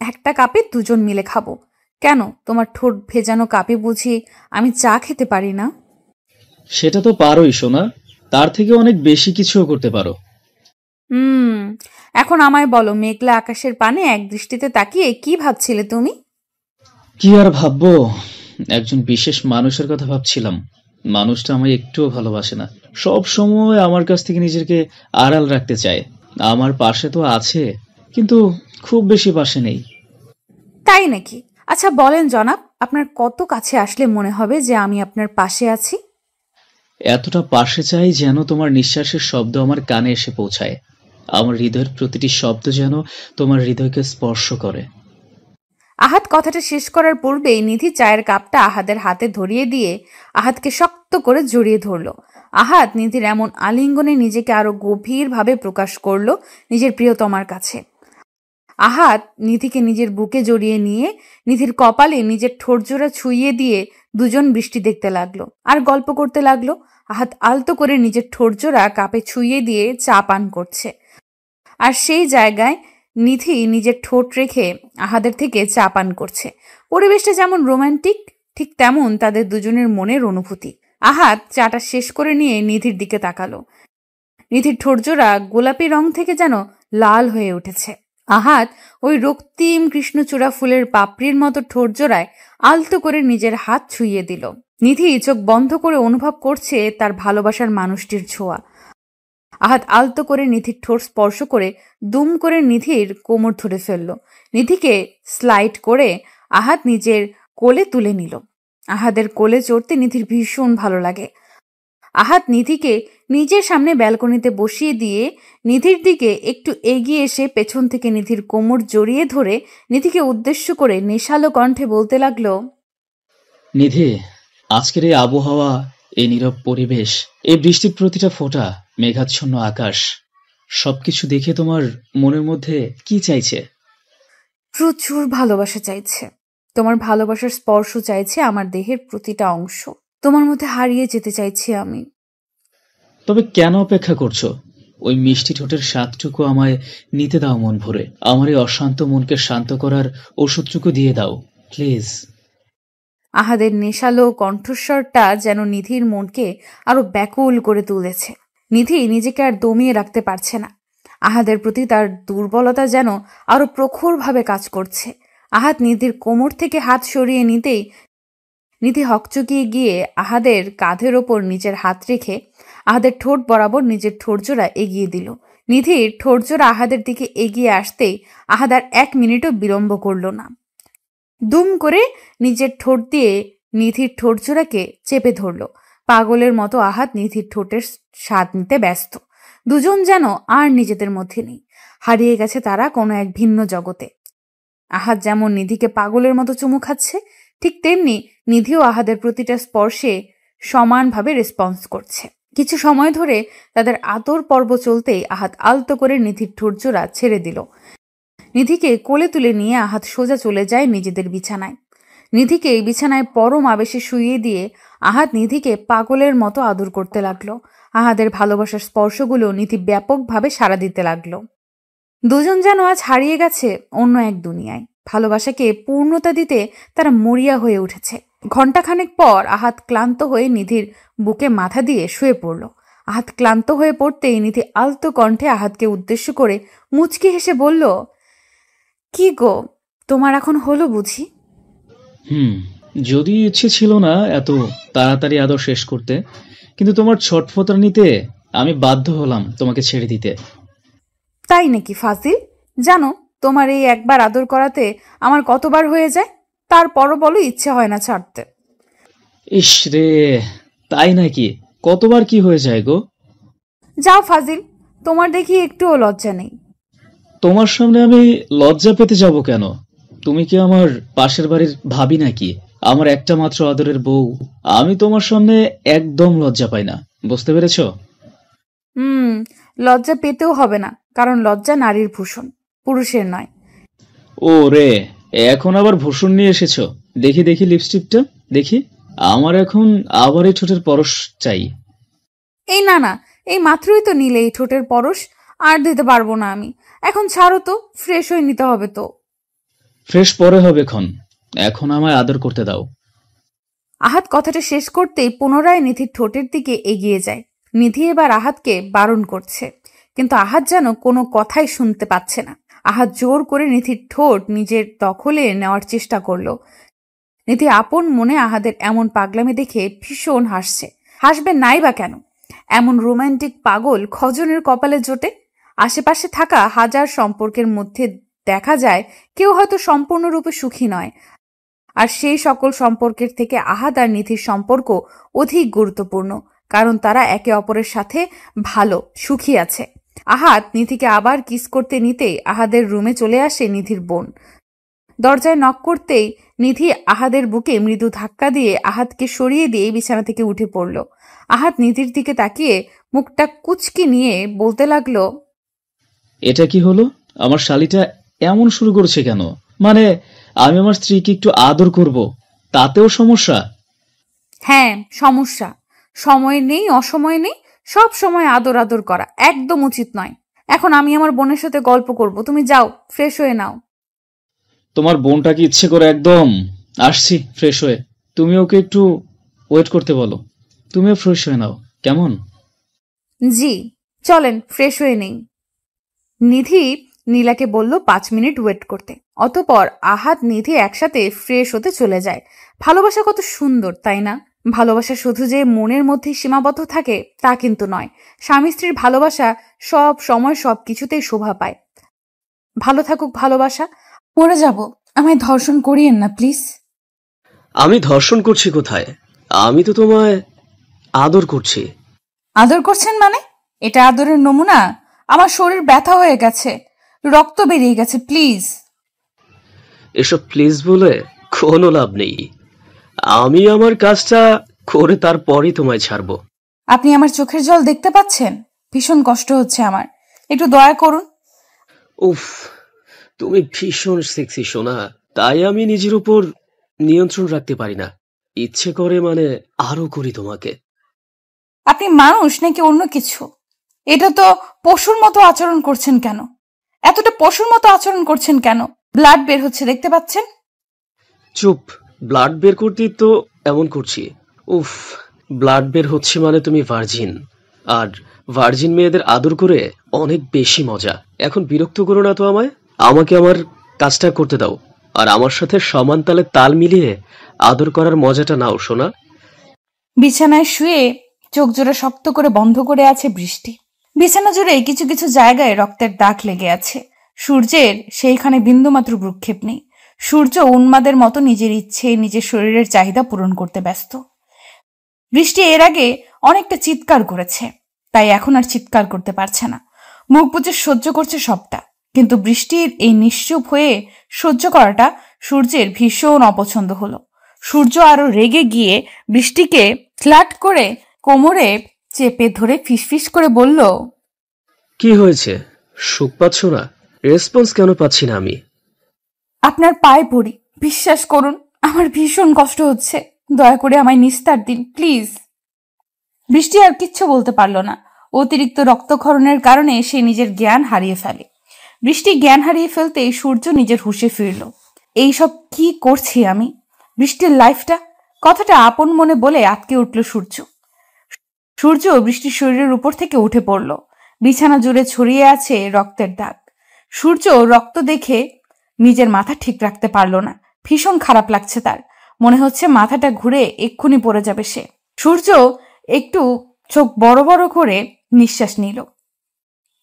একটা কাপে দুজন মিলে খাবো। কেন, তোমার ঠোঁট ভেজানো কাপে বুঝি আমি চা খেতে পারি না? সেটা তো পারোই সোনা, তার থেকে অনেক বেশি কিছুও করতে পারো। এখন আমায় বলো, মেঘলা আকাশের পানে এক দৃষ্টিতে তাকিয়ে কি ভাবছিলে তুমি? কি আর ভাববো, একজন বিশেষ মানুষের কথা ভাবছিলাম। মানুষটা আমায় একটুও ভালোবাসে না, সব সময় আমার কাছ থেকে নিজেকে আড়াল রাখতে চায়। আমার পাশে তো আছে, কিন্তু খুব বেশি পাশে নেই। তাই নাকি? আচ্ছা বলেন জনাব, আপনার কত কাছে আসলে মনে হবে যে আমি আপনার পাশে আছি? এতটা পাশে চাই যেন তোমার নিঃশ্বাসের শব্দ আমার কানে এসে পৌঁছায়। আমার হৃদয়ের প্রতিটি শব্দ যেন তোমার হৃদয়কে স্পর্শ করে। আহাদ কথাটা শেষ করার পূর্বেই নিধি চায়ের কাপটা আহাদের হাতে ধরিয়ে দিয়ে আহাদকে শক্ত করে জড়িয়ে ধরল। আহাদ নিধির এমন আলিঙ্গনে নিজেকে আরো গভীরভাবে প্রকাশ করল নিজের প্রিয়তমার কাছে। আহাদ নিধিকে নিজের বুকে জড়িয়ে নিয়ে নিধির কপালে নিজের ঠোঁটজোড়া ছুঁইয়ে দিয়ে দুজন বৃষ্টি দেখতে লাগলো আর গল্প করতে লাগলো। আহাদ আলতো করে নিজের ঠোঁটজোড়া কাপে ছুঁইয়ে দিয়ে চা পান করছে, আর সেই জায়গায় নিধি নিজের ঠোঁট রেখে আহাদের থেকে চা পান করছে। পরিবেশটা যেমন রোমান্টিক, ঠিক তেমন তাদের দুজনের মনের অনুভূতি। আহাদ চাটা শেষ করে নিয়ে নিধির দিকে তাকালো। নিধির ঠোঁটজোড়া গোলাপি রং থেকে যেন লাল হয়ে উঠেছে। আহাদ ওই রক্তিম কৃষ্ণচূড়া ফুলের পাপড়ির মতো ঠোঁটজোড়ায় আলতো করে নিজের হাত ছুঁইয়ে দিল। নিধি চোখ বন্ধ করে অনুভব করছে তার ভালোবাসার মানুষটির ছোঁয়া। আহাদ আলতো করে নিধির ঠোঁট স্পর্শ করে দুম করে নিধির কোমর ধরে ফেলল। নিধিকে স্লাইড করে আহাদ নিজের কোলে তুলে নিল। আহাদের কোলে চড়তে নিধির ভীষণ ভালো লাগে। আহাদ নিধিকে নিজের সামনে ব্যালকনিতে বসিয়ে দিয়ে নিধির দিকে একটু এগিয়ে এসে পেছন থেকে নিধির কোমর জড়িয়ে ধরে নিধিকে উদ্দেশ্য করে নেশালো কণ্ঠে বলতে লাগলো, নিধি, আজকের এই আবহাওয়া, এই নীরব পরিবেশ, এই বৃষ্টির প্রতিটা ফোঁটা, মেঘাচ্ছন্ন আকাশ, সবকিছু দেখে তোমার মনের মধ্যে কি চাইছে? প্রচুর ভালোবাসা চাইছে। তোমার ভালোবাসার স্পর্শ চাইছে আমার দেহের প্রতিটা অংশ। তোমার মধ্যে হারিয়ে যেতে চাইছি আমি। তবে কেন অপেক্ষা করছো? ওই মিষ্টি ঠোঁটের স্বাদটুকু আমায় নিতে দাও মন ভরে। আমার এই অশান্ত মনকে শান্ত করার ওষুধটুকু দিয়ে দাও প্লিজ। আহাদের নেশালো কণ্ঠস্বরটা যেন নিধির মনকে আরো ব্যাকুল করে তুলেছে। নিধি নিজেকে আর দমিয়ে রাখতে পারছে না। আহাদের প্রতি তার দুর্বলতা যেন আরো প্রখরভাবে কাজ করছে। আহাদ নিধির কোমর থেকে হাত সরিয়ে নিতেই নিধি হকচকিয়ে গিয়ে আহাদের কাঁধের ওপর নিজের হাত রেখে আহাদের ঠোঁট বরাবর নিজের ঠোঁটজোড়া এগিয়ে দিল। নিধির ঠোঁটজোড়া আহাদের দিকে এগিয়ে আসতেই আহাদ আর 1 মিনিটও বিলম্ব করল না। দুম করে নিজের ঠোঁট দিয়ে নিধির ঠোঁটজোড়াকে চেপে ধরল। পাগলের মতো আহাদ নিধির ঠোঁটের স্বাদ নিতে ব্যস্ত। দুজন যেন আর নিজেদের মধ্যে নেই, হারিয়ে গেছে তারা কোনো এক ভিন্ন জগতে। আহাদ যেমন নিধিকে পাগলের মতো চুমু খাচ্ছে, ঠিক তেমনি নিধিও আহাদের প্রতিটা স্পর্শে সমানভাবে রেসপন্স করছে। কিছু সময় ধরে তাদের আদর পর্ব চলতেই আহাদ আলতো করে নিধির ঠোঁটজোড়া ছেড়ে দিল। নিধিকে কোলে তুলে নিয়ে আহাদ সোজা চলে যায় নিজেদের বিছানায়। নিধিকে বিছানায় পরম আবেশে শুইয়ে দিয়ে আহাদ নিধিকে পাগলের মতো আদর করতে লাগলো। আহাদের ভালোবাসার স্পর্শগুলো নিধি ব্যাপকভাবে সাড়া দিতে লাগলো। দুজন যেন আজ হারিয়ে গেছে অন্য এক দুনিয়ায়। ভালোবাসাকে পূর্ণতা দিতে তারা মরিয়া হয়ে উঠেছে। ঘণ্টাখানেক পর আহাদ ক্লান্ত হয়ে নিধির বুকে মাথা দিয়ে শুয়ে পড়ল। আহাদ ক্লান্ত হয়ে পড়তেই নিধি আলতো কণ্ঠে আহাদকে উদ্দেশ্য করে মুচকি হেসে বলল, কি গো, তোমার এখন হলো বুঝি? যদি ইচ্ছে ছিল না এত তাড়াতাড়ি আদর শেষ করতে, কিন্তু তোমার ছটফটানিতে আমি বাধ্য হলাম তোমাকে ছেড়ে দিতে। তাই নাকি ফাজিল? জানো, তোমার এই একবার আদর করাতে আমার কতবার হয়ে যায়, তারপরও বলো ইচ্ছে হয় না ছাড়তে। ইস রে, তাই নাকি? কতবার কি হয়ে যায় গো? যাও ফাজিল, তোমার দেখি একটুও লজ্জা নেই। তোমার সামনে আমি লজ্জা পেতে যাব কেন? তুমি কি আমার পাশের বাড়ির ভাবি নাকি? আমার একটা মাত্র আদরের বউ। আমি তোমার সামনে একদম লজ্জা পাই না, বুঝতে পেরেছ? লজ্জা পেতেও হবে না, কারণ লজ্জা নারীর ভূষণ, পুরুষের নয়। ও রে, এখন আবার ভূষণ নিয়ে এসেছ? দেখি দেখি লিপস্টিকটা দেখি। আমার এখন আবার এই ঠোঁটের পরশ চাই। এই না না, এই মাত্রই তো নিলে এই ঠোঁটের পরশ, আর দিতে পারবো না আমি। এখন ছাড়ো তো, ফ্রেশ হয়ে নিতে হবে তো। ফ্রেশ পরে হবে এখন আমায় আদর করতে দাও। আহাদ কথাটা শেষ করতেই পুনরায় নিধির ঠোঁটের দিকে এগিয়ে যায়। নিধি এবার আহাদকে বারণ করছে, কিন্তু আহাদ যেন কোনো কথাই শুনতে পাচ্ছে না। আহাদ জোর করে নিধির ঠোঁট নিজের দখলে নেওয়ার চেষ্টা করলো। নিধি আপন মনে আহাদের এমন পাগলামি দেখে ভীষণ হাসছে। হাসবে নাই বা কেন? এমন রোমান্টিক পাগল খজনের কপালে জোটে। আশেপাশে থাকা হাজার সম্পর্কের মধ্যে দেখা যায় কেউ হয়তো সম্পূর্ণরূপে সুখী নয়, আর সেই সকল সম্পর্কের থেকে আহাদ আর নিধির সম্পর্ক অধিক গুরুত্বপূর্ণ, কারণ তারা একে অপরের সাথে ভালো সুখী আছে। আহাদ নিধিকে আবার কিস করতে নিতেই আহাদের রুমে চলে আসে নিধির বোন। দরজায় নক করতেই নিধি আহাদের বুকে মৃদু ধাক্কা দিয়ে আহাদকে সরিয়ে দিয়ে বিছানা থেকে উঠে পড়ল। আহাদ নিধির দিকে তাকিয়ে মুখটা কুচকি নিয়ে বলতে লাগলো, এটা কি হলো? আমার শালিটা এমন শুরু করেছে কেন? মানে আমি আমার স্ত্রীকে একটু আদর করব, তাতেও সমস্যা? হ্যাঁ সমস্যা। সময় নেই, অসময় নেই, সব সময় আদর আদর করা একদম উচিত নয়। এখন আমি আমার বোনের সাথে গল্প করব, তুমি যাও ফ্রেশ হয়ে নাও। তোমার বোনটা কি ইচ্ছে করে একদম? আসছি ফ্রেশ হয়ে, তুমি ওকে একটু ওয়েট করতে বলো। তুমিও ফ্রেশ হয়ে নাও, কেমন? জি চলেন ফ্রেশ হয়ে নেই। নিধি নীলাকে বলল 5 মিনিট ওয়েট করতে। অতঃপর আহাদ নিধি একসাথে ফ্রেশ হতে চলে যায়। ভালোবাসা কত সুন্দর, তাই না? ভালোবাসা শুধু যে মনের মধ্যে সীমাবদ্ধ থাকে তা কিন্তু নয়। স্বামী স্ত্রীর ভালোবাসা সব সময় সব কিছুতেই শোভা পায়। ভালো থাকুক ভালোবাসা। মরে যাব, আমায় ধর্ষণ করিয়েন না প্লিজ। আমি ধর্ষণ করছি কোথায়? আমি তো তোমায় আদর করছি। আদর করছেন মানে? এটা আদরের নমুনা? আমার শরীর ব্যথা হয়ে গেছে, রক্ত বেরিয়ে গেছে, প্লিজ। এসব প্লিজ বলে কোনো লাভ নেই। আমি আমার কাজটা করে তারপরই তোমায় ছাড়বো। আপনি আমার চোখের জল দেখতে পাচ্ছেন? ভীষণ কষ্ট হচ্ছে আমার, একটু দয়া করুন। উফ, তুমি ভীষণ সেক্সি সোনা, তাই আমি নিজের উপর নিয়ন্ত্রণ রাখতে পারি না। ইচ্ছে করে মানে আরো করি তোমাকে। আপনি মানুষ নাকি অন্য কিছু? এটা তো পশুর মতো আচরণ করছেন কেন? এতটা পশুর মতো আচরণ করছেন কেন? ব্লাড বের হচ্ছে, দেখতে পাচ্ছেন? চুপ, ব্লাড বের করতেই তো এমন করছি। উফ, ব্লাড বের হচ্ছে মানে তুমি ভার্জিন, আর ভার্জিন মেয়েদের আদর করে অনেক বেশি মজা। এখন বিরক্ত করো না তো আমায়। আমাকে আমার কাজটা করতে দাও, আর আমার সাথে সমান তালে তাল মিলিয়ে আদর করার মজাটা নাও সোনা। বিছানায় শুয়ে চোখ জোড়া শক্ত করে বন্ধ করে আছে বৃষ্টি। বিছানা জুড়ে কিছু কিছু জায়গায় রক্তের দাগ লেগে আছে। সূর্যের সেইখানে বিন্দুমাত্র ভ্রুক্ষেপ নেই। সূর্য উন্মাদের মতো নিজের ইচ্ছে, নিজের শরীরের চাহিদা পূরণ করতে ব্যস্ত। বৃষ্টি এর আগে অনেকটা চিৎকার করেছে, তাই এখন আর চিৎকার করতে পারছে না। মুখ বুজে সহ্য করছে সবটা। কিন্তু বৃষ্টির এই নিশ্চুপ হয়ে সহ্য করাটা সূর্যের ভীষণ অপছন্দ হলো। সূর্য আরো রেগে গিয়ে বৃষ্টিকে ফ্ল্যাট করে কোমরে চেপে ধরে ফিসফিস করে বলল, কি হয়েছে? সুখ পাচ্ছ না? রেসপন্স কেন পাচ্ছি না আমি? আপনার পায়ে পড়ি, বিশ্বাস করুন, আমার ভীষণ কষ্ট হচ্ছে। দয়া করে আমায় নিস্তার দিন প্লিজ। বৃষ্টি আর কিচ্ছু বলতে পারল না। অতিরিক্ত রক্তক্ষরণের কারণে সে নিজের জ্ঞান হারিয়ে ফেলে। বৃষ্টি জ্ঞান হারিয়ে ফেলতেই সূর্য নিজের হুঁশে ফিরল। এইসব কি করছি আমি? বৃষ্টির লাইফটা, কথাটা আপন মনে বলে আটকে উঠল সূর্য। সূর্য বৃষ্টির শরীরের উপর থেকে উঠে পড়ল। বিছানা জুড়ে ছড়িয়ে আছে রক্তের দাগ। সূর্য রক্ত দেখে নিজের মাথা ঠিক রাখতে পারল না। ভীষণ খারাপ লাগছে তার। মনে হচ্ছে মাথাটা ঘুরে এক্ষুনি পড়ে যাবে সে। সূর্য একটু চোখ বড় বড় করে নিঃশ্বাস নিল।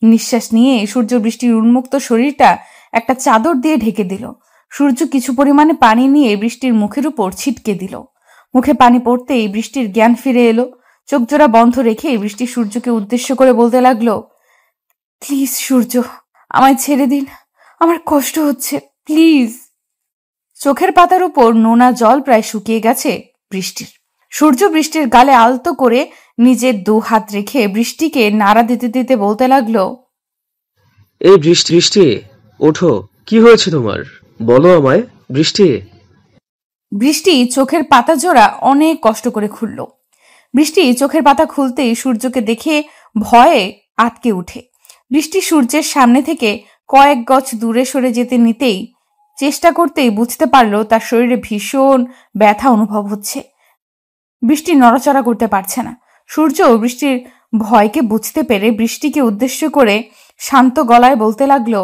নিঃশ্বাস নিয়ে সূর্য বৃষ্টির উন্মুক্ত শরীরটা একটা চাদর দিয়ে ঢেকে দিল। সূর্য কিছু পরিমাণে পানি নিয়ে বৃষ্টির মুখের উপর ছিটকে দিল। মুখে পানি পড়তেই বৃষ্টির জ্ঞান ফিরে এলো। চোখ জোড়া বন্ধ রেখে বৃষ্টি সূর্যকে উদ্দেশ্য করে বলতে লাগলো, প্লিজ সূর্য, আমায় ছেড়ে দিন, আমার কষ্ট হচ্ছে, প্লিজ। চোখের পাতার উপর নোনা জল প্রায় শুকিয়ে গেছে বৃষ্টির। সূর্য বৃষ্টির গালে আলতো করে নিজের 2 হাত রেখে বৃষ্টিকে নাড়া দিতে দিতে বলতে লাগলো, এই বৃষ্টি বৃষ্টি, ওঠো, কি হয়েছে তোমার? বলো আমায় বৃষ্টি। বৃষ্টি চোখের পাতা জোড়া অনেক কষ্ট করে খুলল। বৃষ্টি চোখের পাতা খুলতেই সূর্যকে দেখে ভয়ে আটকে উঠে। বৃষ্টি সূর্যের সামনে থেকে কয়েক গজ দূরে সরে যেতে নিতেই চেষ্টা করতেই বুঝতে পারল তার শরীরে ভীষণ ব্যথা অনুভব হচ্ছে। বৃষ্টি নড়াচড়া করতে পারছে না। সূর্য বৃষ্টির ভয়কে বুঝতে পেরে বৃষ্টিকে উদ্দেশ্য করে শান্ত গলায় বলতে লাগলো,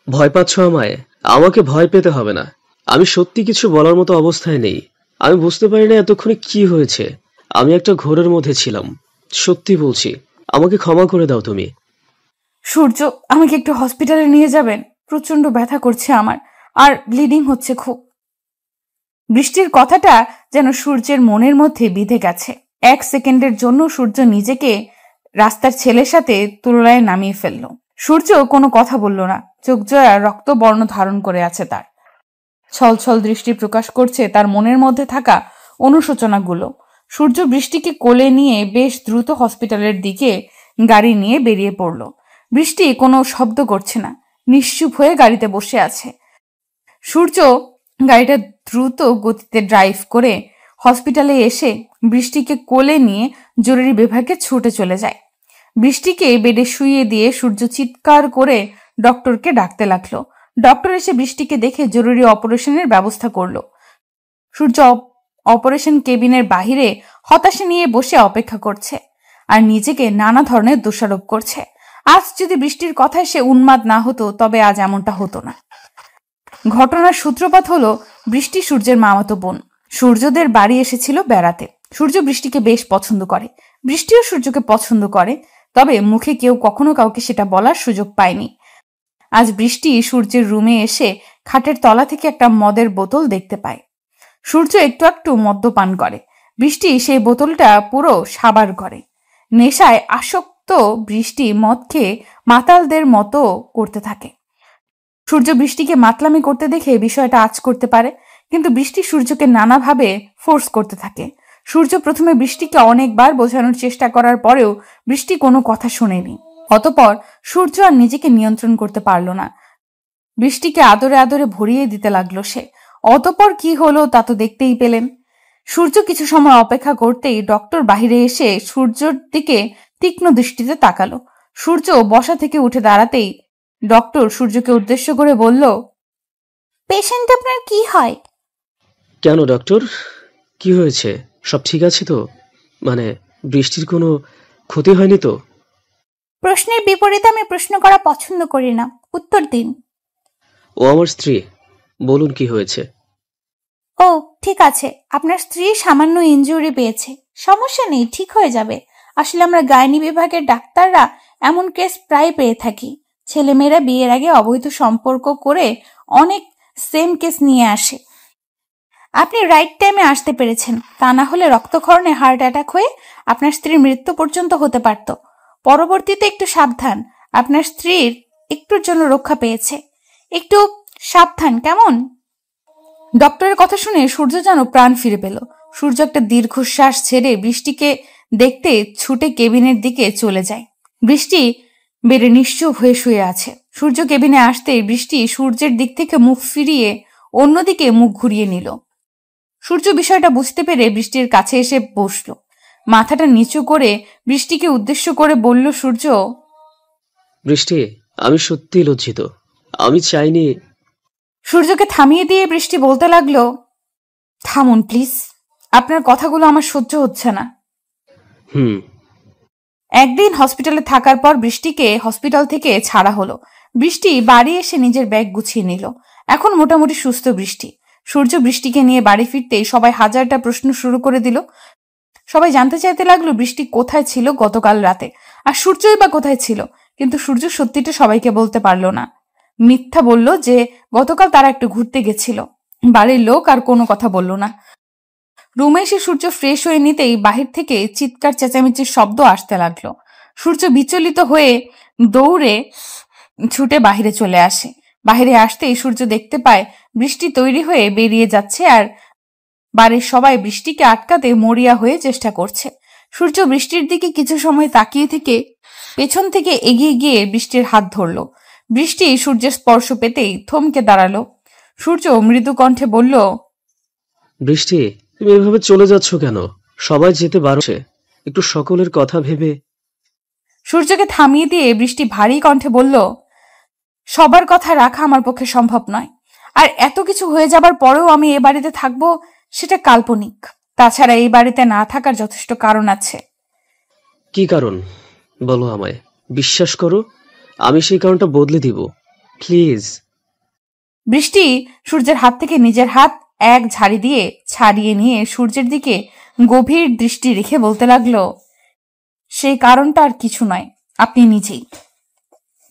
ভয় পাচ্ছ আমায়? আমাকে ভয় পেতে হবে না। আমি সত্যি কিছু বলার মতো অবস্থায় নেই। আমি বুঝতে পারি না এতক্ষণে কি হয়েছে। আমি একটা ঘোরের মধ্যে ছিলাম, সত্যি বলছি। আমাকে ক্ষমা করে দাও তুমি। সূর্য, আমাকে একটু হসপিটালে নিয়ে যাবেন? প্রচন্ড ব্যথা করছে আমার, আর ব্লিডিং হচ্ছে খুব। বৃষ্টির কথাটা যেন সূর্যের মনের মধ্যে বিঁধে গেছে। 1 সেকেন্ডের জন্য সূর্য নিজেকে রাস্তার ছেলের সাথে তুলনায় নামিয়ে ফেলল। সূর্য কোনো কথা বলল না। চোখ জোড়া রক্তবর্ণ ধারণ করে আছে তার। ছলছল দৃষ্টি প্রকাশ করছে তার মনের মধ্যে থাকা অনুশোচনাগুলো। সূর্য বৃষ্টিকে কোলে নিয়ে বেশ দ্রুত হসপিটালের দিকে গাড়ি নিয়ে বেরিয়ে পড়ল। বৃষ্টি কোনো শব্দ করছে না, নিশ্চুপ হয়ে গাড়িতে বসে আছে। সূর্য গাড়িটা দ্রুত গতিতে ড্রাইভ করে হসপিটালে এসে বৃষ্টিকে কোলে নিয়ে জরুরি বিভাগে ছুটে চলে যায়। বৃষ্টিকে বেডে শুইয়ে দিয়ে সূর্য চিৎকার করে ডক্টরকে ডাকতে লাগলো। ডক্টর এসে বৃষ্টিকে দেখে জরুরি অপারেশনের ব্যবস্থা করলো। সূর্য অপারেশন কেবিনের বাহিরে হতাশা নিয়ে বসে অপেক্ষা করছে আর নিজেকে নানা ধরনের দোষারোপ করছে। আজ যদি বৃষ্টির কথায় সে উন্মাদ না হতো তবে আজ এমনটা হতো না। ঘটনার সূত্রপাত হলো বৃষ্টি সূর্যের মামাতো বোন। সূর্যদের বাড়ি এসেছিল বেড়াতে। সূর্য বৃষ্টিকে বেশ পছন্দ করে, বৃষ্টিও সূর্যকে পছন্দ করে, তবে মুখে কেউ কখনো কাউকে সেটা বলার সুযোগ পায়নি। আজ বৃষ্টি সূর্যের রুমে এসে খাটের তলা থেকে একটা মদের বোতল দেখতে পায়। সূর্য একটু একটু মদ্যপান করে। বৃষ্টি সেই বোতলটা পুরো সাবার করে। নেশায় আসক্ত বৃষ্টি মদ খেয়ে মাতালদের মতো করতে থাকে। সূর্য বৃষ্টিকে মাতলামি করতে দেখে বিষয়টা আঁচ করতে পারে, কিন্তু বৃষ্টি সূর্যকে নানাভাবে ফোর্স করতে থাকে। সূর্য প্রথমে বৃষ্টিকে অনেকবার বোঝানোর চেষ্টা করার পরেও বৃষ্টি কোনো কথা শোনেনি। অতঃপর সূর্য আর নিজেকে নিয়ন্ত্রণ করতে পারল না। বৃষ্টিকে আদরে আদরে ভরিয়ে দিতে লাগলো সে। অতঃপর কি হলো তা তো দেখতেই পেলেন। সূর্য কিছু সময় অপেক্ষা করতেই ডক্টর বাহিরে এসে সূর্যের দিকে তীক্ষ্ণ দৃষ্টিতে তাকালো। সূর্য বসা থেকে উঠে দাঁড়াতেই ডক্টর সূর্যকে উদ্দেশ্য করে বলল, পেশেন্ট আপনার কি হয়? কেন ডক্টর, কি হয়েছে? সব ঠিক আছে তো? মানে বৃষ্টির কোনো ক্ষতি হয়নি তো? প্রশ্নের বিপরীতে আমি প্রশ্ন করা পছন্দ করি না, উত্তর দিন। ও আমার স্ত্রী, বলুন কি হয়েছে? ও ঠিক আছে, আপনার স্ত্রী সামান্য ইনজুরি পেয়েছে, সমস্যা নেই, ঠিক হয়ে যাবে। আসলে আমরা গাইনি বিভাগের ডাক্তাররা এমন কেস প্রায় পেয়ে থাকি। ছেলেমেয়েরা বিয়ের আগে অবৈধ সম্পর্ক করে অনেক সেম কেস নিয়ে আসে। আপনি রাইট টাইমে আসতে পেরেছেন, তা না হলে রক্তক্ষরণে হার্ট অ্যাটাক হয়ে আপনার স্ত্রীর মৃত্যু পর্যন্ত হতে পারত। পরবর্তীতে একটু সাবধান, আপনার স্ত্রীর একটুর জন্য রক্ষা পেয়েছে। একটু সাবধান, কেমন? ডক্টরের কথা শুনে সূর্য যেন প্রাণ ফিরে পেল। সূর্য একটা দীর্ঘশ্বাস ছেড়ে বৃষ্টিকে দেখতে ছুটে কেবিনের দিকে চলে যায়। বৃষ্টি বেড়ে নিশ্চুপ হয়ে শুয়ে আছে। সূর্য কেবিনে আসতেই বৃষ্টি সূর্যের দিক থেকে মুখ ফিরিয়ে অন্যদিকে মুখ ঘুরিয়ে নিল। সূর্য বিষয়টা বুঝতে পেরে বৃষ্টির কাছে এসে বসল। মাথাটা নিচু করে বৃষ্টিকে উদ্দেশ্য করে বলল সূর্য, বৃষ্টি, আমি সত্যি লজ্জিত। আমি চাইনি। সূর্যকে থামিয়ে দিয়ে বৃষ্টি বলতে লাগলো, থামুন প্লিজ, আপনার কথাগুলো আমার সহ্য হচ্ছে না। একদিন হসপিটালে থাকার পর বৃষ্টিকে হসপিটাল থেকে ছাড়া হলো। বৃষ্টি বাড়ি এসে নিজের ব্যাগ গুছিয়ে নিল। এখন মোটামুটি সুস্থ বৃষ্টি। সূর্য বৃষ্টিকে নিয়ে বাড়ি ফিরতেই সবাই হাজারটা প্রশ্ন শুরু করে দিল। সবাই জানতে চাইতে লাগলো বৃষ্টি কোথায় ছিল গতকাল রাতে, আর সূর্যই বা কোথায় ছিল। কিন্তু সূর্য সত্যিটা সবাইকে বলতে পারল না। মিথ্যা বলল যে গতকাল তারা একটু ঘুরতে গেছিল। বাড়ির লোক আর কোনো কথা বলল না। রুমে এসে সূর্য ফ্রেশ হয়ে নিতেই বাহির থেকে চিৎকার চেঁচামেচির শব্দ আসতে লাগলো। সূর্য বিচলিত হয়ে দৌড়ে ছুটে বাহিরে চলে আসে। বাহিরে আসতেই সূর্য দেখতে পায় বৃষ্টি তৈরি হয়ে বেরিয়ে যাচ্ছে, আর বাড়ির সবাই বৃষ্টিকে আটকাতে মরিয়া হয়ে চেষ্টা করছে। সূর্য বৃষ্টির দিকে কিছু সময় তাকিয়ে থেকে পেছন থেকে এগিয়ে গিয়ে বৃষ্টির হাত ধরল। বৃষ্টি সূর্যের স্পর্শ পেতেই থমকে দাঁড়ালো। সূর্য মৃদু কণ্ঠে বলল, বৃষ্টি, তুমি এভাবে চলে যাচ্ছ কেন? সবাই যেতে বারছে, একটু সকলের কথা ভেবে। সূর্যকে থামিয়ে দিয়ে বৃষ্টি ভারী কণ্ঠে বলল, সবার কথা রাখা আমার পক্ষে সম্ভব নয়। আর এত কিছু হয়ে যাবার পরেও আমি এ বাড়িতে থাকবো, সেটা কাল্পনিক। তাছাড়া এই বাড়িতে না থাকার যথেষ্ট কারণ আছে। কি কারণ বলো আমায়, বিশ্বাস করো আমি সেই কারণটা বদলে দিব, প্লিজ। বৃষ্টি সূর্যের হাত থেকে নিজের হাত এক ঝাড়ি দিয়ে ছাড়িয়ে নিয়ে সূর্যের দিকে গভীর দৃষ্টি রেখে বলতে লাগলো, সেই কারণটা আর কিছু নয়, আপনি নিজেই।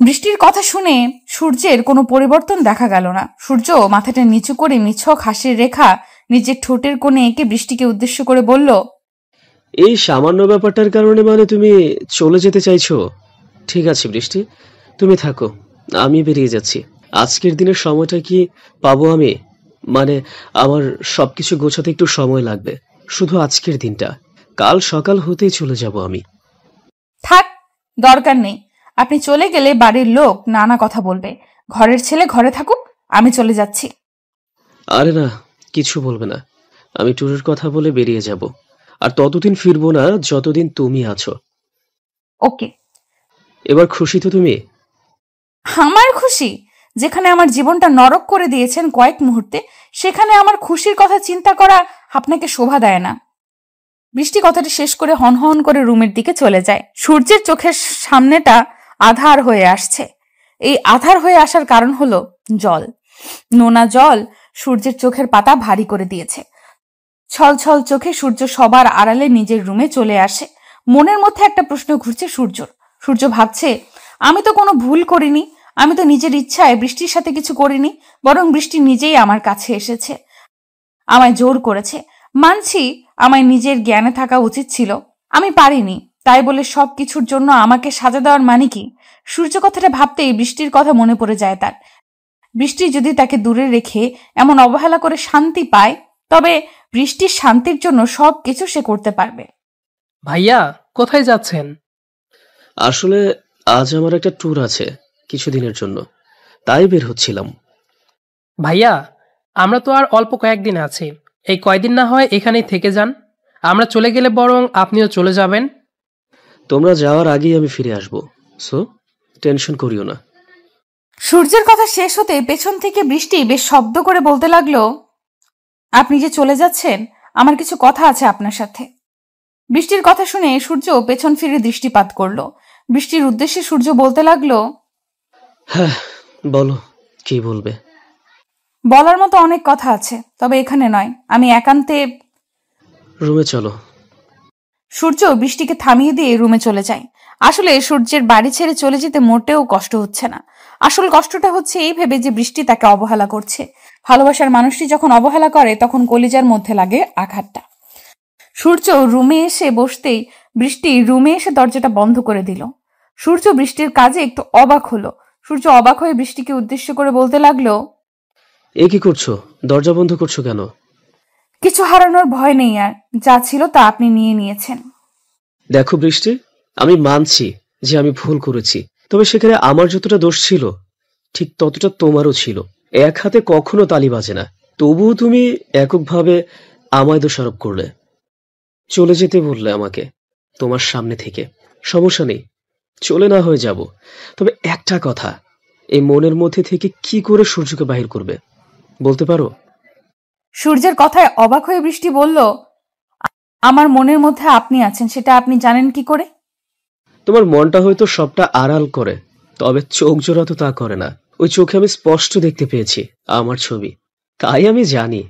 বৃষ্টির কথা শুনে সূর্যের কোনো পরিবর্তন দেখা গেল না। সূর্য মাথাটা নিচু করে নিছক হাসির রেখা নিজের ঠোঁটের কোণে এঁকে বৃষ্টিকে উদ্দেশ্য করে বলল, এই সামান্য ব্যাপারটার কারণে মানে তুমি চলে যেতে চাইছো? ঠিক আছে বৃষ্টি, তুমি থাকো, আমি বেরিয়ে যাচ্ছি। আজকের দিনের সময়টা কি পাবো আমি? মানে আমার সবকিছু গোছাতে একটু সময় লাগবে, শুধু আজকের দিনটা। কাল সকাল হতেই চলে যাব আমি। থাক, দরকার নেই। আপনি চলে গেলে বাড়ির লোক নানা কথা বলবে। ঘরের ছেলে ঘরে থাকুক, আমি চলে যাচ্ছি। আরে না, কিছু বলবে না। আমি ট্যুরের কথা বলে বেরিয়ে যাব, আর ততদিন ফিরবো না যতদিন তুমি আছো। ওকে। এবার খুশি তো তুমি? আমার খুশি? যেখানে আমার জীবনটা নরক করে দিয়েছেন কয়েক মুহূর্তে, সেখানে আমার খুশির কথা চিন্তা করা আপনাকে শোভা দেয় না। বৃষ্টি কথাটি শেষ করে হনহন করে রুমের দিকে চলে যায়। সূর্যের চোখের সামনেটা আধার হয়ে আসছে। এই আধার হয়ে আসার কারণ হলো জল। নোনা জল সূর্যের চোখের পাতা ভারী করে দিয়েছে। ছলছল চোখে সূর্য সবার আড়ালে নিজের রুমে চলে আসে। মনের মধ্যে একটা প্রশ্ন ঘুরছে সূর্যর। সূর্য ভাবছে, আমি তো কোনো ভুল করিনি, আমি তো নিজের ইচ্ছায় বৃষ্টির সাথে কিছু করিনি, বরং বৃষ্টি নিজেই আমার কাছে এসেছে, আমায় জোর করেছে। মানছি আমায় নিজের জ্ঞানে থাকা উচিত ছিল, আমি পারিনি, তাই বলে সব কিছুর জন্য আমাকে সাজা দেওয়ার মানে কি? সূর্য কথাটা ভাবতেই বৃষ্টির কথা মনে পড়ে যায় তার। বৃষ্টি যদি তাকে দূরে রেখে এমন অবহেলা করে শান্তি পায়, তবে বৃষ্টির শান্তির জন্য সব কিছু সে করতে পারবে। ভাইয়া, কোথায় যাচ্ছেন? আসলে আজ আমার একটা ট্যুর আছে কিছুদিনের জন্য, তাই বের হচ্ছিলাম। ভাইয়া, আমরা তো আর অল্প কয়েকদিন আছি, এই কয়দিন না হয় এখানেই থেকে যান। আমরা চলে গেলে বরং আপনিও চলে যাবেন। তোমরা যাওয়ার আগেই আমি ফিরে আসবো, সো টেনশন করিও না। সূর্যের কথা শেষ হতে পেছন থেকে বৃষ্টি বেশ শব্দ করে বলতে লাগলো, আপনি যে চলে যাচ্ছেন, আমার কিছু কথা আছে আপনার সাথে। বৃষ্টির কথা শুনে সূর্য পেছন ফিরে দৃষ্টিপাত করলো। বৃষ্টির উদ্দেশ্যে সূর্য বলতে লাগলো, হ্যাঁ বলো, কি বলবে? বলার মতো অনেক কথা আছে, তবে এখানে নয়, আমি একান্তে। রুমে চলো। সূর্য বৃষ্টিকে থামিয়ে দিয়ে রুমে চলে যায়। আসলে সূর্যের বাড়ি ছেড়ে চলে যেতে মোটেও কষ্ট হচ্ছে না। আসল কষ্টটা হচ্ছে এই ভেবে যে বৃষ্টি তাকে অবহেলা করছে। ভালোবাসার মানুষটি যখন অবহেলা করে তখন কলিজার মধ্যে লাগে আঘাতটা। সূর্য রুমে এসে বসতেই বৃষ্টি রুমে এসে দরজাটা বন্ধ করে দিল। সূর্য বৃষ্টির কাজে একটু অবাক হলো। সূর্য অবাক হয়ে বৃষ্টিকে উদ্দেশ্য করে বলতে লাগলো, এ কি করছো? দরজা বন্ধ করছো কেন? কিছু হারানোর ভয় নেই, আর যা ছিল তা আপনি নিয়ে নিয়েছেন। দেখো বৃষ্টি, আমি মানছি যে আমি ভুল করেছি, তবে সেখানে আমার যতটা দোষ ছিল ঠিক ততটা তোমারও ছিল। এক হাতে কখনো তালি বাজে না, তবুও তুমি এককভাবে আমায় দোষারোপ করলে। চলে যেতে বললে আমাকে তোমার সামনে থেকে। সমস্যা নেই, চলে না হয়ে যাব, তবে একটা কথা, এই মনের মধ্যে থেকে কি করে সূর্যকে বাহির করবে বলতে পারো? সূর্যের কথায় অবাক হয়ে বৃষ্টি বলল, আমার মনের মধ্যে আপনি আছেন, সেটা আপনি জানেন কি করে? তোমার মনটা হয়তো সবটা আড়াল করে, তবে চোখ জোড়া তো তা করে না। ওই চোখে আমি স্পষ্ট দেখতে পেয়েছি আমার ছবি, তাই আমি জানি।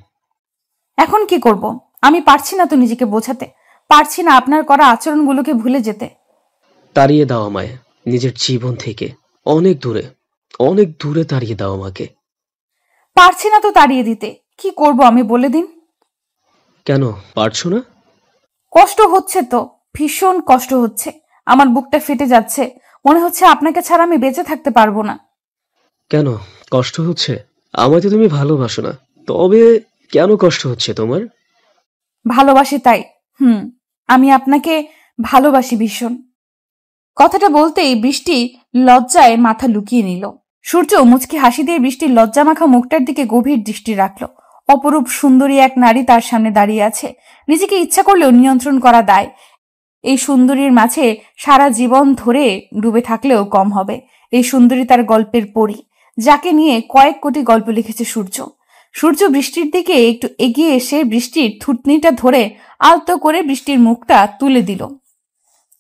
এখন কি করব? আমি পারছি না তো নিজেকে বোঝাতে, পারছি না আপনার করা আচরণগুলোকে ভুলে যেতে। তাড়িয়ে দাও আমায় নিজের জীবন থেকে, অনেক দূরে, অনেক দূরে তাড়িয়ে দাও আমাকে। পারছি না তো তাড়িয়ে দিতে, কি করব আমি বলে দিন? কেন পারছো না? কষ্ট হচ্ছে তো, ভীষণ কষ্ট হচ্ছে। আমার বুকটা ফেটে যাচ্ছে, মনে হচ্ছে আপনাকে ছাড়া আমি বেঁচে থাকতে পারবো না। কেন কষ্ট হচ্ছে? আমায় তো তুমি ভালোবাসো না, তবে কেন কষ্ট হচ্ছে তোমার? ভালোবাসি তাই। আমি আপনাকে ভালোবাসি ভীষণ। কথাটা বলতেই বৃষ্টি লজ্জায় মাথা লুকিয়ে নিল। সূর্য মুচকি হাসি দিয়ে বৃষ্টির লজ্জা মাখা মুখটার দিকে গভীর দৃষ্টি রাখল। অপরূপ সুন্দরী এক নারী তার সামনে দাঁড়িয়ে আছে, নিজেকে ইচ্ছা করলেও নিয়ন্ত্রণ করা দায়। এই সুন্দরীর মাঝে সারা জীবন ধরে ডুবে থাকলেও কম হবে। এই সুন্দরী তার গল্পের পরী, যাকে নিয়ে কয়েক কোটি গল্প লিখেছে সূর্য। সূর্য বৃষ্টির দিকে একটু এগিয়ে এসে বৃষ্টির থুতনিটা ধরে আলতো করে বৃষ্টির মুখটা তুলে দিল।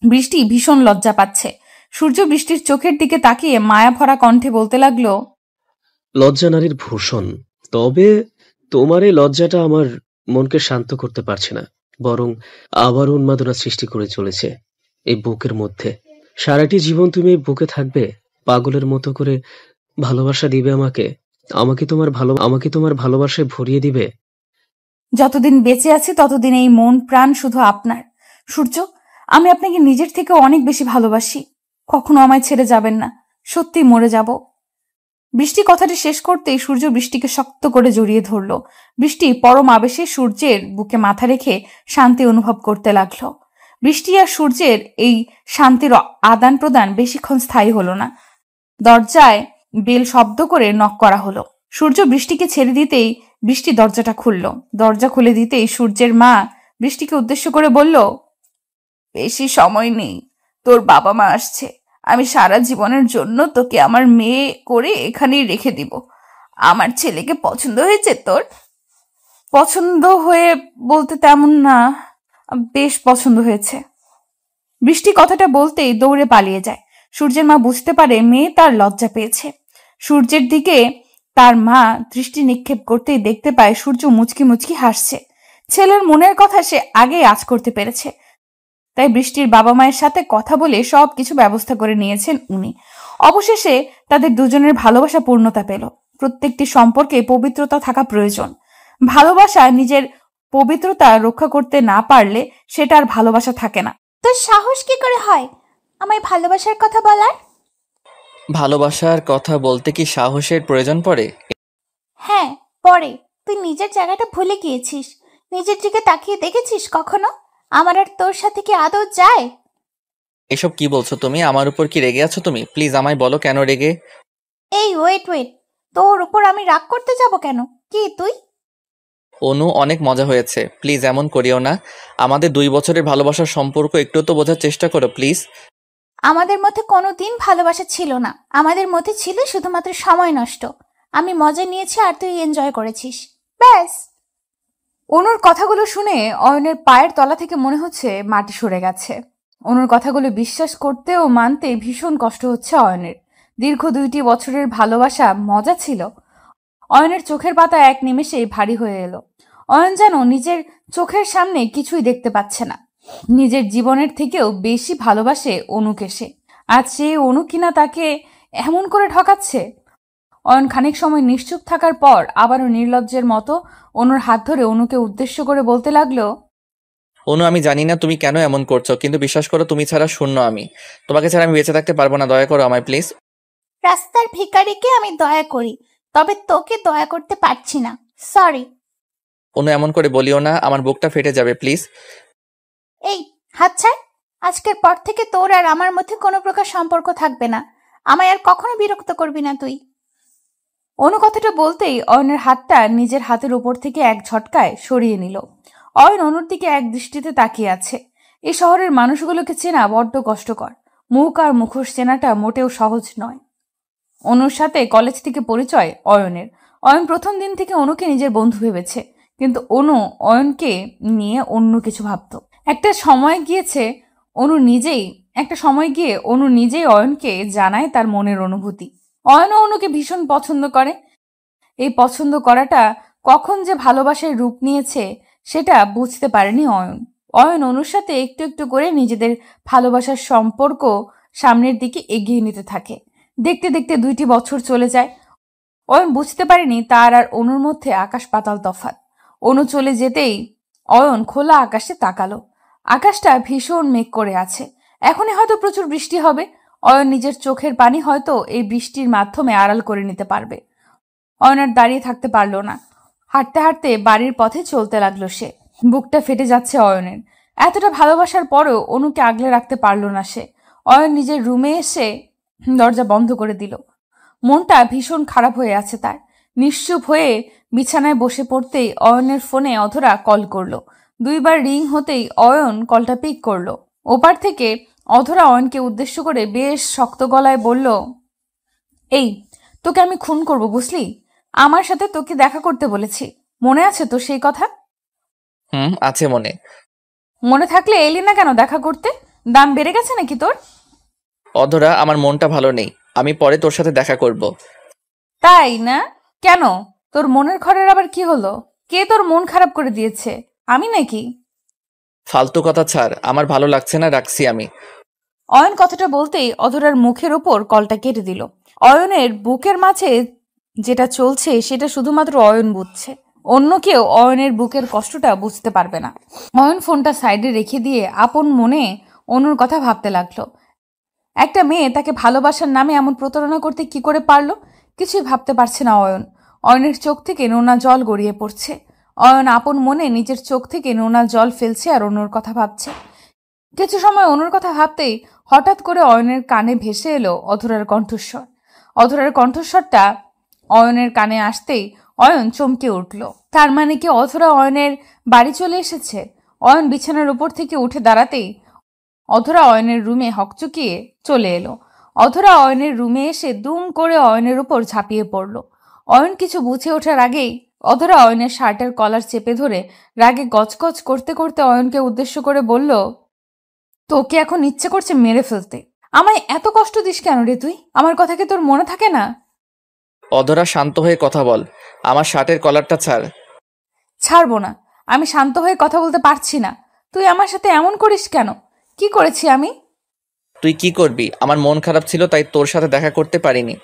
বৃষ্টি ভীষণ লজ্জা পাচ্ছে। সূর্য বৃষ্টির চোখের দিকে তাকিয়ে মায়া ভরা কণ্ঠে বলতে লাগলো, লজ্জা নারীর ভূষণ, তবে তোমার এই লজ্জাটা আমার মনকে শান্ত করতে পারছে না, বরং আবার উন্মাদনা সৃষ্টি করে চলেছে এই বুকের মধ্যে। সারাটি জীবন তুমি এই বুকে থাকবে, পাগলের মতো করে ভালোবাসা দিবে আমাকে, আমাকে তোমার ভালোবাসায় ভরিয়ে দিবে। যতদিন বেঁচে আছি ততদিন এই মন প্রাণ শুধু আপনার। সূর্য, আমি আপনাকে নিজের থেকে অনেক বেশি ভালোবাসি, কখনো আমায় ছেড়ে যাবেন না, সত্যি মরে যাব। বৃষ্টি কথাটি শেষ করতেই সূর্য বৃষ্টিকে শক্ত করে জড়িয়ে ধরল। বৃষ্টি পরম আবেশে সূর্যের বুকে মাথা রেখে শান্তি অনুভব করতে লাগলো। বৃষ্টি আর সূর্যের এই শান্তির আদান প্রদান বেশিক্ষণ স্থায়ী হলো না। দরজায় বেল শব্দ করে নক করা হলো। সূর্য বৃষ্টিকে ছেড়ে দিতেই বৃষ্টি দরজাটা খুলল। দরজা খুলে দিতেই সূর্যের মা বৃষ্টিকে উদ্দেশ্য করে বলল, বেশি সময় নেই, তোর বাবা মা আসছে। আমি সারা জীবনের জন্য তোকে আমার মেয়ে করে এখানেই রেখে দিব। আমার ছেলেকে পছন্দ হয়েছে তোর? পছন্দ হয়ে বলতে তেমন না, বেশ পছন্দ হয়েছে। বৃষ্টি কথাটা বলতেই দৌড়ে পালিয়ে যায়। সূর্যের মা বুঝতে পারে মেয়ে তার লজ্জা পেয়েছে। সূর্যের দিকে তার মা দৃষ্টি নিক্ষেপ করতেই দেখতে পায় সূর্য মুচকি মুচকি হাসছে। ছেলের মনের কথা সে আগেই আঁচ করতে পেরেছে, তাই বৃষ্টির বাবা মায়ের সাথে কথা বলে সবকিছু ব্যবস্থা করে নিয়েছেন উনি। অবশেষে তাদের দুজনের ভালোবাসা পূর্ণতা পেল। প্রত্যেকটি সম্পর্কে পবিত্রতা থাকা প্রয়োজন। ভালোবাসা নিজের পবিত্রতা রক্ষা করতে না পারলে সেটা আর ভালোবাসা থাকে না। তোর সাহস কি করে হয় আমায় ভালোবাসার কথা বলার? ভালোবাসার কথা বলতে কি সাহসের প্রয়োজন পড়ে? হ্যাঁ পরে। তুই নিজের জায়গাটা ভুলে গিয়েছিস। নিজের দিকে তাকিয়ে দেখেছিস কখনো? আমার আর তোর সাথে কি আদৌ যায়? এসব কি বলছো তুমি? আমার উপর কি রেগে আছো তুমি? প্লিজ আমায় বলো কেন রেগে? এই ওয়েট, তোর উপর আমি রাগ করতে যাব কেন? কি তুই? অনু, অনেক মজা হয়েছে, প্লিজ এমন করিও না। আমাদের 2 বছরের ভালোবাসার সম্পর্ক একটু তো বোঝার চেষ্টা করো প্লিজ। আমাদের মধ্যে কোনোদিন ভালোবাসা ছিল না। আমাদের মধ্যে ছিল শুধুমাত্র সময় নষ্ট। আমি মজা নিয়েছি আর তুই এনজয় করেছিস, ব্যাস। অনুর কথাগুলো শুনে অয়নের পায়ের তলা থেকে মনে হচ্ছে মাটি সরে গেছে। অনুর কথাগুলো বিশ্বাস করতে ও মানতে ভীষণ কষ্ট হচ্ছে অয়নের। দীর্ঘ 2টি বছরের ভালোবাসা মজা ছিল। অয়নের চোখের পাতা এক নিমেষেই ভারী হয়ে এলো। অয়ন যেন নিজের চোখের সামনে কিছুই দেখতে পাচ্ছে না। নিজের জীবনের থেকেও বেশি ভালোবাসে অনুকে সে। আজ সে অনু কিনা তাকে এমন করে ঠকাচ্ছে। অয়ন খানিক সময় নিশ্চুপ থাকার পর আবারও নির্লজ্জের মতো অনুর হাত ধরে অনুকে উদ্দেশ্য করে বলতে লাগলো, অনু, আমি জানি না তুমি কেন এমন করছো, কিন্তু বিশ্বাস করো তুমি ছাড়া শূন্য আমি। তোমাকে ছাড়া আমি বেঁচে থাকতে পারবো না। দয়া করো আমায় প্লিজ। রাস্তার ভিখারিকে আমি দয়া করি, তবে তোকে দয়া করতে পারছি না, সরি। অনু, এমন করে বলিও না, আমার বুকটা ফেটে যাবে প্লিজ। এই হাত ছাড়। আজকের পর থেকে তোর আর আমার মধ্যে কোনো প্রকার সম্পর্ক থাকবে না। আমায় আর কখনো বিরক্ত করবি না তুই। অনু কথাটা বলতেই অয়নের হাতটা নিজের হাতের উপর থেকে এক ঝটকায় সরিয়ে নিল। অয়ন অনুর দিকে এক দৃষ্টিতে তাকিয়ে আছে। এই শহরের মানুষগুলোকে চেনা বড্ড কষ্টকর। মুখ আর মুখোশ চেনাটা মোটেও সহজ নয়। অনুর সাথে কলেজ থেকে পরিচয় অয়নের। অয়ন প্রথম দিন থেকে অনুকে নিজের বন্ধু ভেবেছে, কিন্তু অনু অয়নকে নিয়ে অন্য কিছু ভাবত। একটা সময় গিয়ে অনু নিজেই অয়নকে জানায় তার মনের অনুভূতি। অয়নও অনুকে ভীষণ পছন্দ করে। এই পছন্দ করাটা কখন যে ভালোবাসার রূপ নিয়েছে সেটা বুঝতে পারেনি অয়ন। অয়ন অনুর সাথে একটু একটু করে নিজেদের ভালোবাসার সম্পর্ক সামনের দিকে এগিয়ে নিতে থাকে। দেখতে দেখতে 2টি বছর চলে যায়। অয়ন বুঝতে পারেনি তার আর অনুর মধ্যে আকাশ পাতাল তফাৎ। অনু চলে যেতেই অয়ন খোলা আকাশে তাকালো। আকাশটা ভীষণ মেঘ করে আছে। এখনই হয়তো প্রচুর বৃষ্টি হবে। অয়ন নিজের চোখের পানি হয়তো এই বৃষ্টির মাধ্যমে আড়াল করে নিতে পারবে। অয়ন আর দাঁড়িয়ে থাকতে পারল না। হাঁটতে হাঁটতে বাড়ির পথে চলতে লাগলো সে। বুকটা ফেটে যাচ্ছে অয়নের। এতটা ভালোবাসার পরেও অনুকে আগলে রাখতে পারল না সে। অয়ন নিজের রুমে এসে দরজা বন্ধ করে দিল। মনটা ভীষণ খারাপ হয়ে আছে তার। নিশ্চুপ হয়ে বিছানায় বসে পড়তেই অয়নের ফোনে অধরা কল করলো। 2বার রিং হতেই অয়ন কলটা পিক করলো। ওপার থেকে অধরা অয়নকে উদ্দেশ্য করে বেশ শক্ত গলায় বলল, এই তোকে আমি খুন করব বুঝলি? আমার সাথে তোকে দেখা করতে বলেছি, মনে আছে তো সেই কথা? আছে মনে। মনে থাকলে এলি না কেন দেখা করতে? দাম বেড়ে গেছে নাকি তোর? অধরা, আমার মনটা ভালো নেই, আমি পরে তোর সাথে দেখা করব। তাই না? কেন, তোর মনের ঘরের আবার কি হলো? কে তোর মন খারাপ করে দিয়েছে, আমি নাকি? ফালতু কথা ছাড়, আমার ভালো লাগছে না, রাখছি আমি। অয়ন কথাটা বলতেই অধরার মুখের ওপর কলটা কেটে দিল। অয়নের বুকের মাঝে যেটা চলছে সেটা শুধুমাত্র অয়ন বুঝছে। অন্য কেউ অয়নের বুকের কষ্টটা বুঝতে পারবে না। অয়ন ফোনটা সাইডে রেখে দিয়ে আপন মনে অনুর কথা ভাবতে লাগলো। একটা মেয়ে তাকে ভালোবাসার নামে এমন প্রতারণা করতে কি করে পারলো? কিছুই ভাবতে পারছে না অয়ন। অয়নের চোখ থেকে নোনা জল গড়িয়ে পড়ছে। অয়ন আপন মনে নিজের চোখ থেকে নোনা জল ফেলছে আর অনুর কথা ভাবছে। কিছু সময় অনুর কথা ভাবতেই হঠাৎ করে অয়নের কানে ভেসে এলো অধরার কণ্ঠস্বর। অধরার কণ্ঠস্বরটা অয়নের কানে আসতেই অয়ন চমকে উঠল। তার মানে কি অধরা অয়নের বাড়ি চলে এসেছে? অয়ন বিছানার উপর থেকে উঠে দাঁড়াতেই অধরা অয়নের রুমে হকচকিয়ে চলে এলো। অধরা অয়নের রুমে এসে দুম করে অয়নের উপর ঝাঁপিয়ে পড়ল। অয়ন কিছু বুঝে ওঠার আগেই অধরা অয়নের শার্টের কলার চেপে ধরে রাগে গজগজ করতে করতে অয়নকে উদ্দেশ্য করে বলল, তোকে এখন ইচ্ছে করছে মেরে ফেলতে। আমায় এত কষ্ট দিস কেন রে তুই? আমার কথা কি তোর মনে থাকে না? অধরা, শান্ত হয়ে কথা বল, আমার শার্টের কলারটা ছাড়। ছাড়বো না। আমি শান্ত হয়ে কথা বলতে পারছি না। তুই আমার সাথে এমন করিস কেন? কি করেছি আমি? তুই কি করবি? আমার মন খারাপ ছিল তাই তোর সাথে দেখা করতে পারিনি।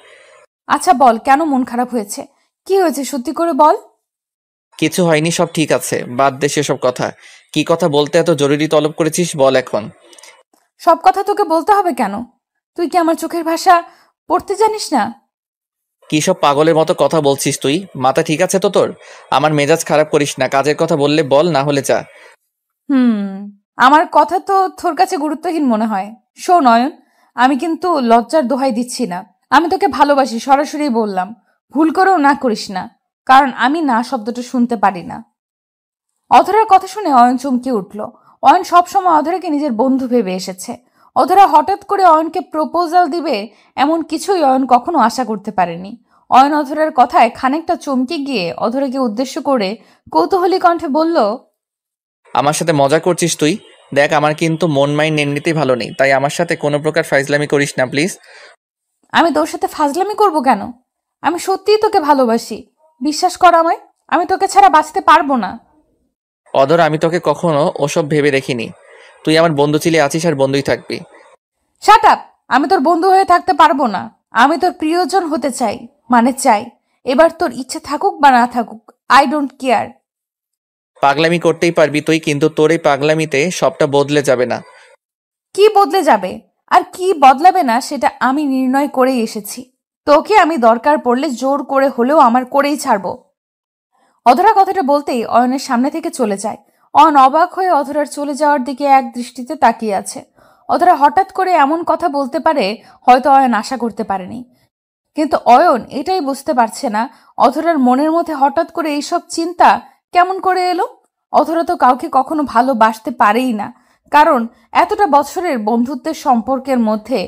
আচ্ছা বল, কেন মন খারাপ হয়েছে? কি হয়েছে সত্যি করে বল। কিছু হয়নি, সব ঠিক আছে, বাদ দে সেসব কথা। কি কথা বলতে এত জরুরি তলব করেছিস বল এখন। সব কথা তোকে বলতে হবে কেন? তুই কি আমার চোখের ভাষা পড়তে জানিস না? কি সব পাগলের মতো কথা বলছিস তুই? মাথা ঠিক আছে তো তোর? আমার মেজাজ খারাপ করিস না। কাজের কথা বললে বল, না হলে যা। আমার কথা তো তোর কাছে গুরুত্বহীন মনে হয়। শোন অয়ন, আমি কিন্তু লজ্জার দোহাই দিচ্ছি না। আমি তোকে ভালোবাসি, সরাসরি বললাম। ভুল করেও না করিস না, কারণ আমি না শব্দটা শুনতে পারি না। অধরার কথা শুনে অয়ন চমকে উঠল। অয়ন সবসময় অধরাকে নিজের বন্ধু ভেবে এসেছে। অধরা হঠাৎ করে অয়নকে প্রপোজাল দিবে এমন কিছুই অয়ন কখনো আশা করতে পারেনি। অয়ন অধরার কথায় খানিকটা চমকে গিয়ে অধরাকে উদ্দেশ্য করে কৌতূহলী কণ্ঠে বলল, আমার সাথে মজা করছিস তুই? দেখ, আমার কিন্তু মন মাইন্ড এমনিতেই ভালো নেই, তাই আমার সাথে কোনো প্রকার ফাইজলামি করিস না প্লিজ। আমি তোর সাথে ফাজলামি করব কেন? আমি সত্যিই তোকে ভালোবাসি, বিশ্বাস কর আমায়। আমি তোকে ছাড়া বাঁচতে পারবো না। অধর, আমি তোকে কখনো ওসব ভেবে দেখিনি। তুই আমার বন্ধু ছিলে, আছিস আর বন্ধুই থাকবি। Shut up! আমি তোর বন্ধু হয়ে থাকতে পারবো না। আমি তোর প্রিয়জন হতে চাই, মানে চাই। এবার তোর ইচ্ছে থাকুক বা না থাকুক, আই ডোন্ট কেয়ার। পাগলামি করতেই পারবি তুই, কিন্তু তোর এই পাগলামিতে সবটা বদলে যাবে না। কি বদলে যাবে আর কি বদলাবে না সেটা আমি নির্ণয় করেই এসেছি। তোকে আমি দরকার পড়লে জোর করে হলেও আমার করেই ছাড়বো। অধরা কথাটা বলতেই অয়নের সামনে থেকে চলে যায়। অয়ন অবাক হয়ে অধরার চলে যাওয়ার দিকে এক দৃষ্টিতে তাকিয়ে আছে। অধরা হঠাৎ করে এমন কথা বলতে পারে হয়তো অয়ন আশা করতে পারেনি, কিন্তু অয়ন এটাই বুঝতে পারছে না অধরার মনের মধ্যে হঠাৎ করে এইসব চিন্তা কেমন করে এলো। অধরা তো কাউকে কখনো ভালোবাসতে পারেই না, কারণ এতটা বছরের বন্ধুত্বের সম্পর্কের মধ্যে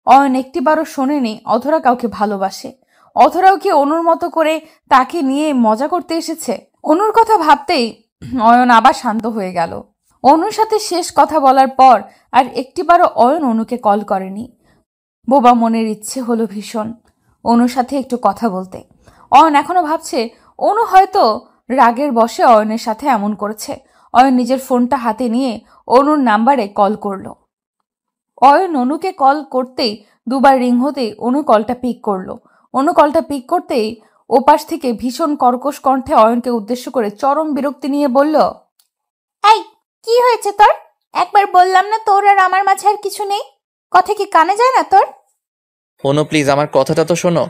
অয়ন একটিবারও শোনেনি অধরা কাউকে ভালোবাসে। অধরাও কি অনুর মতো করে তাকে নিয়ে মজা করতে এসেছে? অনুর কথা ভাবতেই অয়ন আবার শান্ত হয়ে গেল। অনুর সাথে শেষ কথা বলার পর আর একটিবারও অয়ন অনুকে কল করেনি। বোবা মনের ইচ্ছে হলো ভীষণ অনুর সাথে একটু কথা বলতে। অয়ন এখনো ভাবছে অনু হয়তো রাগের বশে অয়নের সাথে এমন করেছে। অয়ন নিজের ফোনটা হাতে নিয়ে অনুর নাম্বারে কল করল। অয়ন অনুকে কল করতেই দুবার রিং হতেই অনু কলটা পিক করলো। অনু কলটা পিক করতেই ওপাশ থেকে ভীষণ কর্কশ কণ্ঠে অয়নকে উদ্দেশ্য করে চরম বিরক্তি নিয়ে বলল, এই, কি হয়েছে তোর? একবার বললাম না তোর আর আমার মাঝে আর কিছু নেই? কথা কি কানে যায় না তোর? অনু প্লিজ, আমার কথাটা তো শোনো।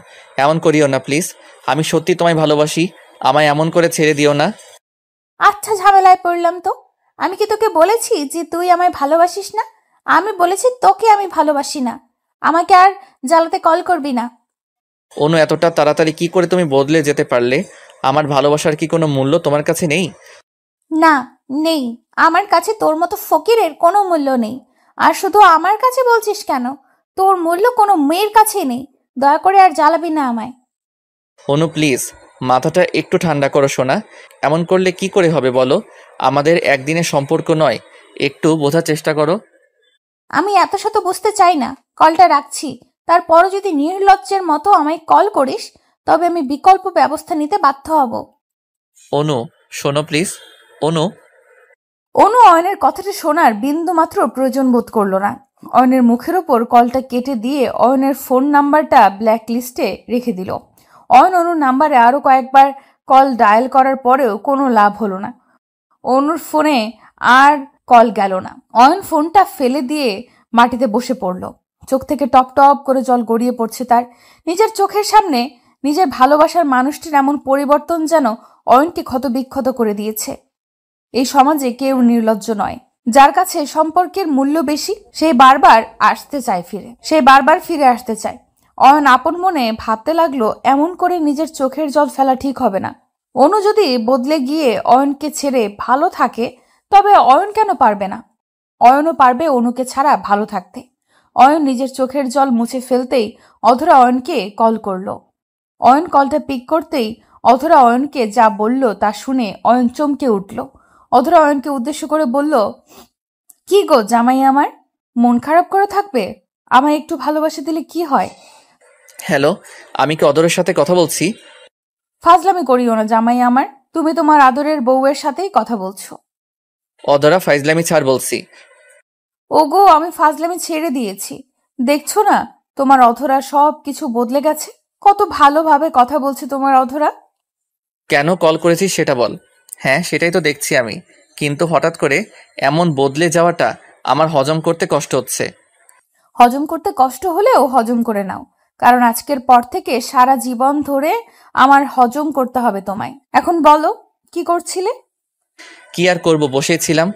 এমন করিও না প্লিজ, আমি সত্যি তোমায় ভালোবাসি, আমায় এমন করে ছেড়ে দিও না। আচ্ছা, ঝামেলায় পড়লাম তো। আমি কি তোকে বলেছি যে তুই আমায় ভালোবাসিস না? আমি বলেছি তোকে আমি ভালোবাসি না। আমাকে আর জ্বালাতে কল করবি না। অনু, এতটা তাড়াতাড়ি কি করে তুমি বদলে যেতে পারলে? আমার ভালোবাসার কি কোনো মূল্য তোমার কাছে নেই? না, নেই। আমার কাছে তোর মতো ফকিরের কোনো মূল্য নেই। আর শুধু আমার কাছে বলছিস কেন? তোর মূল্য কোনো মেয়ের কাছে নেই। দয়া করে আর জ্বালাবি না আমায়। অনু প্লিজ, মাথাটা একটু ঠান্ডা করো সোনা। এমন করলে কি করে হবে বলো? আমাদের একদিনের সম্পর্ক নয়, একটু বোঝার চেষ্টা করো। আমি এত শত বুঝতে চাই না। কলটা রাখছি। তারপরও যদি নির্লজ্জের মতো আমায় কল করিস তবে আমি বিকল্প ব্যবস্থা নিতে বাধ্য হব। অনু শোনো প্লিজ। অনু অনু অয়নের কথাটা শোনার বিন্দু মাত্র প্রয়োজন বোধ করল না। অয়নের মুখের ওপর কলটা কেটে দিয়ে অয়নের ফোন নাম্বারটা ব্ল্যাক লিস্টে রেখে দিল। অয়ন অনুর নাম্বারে আরো কয়েকবার কল ডায়াল করার পরেও কোনো লাভ হলো না। অনুর ফোনে আর কল গেল না। অয়ন ফোনটা ফেলে দিয়ে মাটিতে বসে পড়ল। চোখ থেকে টপ টপ করে জল গড়িয়ে পড়ছে তার। নিজের চোখের সামনে নিজের ভালোবাসার মানুষটির এমন পরিবর্তন যেন অয়নকে ক্ষতবিক্ষত করে দিয়েছে। এই সমাজে কেউ নির্লজ্জ নয়। যার কাছে সম্পর্কের মূল্য বেশি সেই বারবার ফিরে আসতে চায়। অয়ন আপন মনে ভাবতে লাগলো এমন করে নিজের চোখের জল ফেলা ঠিক হবে না। অনু যদি বদলে গিয়ে অয়নকে ছেড়ে ভালো থাকে তবে অয়ন কেন পারবে না? অয়নও পারবে অনুকে ছাড়া ভালো থাকতে। অয়ন নিজের চোখের জল মুছে ফেলতেই অধরা অয়নকে কল করলো। অয়ন কলটা পিক করতেই অধরা অয়নকে যা বলল তা শুনে অয়ন চমকে উঠল। অধরা অয়নকে উদ্দেশ্য করে বলল, কি গো জামাই আমার, মন খারাপ করে থাকবে? আমায় একটু ভালোবাসা দিলে কি হয়? হ্যালো, আমি কি অদরের সাথে কথা বলছি? ফাজলামি করিও না জামাই আমার, তুমি তোমার আদরের বউয়ের সাথেই কথা বলছো। অদরা, ফাইজলামি ছাড় বলছি। ওগো, আমি ফাজলামি ছেড়ে দিয়েছি। দেখছো না তোমার অধরা সব কিছু বদলে গেছে। কত ভালোভাবে কথা বলছে তোমার অধরা। কেন কল করেছিস সেটা বল। হ্যাঁ, সেটাই তো দেখছি আমি, কিন্তু হঠাৎ করে এমন বদলে যাওয়াটা আমার হজম করতে কষ্ট হচ্ছে। হজম করতে কষ্ট হলেও হজম করে নাও, কারণ আজকের পর থেকে সারা জীবন ধরে আমার হজম করতে হবে তোমায়। এখন বলো, কি করছিলে? কি আর করব, বসেছিলাম।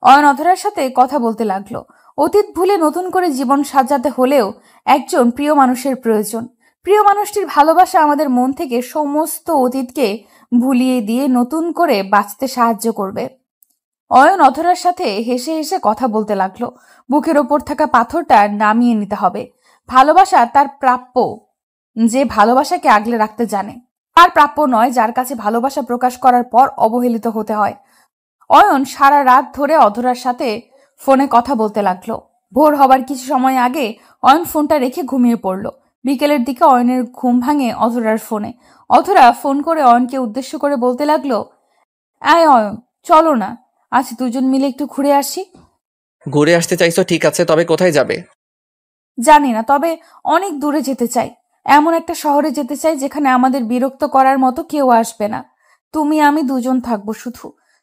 অয়ন অধরার সাথে কথা বলতে লাগলো। অতীত ভুলে নতুন করে জীবন সাজাতে হলেও একজন প্রিয় মানুষের প্রয়োজন। প্রিয় মানুষটির ভালোবাসা আমাদের মন থেকে সমস্ত অতীতকে ভুলিয়ে দিয়ে নতুন করে বাঁচতে সাহায্য করবে। অয়ন অধরার সাথে হেসে হেসে কথা বলতে লাগলো। বুকের ওপর থাকা পাথরটা নামিয়ে নিতে হবে। ভালোবাসা তার প্রাপ্য, যে ভালোবাসাকে আগলে রাখতে জানে। তার প্রাপ্য নয় যার কাছে ভালোবাসা প্রকাশ করার পর অবহেলিত হতে হয়। অয়ন সারা রাত ধরে অধরার সাথে ফোনে কথা বলতে লাগলো। ভোর হবার কিছু সময় আগে অয়ন ফোনটা রেখে ঘুমিয়ে পড়ল। বিকেলের দিকে অয়নের ঘুম ভাঙে অধরার ফোনে। অধরা ফোন করে অয়নকে উদ্দেশ্য করে বলতে লাগলো, অয়ন চলো না, আজ দুজন মিলে একটু ঘুরে আসি। ঘুরে আসতে চাইছো ঠিক আছে, তবে কোথায় যাবে? জানি না, তবে অনেক দূরে যেতে চাই। এমন একটা শহরে যেতে চাই যেখানে আমাদের বিরক্ত করার মতো কেউ আসবে না। তুমি আমি দুজন থাকবো,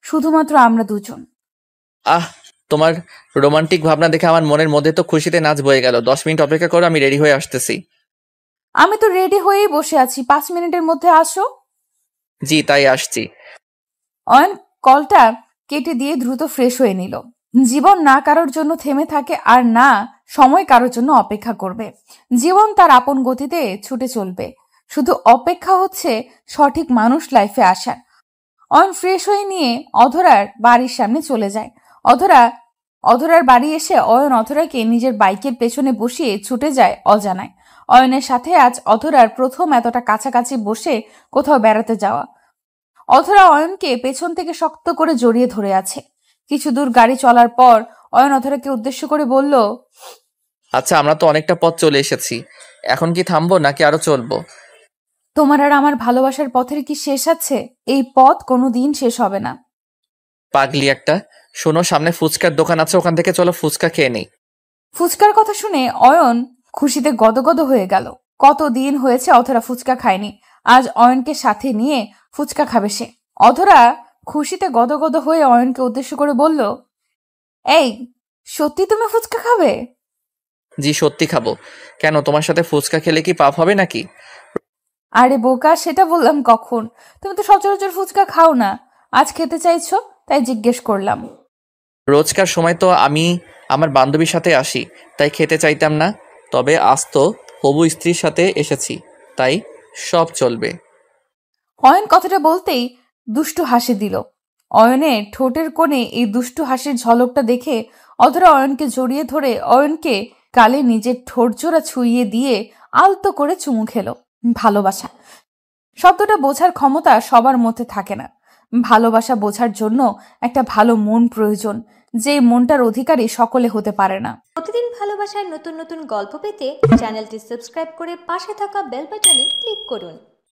শুধুমাত্র আমরা দুজন। তোমার রোমান্টিক ভাবনা দেখে আমার মনের মধ্যে তো খুশিতে নাচ বয়ে গেল। 10 মিনিট অপেক্ষা করো, আমি রেডি হয়ে আসতেছি। আমি তো রেডি হয়েই বসে আছি, 5 মিনিটের মধ্যে আসো। জি তাই আসছি। অয়ন কলটা কেটে দিয়ে দ্রুত ফ্রেশ হয়ে নিল। জীবন না কারোর জন্য থেমে থাকে, আর না সময় কারোর জন্য অপেক্ষা করবে। জীবন তার আপন গতিতে ছুটে চলবে, শুধু অপেক্ষা হচ্ছে সঠিক মানুষ লাইফে আসার। অয়ন ফ্রেশ হয়ে নিয়ে অধরার বাড়ির সামনে চলে যায়। অধরার বাড়ি এসে অয়ন অধরাকে নিজের বাইকের পেছনে বসিয়ে ছুটে যায় অজানায়। অয়নের সাথে আজ অধরার প্রথম এতটা কাছাকাছি বসে কোথাও বেড়াতে যাওয়া। অধরা অয়নকে পেছন থেকে শক্ত করে জড়িয়ে ধরে আছে। কিছু দূর গাড়ি চলার পর অয়ন অধরাকে উদ্দেশ্য করে বলল, আচ্ছা আমরা তো অনেকটা পথ চলে এসেছি, এখন কি থামবো নাকি আরো চলবো? তোমার আর আমার ভালোবাসার পথের কি শেষ আছে? এই পথ কোনোদিন শেষ হবে না। পাগলি একটা। শোনো, সামনে ফুচকার দোকান আছে, ওখান থেকে চলো ফুচকা খেয়ে নেই। ফুচকার কথা শুনে অয়ন খুশিতে গদগদ হয়ে গেল। কতদিন হয়েছে অধরা ফুচকা খায়নি, আজ অয়নকে সাথে নিয়ে ফুচকা খাবে সে। অধরা খুশিতে গদগদ হয়ে অয়নকে উদ্দেশ্য করে বলল, এই সত্যি তুমি ফুচকা খাবে? জি সত্যি খাবো। কেন, তোমার সাথে ফুচকা খেলে কি পাপ হবে নাকি? আরে বোকা, সেটা বললাম কখন? তুমি তো সচরাচর ফুচকা খাও না, আজ খেতে চাইছো তাই জিজ্ঞেস করলাম। রোজকার সময় তো আমি আমার বান্ধবীর সাথে আসি, তাই খেতে চাইতাম না। তবে আজ তো হবু স্ত্রীর সাথে এসেছি, তাই সব চলবে। অয়ন কথাটা বলতেই দুষ্টু হাসি দিল। অয়নের ঠোঁটের কোণে এই দুষ্টু হাসির ঝলকটা দেখে অধরা অয়নকে জড়িয়ে ধরে অয়নকে গালে নিজের ঠোঁট জোড়া ছুঁইয়ে দিয়ে আলতো করে চুমু খেল। ভালোবাসা শব্দটা বোঝার ক্ষমতা সবার মধ্যে থাকে না। ভালোবাসা বোঝার জন্য একটা ভালো মন প্রয়োজন, যে মনটার অধিকারী সকলে হতে পারে না। প্রতিদিন ভালোবাসার নতুন নতুন গল্প পেতে চ্যানেলটি সাবস্ক্রাইব করে পাশে থাকা বেল বাটনে ক্লিক করুন।